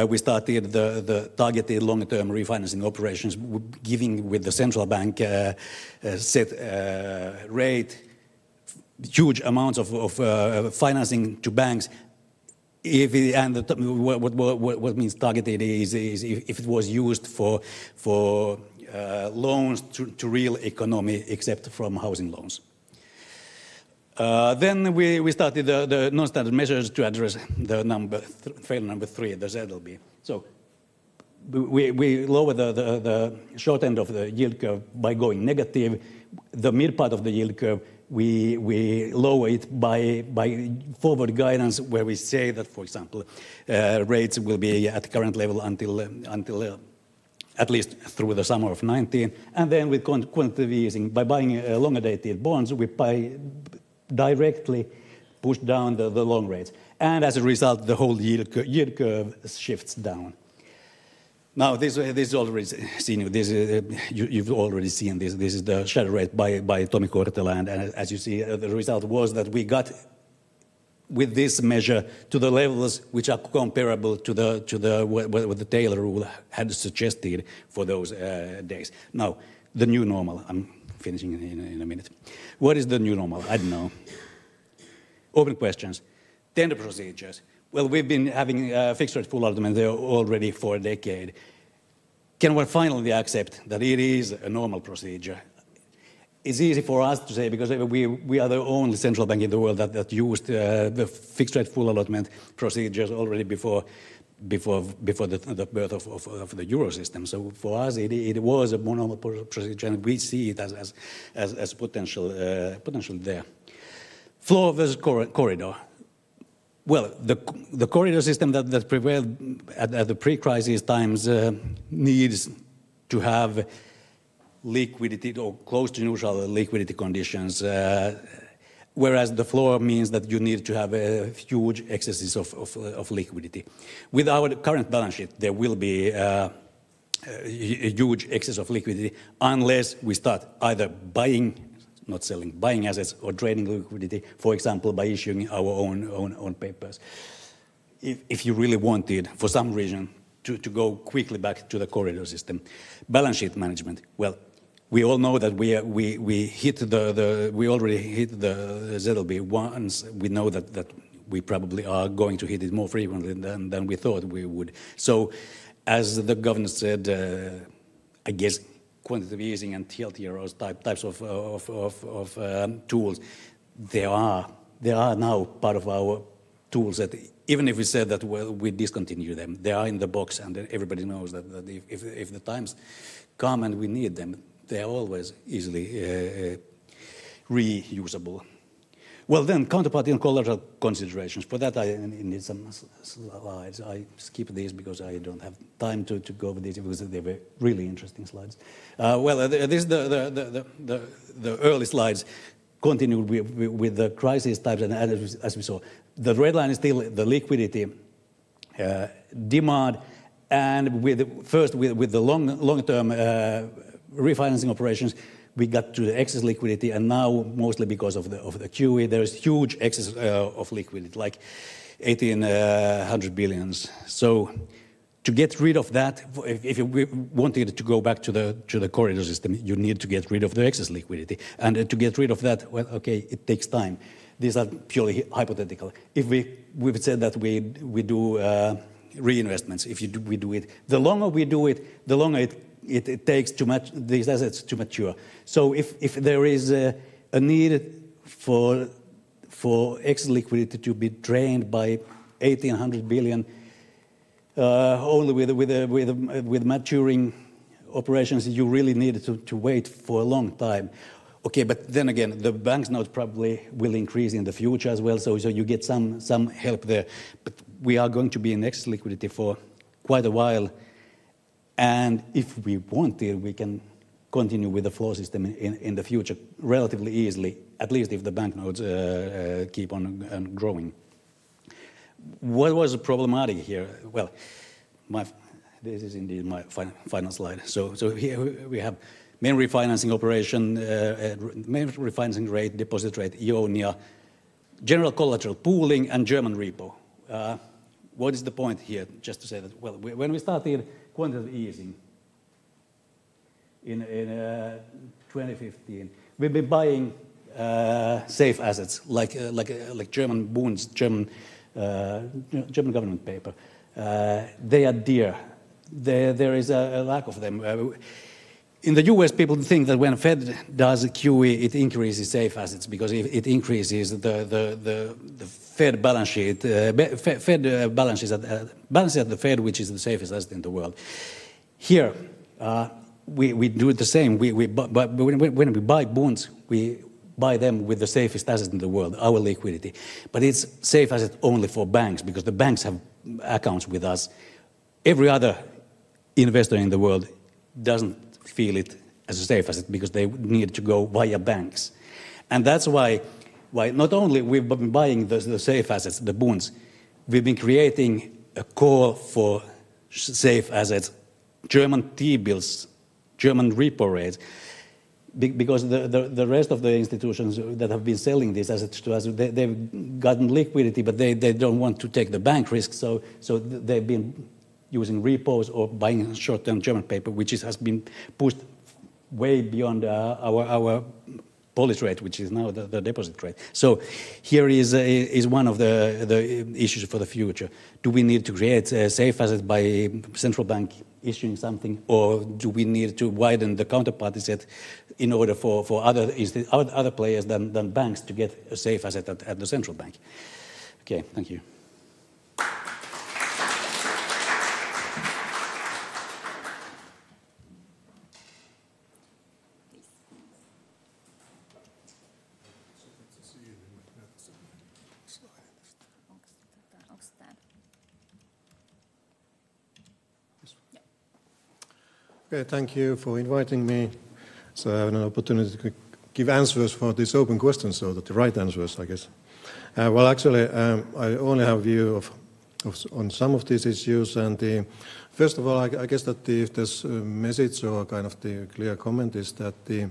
we started the targeted long-term refinancing operations, giving with the central bank set rate, huge amounts of financing to banks. What means targeted is if it was used for loans to real economy, except from housing loans. Then we started the non-standard measures to address the failure number 3, the ZLB. So we lower the short end of the yield curve by going negative. The mid part of the yield curve, we lower it by forward guidance, where we say that, for example, rates will be at current level until at least through the summer of 19, and then with quantitative easing, by buying longer dated bonds, we directly push down the long rates, and as a result, the whole yield curve shifts down. Now, this is already seen. You've already seen this. This is the shadow rate by Tomi Kortela, and as you see, the result was that we got with this measure to the levels which are comparable to what the Taylor rule had suggested for those days. Now, the new normal. I'm finishing in a minute. What is the new normal? I don't know. Open questions. Tender procedures. Well, we've been having fixed rate full allotment there already for a decade. Can we finally accept that it is a normal procedure? it's easy for us to say because we are the only central bank in the world that used the fixed rate full allotment procedures already before the birth of the euro system. So for us, it was a normal procedure, and we see it as potential there. Floor versus corridor. Well, the corridor system that prevailed at the pre-crisis times needs to have liquidity or close to neutral liquidity conditions, whereas the floor means that you need to have huge excesses of liquidity. With our current balance sheet, there will be a huge excess of liquidity unless we start either buying, not selling, buying assets or trading liquidity, for example, by issuing our own papers. If you really wanted, for some reason, to go quickly back to the corridor system. Balance sheet management, well, we all know that we already hit the ZLB once. We know that we probably are going to hit it more frequently than we thought we would. So, as the governor said, I guess quantitative easing and TLTROs types of tools, they are now part of our tools that even if we said that we discontinue them, they are in the box, and everybody knows that if the times come and we need them, they are always easily reusable. Well, then, counterparty and collateral considerations. For that, I need some slides. I skip these because I don't have time to go over these because they were really interesting slides. Well, this is the early slides continued with the crisis types, and as we saw, the red line is still the liquidity demand, and first with the long-term refinancing operations, we got to the excess liquidity, and now mostly because of the QE, there is huge excess of liquidity, like 1,800 billions. So to get rid of that, if you wanted to go back to the corridor system, you need to get rid of the excess liquidity, and to get rid of that, well, okay, it takes time. These are purely hypothetical. If we've said that we do reinvestments, we do it, the longer we do it, the longer it takes these assets to mature. So if there is a need for excess liquidity to be drained by 1,800 billion, only with maturing operations, you really need to wait for a long time. Okay, but then again, the bank's notes probably will increase in the future as well, so you get some help there. But we are going to be in excess liquidity for quite a while, and if we wanted, we can continue with the floor system in the future relatively easily, at least if the banknotes keep on growing. What was problematic here? Well, this is indeed my final slide. So here we have main refinancing operation, main refinancing rate, deposit rate, IONIA, general collateral pooling, and German repo. What is the point here? Just to say that, well, when we started quantitative easing in 2015, we've been buying safe assets like German bonds, German government paper. They are dear. There is a lack of them. In the US, people think that when Fed does QE, it increases safe assets because it increases the Fed balance sheet. Fed balances at the Fed, which is the safest asset in the world. Here, we do the same. But when we buy bonds, we buy them with the safest asset in the world, our liquidity. But it's safe asset only for banks because the banks have accounts with us. Every other investor in the world doesn't feel it as a safe asset because they need to go via banks. And that's why not only we've been buying the safe assets, the bonds, we've been creating a call for safe assets, German T-bills, German repo rates, because the rest of the institutions that have been selling these assets to us, they've gotten liquidity, but they don't want to take the bank risk, so they've been using repos or buying short-term German paper, which has been pushed way beyond our policy rate, which is now the deposit rate. So here is one of the issues for the future. Do we need to create a safe asset by central bank issuing something, or do we need to widen the counterparty set in order for other players than banks to get a safe asset at the central bank? Okay, thank you. Okay, thank you for inviting me. So I have an opportunity to give answers for these open questions, so that the right answers, I guess. Well, actually, I only have a view on some of these issues. And first of all, I guess that if there's a message or kind of the clear comment is that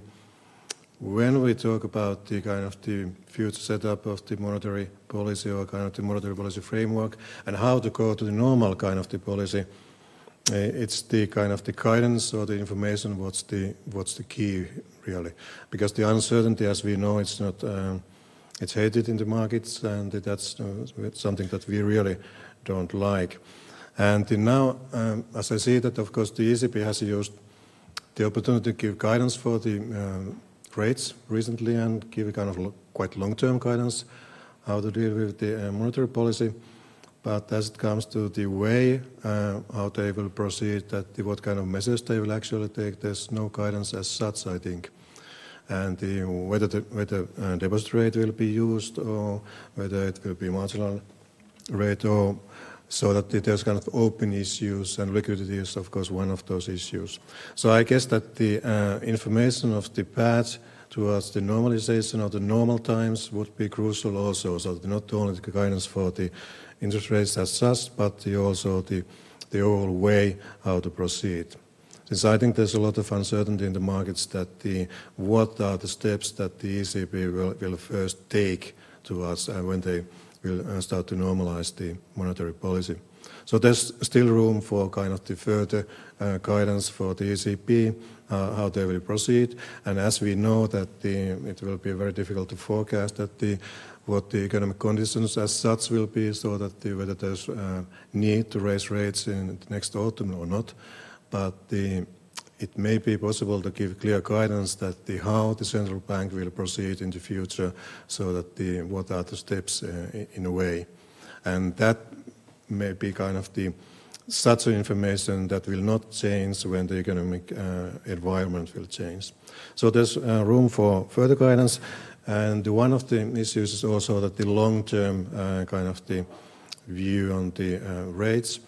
when we talk about the kind of the future setup of the monetary policy or kind of the monetary policy framework and how to go to the normal kind of the policy, it's the kind of the guidance or the information what's the key really, because the uncertainty, as we know, it's not it's hated in the markets, and that's something that we really don't like. And now, as I see that, of course, the ECB has used the opportunity to give guidance for the rates recently and give a kind of quite long-term guidance how to deal with the monetary policy. But as it comes to the way how they will proceed, what kind of measures they will actually take, there's no guidance as such, I think. And whether deposit rate will be used or whether it will be marginal rate, or so that there's kind of open issues, and liquidity is, of course, one of those issues. So I guess that the information of the path towards the normalization of the normal times would be crucial also, so that not only the guidance for the interest rates as such, but also the overall way how to proceed. Since I think there's a lot of uncertainty in the markets that what are the steps that the ECB will first take towards when they will start to normalize the monetary policy. So there's still room for kind of the further guidance for the ECB, how they will proceed. And as we know that it will be very difficult to forecast what the economic conditions as such will be, so that whether there's need to raise rates in the next autumn or not. But it may be possible to give clear guidance that how the central bank will proceed in the future, so that what are the steps in a way. And that may be kind of such an information that will not change when the economic environment will change. So there's room for further guidance. And one of the issues is also that the long-term kind of the view on the rates.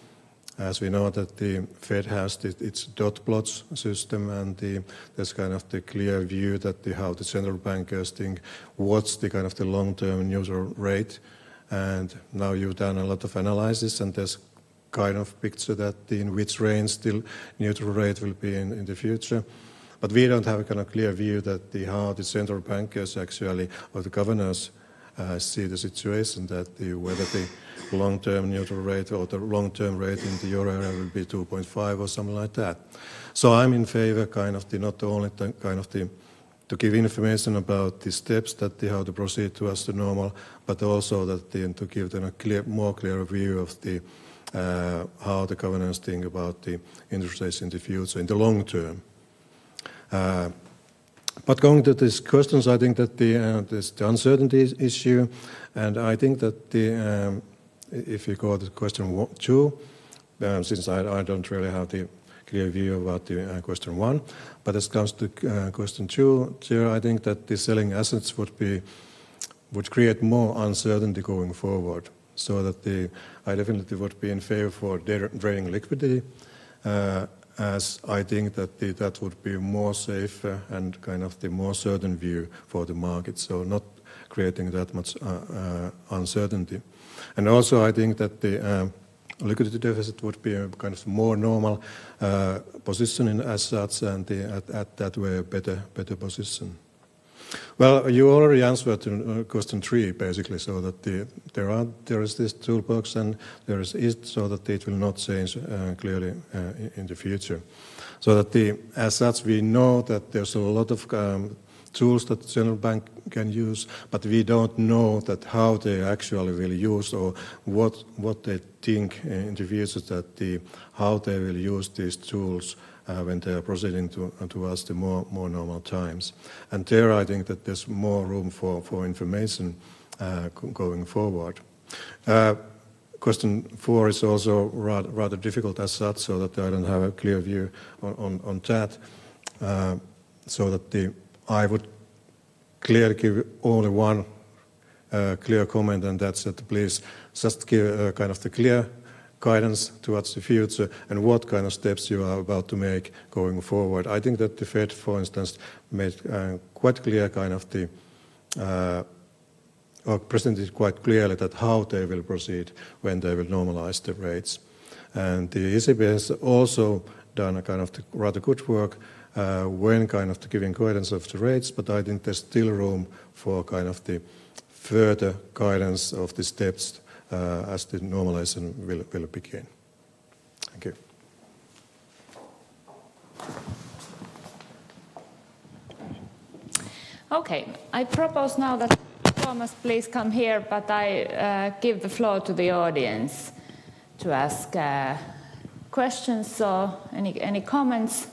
As we know that the Fed has its dot plots system, and there's kind of the clear view that how the central bankers think what's the kind of the long-term neutral rate. And now you've done a lot of analysis, and there's kind of picture that in which range the neutral rate will be in the future. But we don't have a kind of clear view that how the central bankers actually, or the governors, see the situation, that whether the long-term neutral rate or the long-term rate in the euro area will be 2.5 or something like that. So I'm in favor kind of not only to give information about the steps that how to proceed towards the normal, but also that to give them a more clear view of how the governors think about the interest rates in the future, in the long term. But going to these questions, I think that there's the uncertainty issue, and I think that if you go to question 2, since I don't really have the clear view about the question 1, but as it comes to question 2, I think that the selling assets would create more uncertainty going forward, so that I definitely would be in favor for draining liquidity. As I think that that would be more safer and kind of the more certain view for the market, so not creating that much uncertainty. And also I think that the liquidity deficit would be a kind of more normal position as such, and at that way a better position. Well, you already answered to question 3, basically, so that there is this toolbox, and there is it, so that it will not change clearly in the future. So that as such, we know that there's a lot of tools that the central bank can use, but we don't know that how they actually will use or what they think in the future that how they will use these tools when they are proceeding towards the more normal times. And there I think that there's more room for information going forward. Question 4 is also rather difficult as such, so that I don't have a clear view on that. So that I would clearly give only one clear comment, and that's that please just give kind of the clear guidance towards the future and what kind of steps you are about to make going forward. I think that the Fed, for instance, made quite clear kind of or presented quite clearly that how they will proceed when they will normalize the rates. And the ECB has also done a kind of rather good work when kind of giving guidance of the rates, but I think there's still room for kind of the further guidance of the steps as the normalization will begin. Thank you. Okay, I propose now that Tuomas please come here, but I give the floor to the audience to ask questions or any comments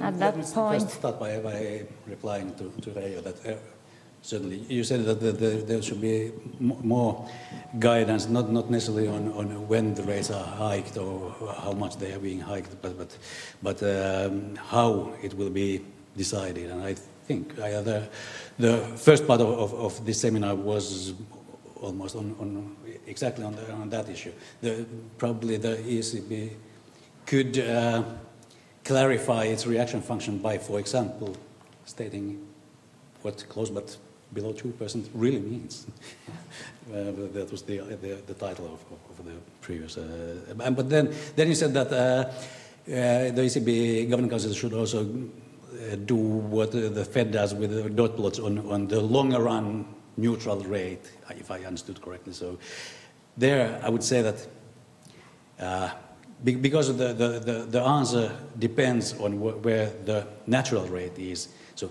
at that point. First start by replying to Reijo that certainly you said that there should be more guidance, not necessarily on when the rates are hiked or how much they are being hiked, but how it will be decided. And I think the first part of this seminar was almost exactly on that issue. Probably the ECB could clarify its reaction function by, for example, stating what close but below 2% really means. That was the title of the previous. But then you said that the ECB Governing Council should also do what the Fed does with the dot plots on the longer run neutral rate, if I understood correctly. So there I would say that because the answer depends on where the natural rate is. So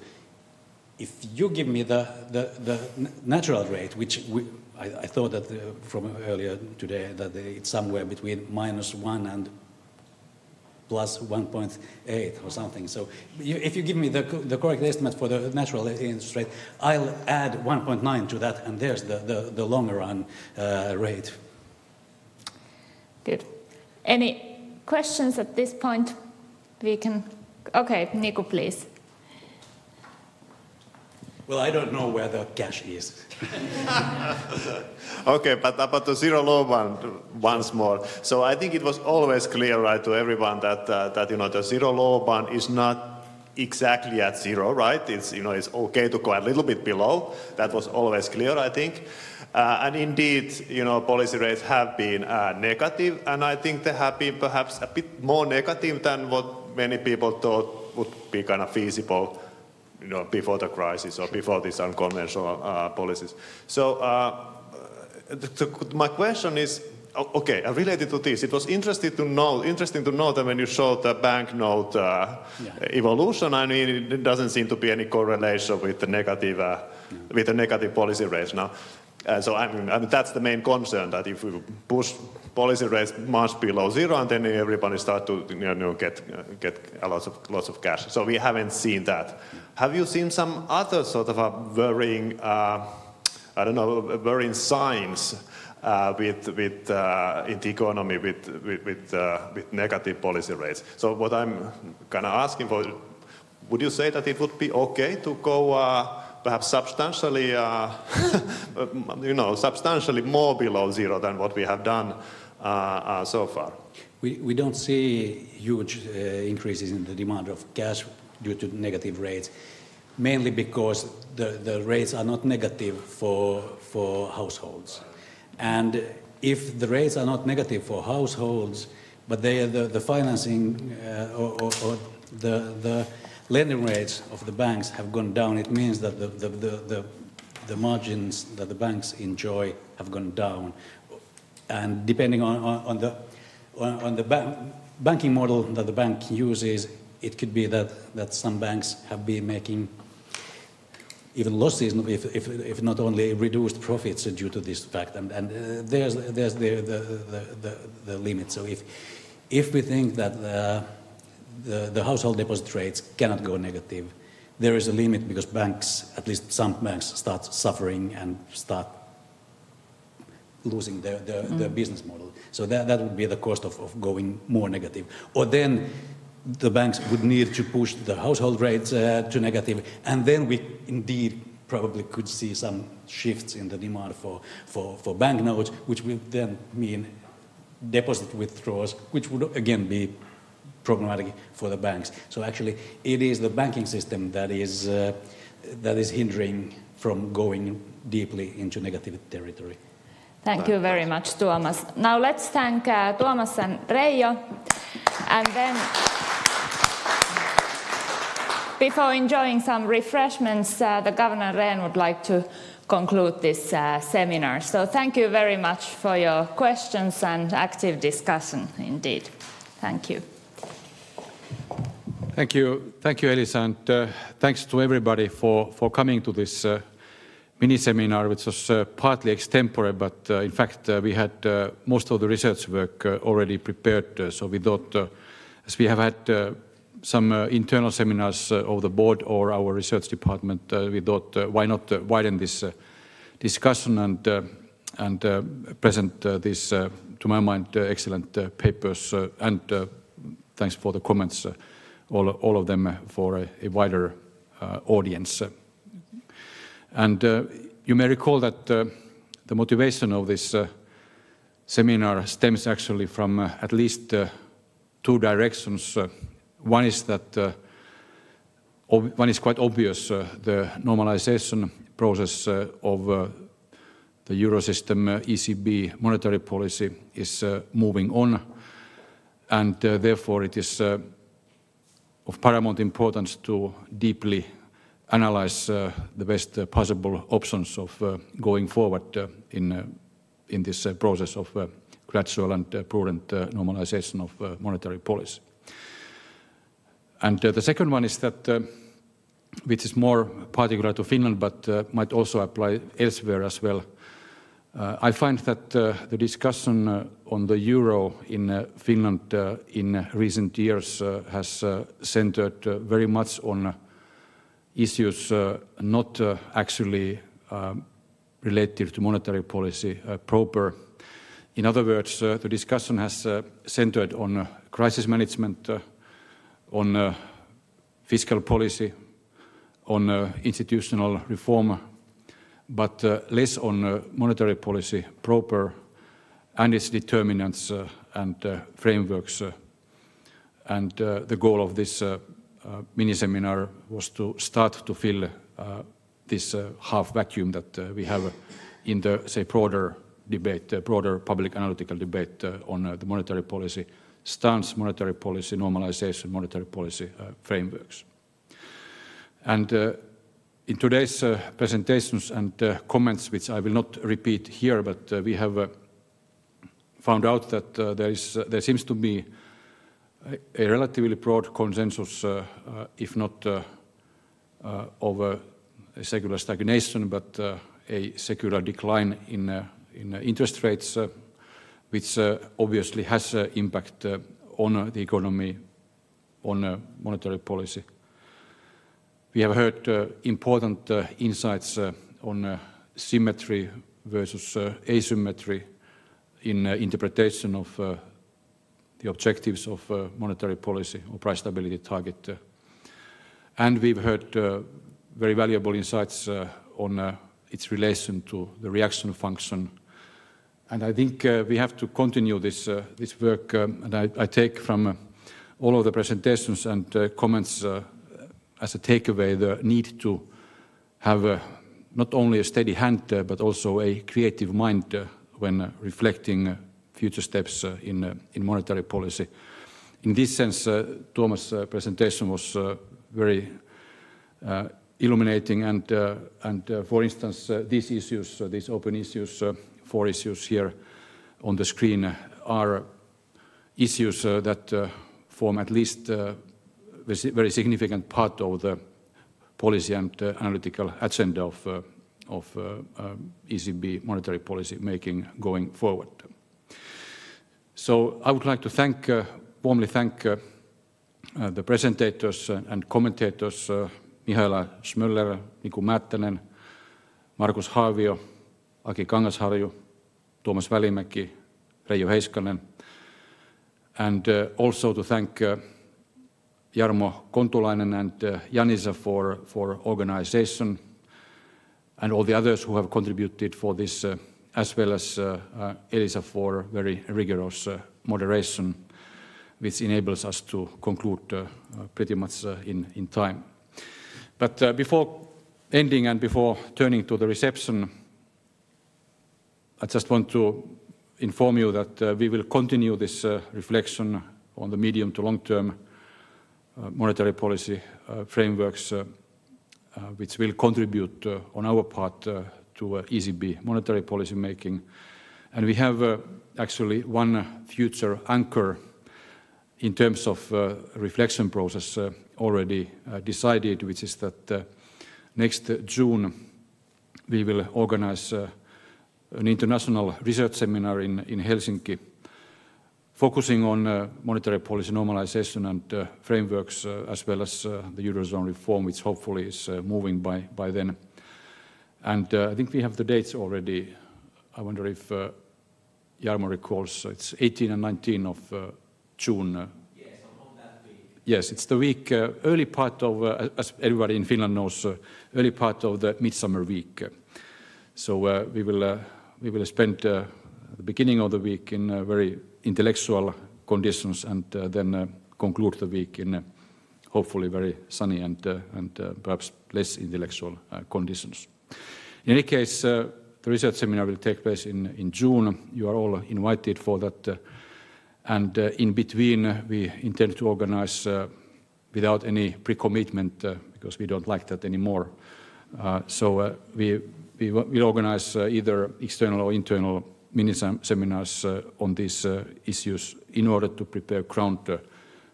if you give me the natural rate, which I thought that from earlier today that it's somewhere between -1 and plus 1.8 or something. So if you give me the correct estimate for the natural interest rate, I'll add 1.9 to that, and there's the longer run rate. Good. Any questions at this point? We can. Okay, Niku, please. Well, I don't know where the cash is. Okay, but about the zero low one once more. So I think it was always clear, right, to everyone that the zero low band is not exactly at zero, right? It's it's okay to go a little bit below. That was always clear, I think. And indeed, policy rates have been negative, and I think they have been perhaps a bit more negative than what many people thought would be kind of feasible. Before the crisis or before these unconventional policies. So my question is, okay, related to this, it was interesting to know that when you showed the banknote evolution, I mean, it doesn't seem to be any correlation with the negative policy rates now. So I mean, that's the main concern, that if we push policy rates much below zero, and then everybody start to get a lots of cash. So we haven't seen that. Have you seen some other sort of worrying, worrying signs in the economy with negative policy rates? So what I'm kind of asking for, would you say that it would be okay to go perhaps substantially, substantially more below zero than what we have done so far? We don't see huge increases in the demand of cash due to negative rates, mainly because the rates are not negative for households. And if the rates are not negative for households, but the financing or the lending rates of the banks have gone down, it means that the margins that the banks enjoy have gone down. And depending on the banking model that the bank uses, it could be that some banks have been making even losses, if not only reduced profits due to this fact, and there's the limit. So if we think that the household deposit rates cannot go negative, there is a limit because banks, at least some banks, start suffering and start losing their business model. So that would be the cost of going more negative. Or then the banks would need to push the household rates to negative, and then we indeed probably could see some shifts in the demand for banknotes, which would then mean deposit withdrawals, which would again be problematic for the banks. So actually, it is the banking system that is hindering from going deeply into negative territory. Thank you very much, Tuomas. Now let's thank Tuomas and Reijo, and then before enjoying some refreshments, the Governor Rehn would like to conclude this seminar. So thank you very much for your questions and active discussion indeed. Thank you. Thank you, Elisa, and thanks to everybody for coming to this mini-seminar, which was partly extempore, but in fact we had most of the research work already prepared, so we thought, as we have had some internal seminars of the board or our research department, we thought why not widen this discussion and present these, to my mind, excellent papers, and thanks for the comments, all of them for a wider audience. And you may recall that the motivation of this seminar stems actually from at least two directions. One is that one is quite obvious. The normalization process of the Eurosystem ECB monetary policy is moving on, and therefore it is of paramount importance to deeply analyze the best possible options of going forward in this process of gradual and prudent normalization of monetary policy. And the second one is that, which is more particular to Finland, but might also apply elsewhere as well. I find that the discussion on the euro in Finland in recent years has centered very much on issues not actually related to monetary policy proper. In other words, the discussion has centered on crisis management, on fiscal policy, on institutional reform, but less on monetary policy proper and its determinants and frameworks. And the goal of this mini-seminar was to start to fill this half vacuum that we have in the, say, broader debate, broader public analytical debate on the monetary policy stance, monetary policy normalization, monetary policy frameworks. And in today's presentations and comments, which I will not repeat here, but we have found out that there seems to be a relatively broad consensus, if not of a secular stagnation, but a secular decline in interest rates, which obviously has an impact on the economy, on monetary policy. We have heard important insights on symmetry versus asymmetry in interpretation of the objectives of monetary policy or price stability target. And we've heard very valuable insights on its relation to the reaction function. And I think we have to continue this work, and I take from all of the presentations and comments as a takeaway the need to have not only a steady hand, but also a creative mind when reflecting future steps in monetary policy. In this sense, Tuomas' presentation was very illuminating, and for instance, these issues, these open issues, 4 issues here on the screen, are issues that form at least a very significant part of the policy and analytical agenda of ECB monetary policy making going forward. So I would like to warmly thank the presentators and commentators, Michaela, Schmöller, Niku, Määttänen, Markus, Haavio, Kangasharju, Tuomas, Välimäki, Reijo, Heiskanen, and also to thank Jarmo Kontulainen and Janisa for organization, and all the others who have contributed for this, as well as Elisa for very rigorous moderation, which enables us to conclude pretty much in time. But before ending and before turning to the reception, I just want to inform you that we will continue this reflection on the medium to long-term monetary policy frameworks, which will contribute on our part to ECB monetary policy making. And we have actually one future anchor in terms of reflection process already decided, which is that next June we will organize an international research seminar in Helsinki, focusing on monetary policy normalization and frameworks, as well as the Eurozone reform, which hopefully is moving by then. And I think we have the dates already. I wonder if Jarmo recalls. It's 18 and 19 of June. Yes, on that week. Yes, it's the week, early part of, as everybody in Finland knows, early part of the midsummer week. So we will spend the beginning of the week in very intellectual conditions, and then conclude the week in hopefully very sunny and perhaps less intellectual conditions. In any case, the research seminar will take place in June. You are all invited for that. And in between, we intend to organize without any pre-commitment, because we don't like that anymore. So we will organize either external or internal mini-seminars on these issues in order to prepare ground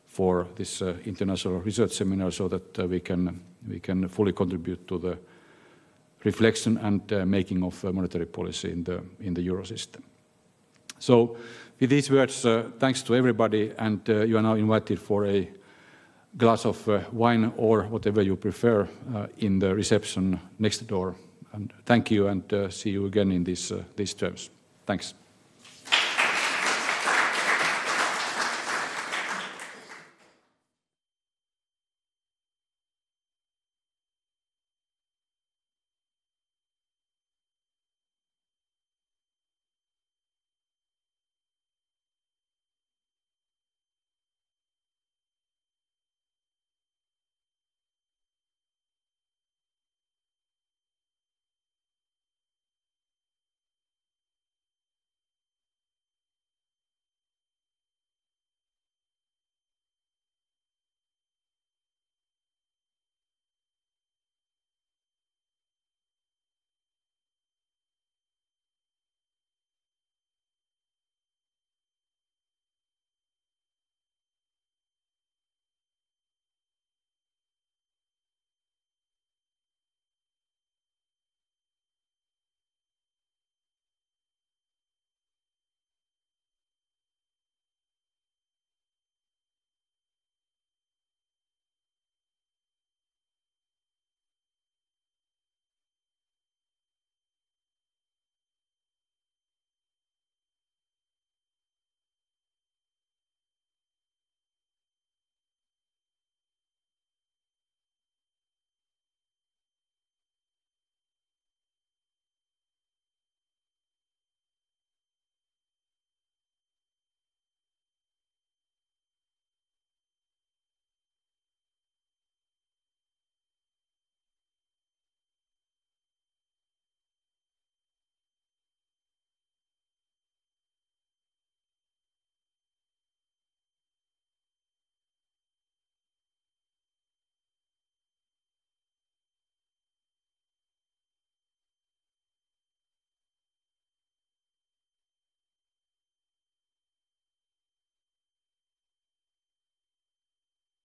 for this international research seminar, so that we can fully contribute to the reflection and making of monetary policy in the euro system. So with these words, thanks to everybody, and you are now invited for a glass of wine or whatever you prefer in the reception next door. And thank you, and see you again in these terms. Thanks.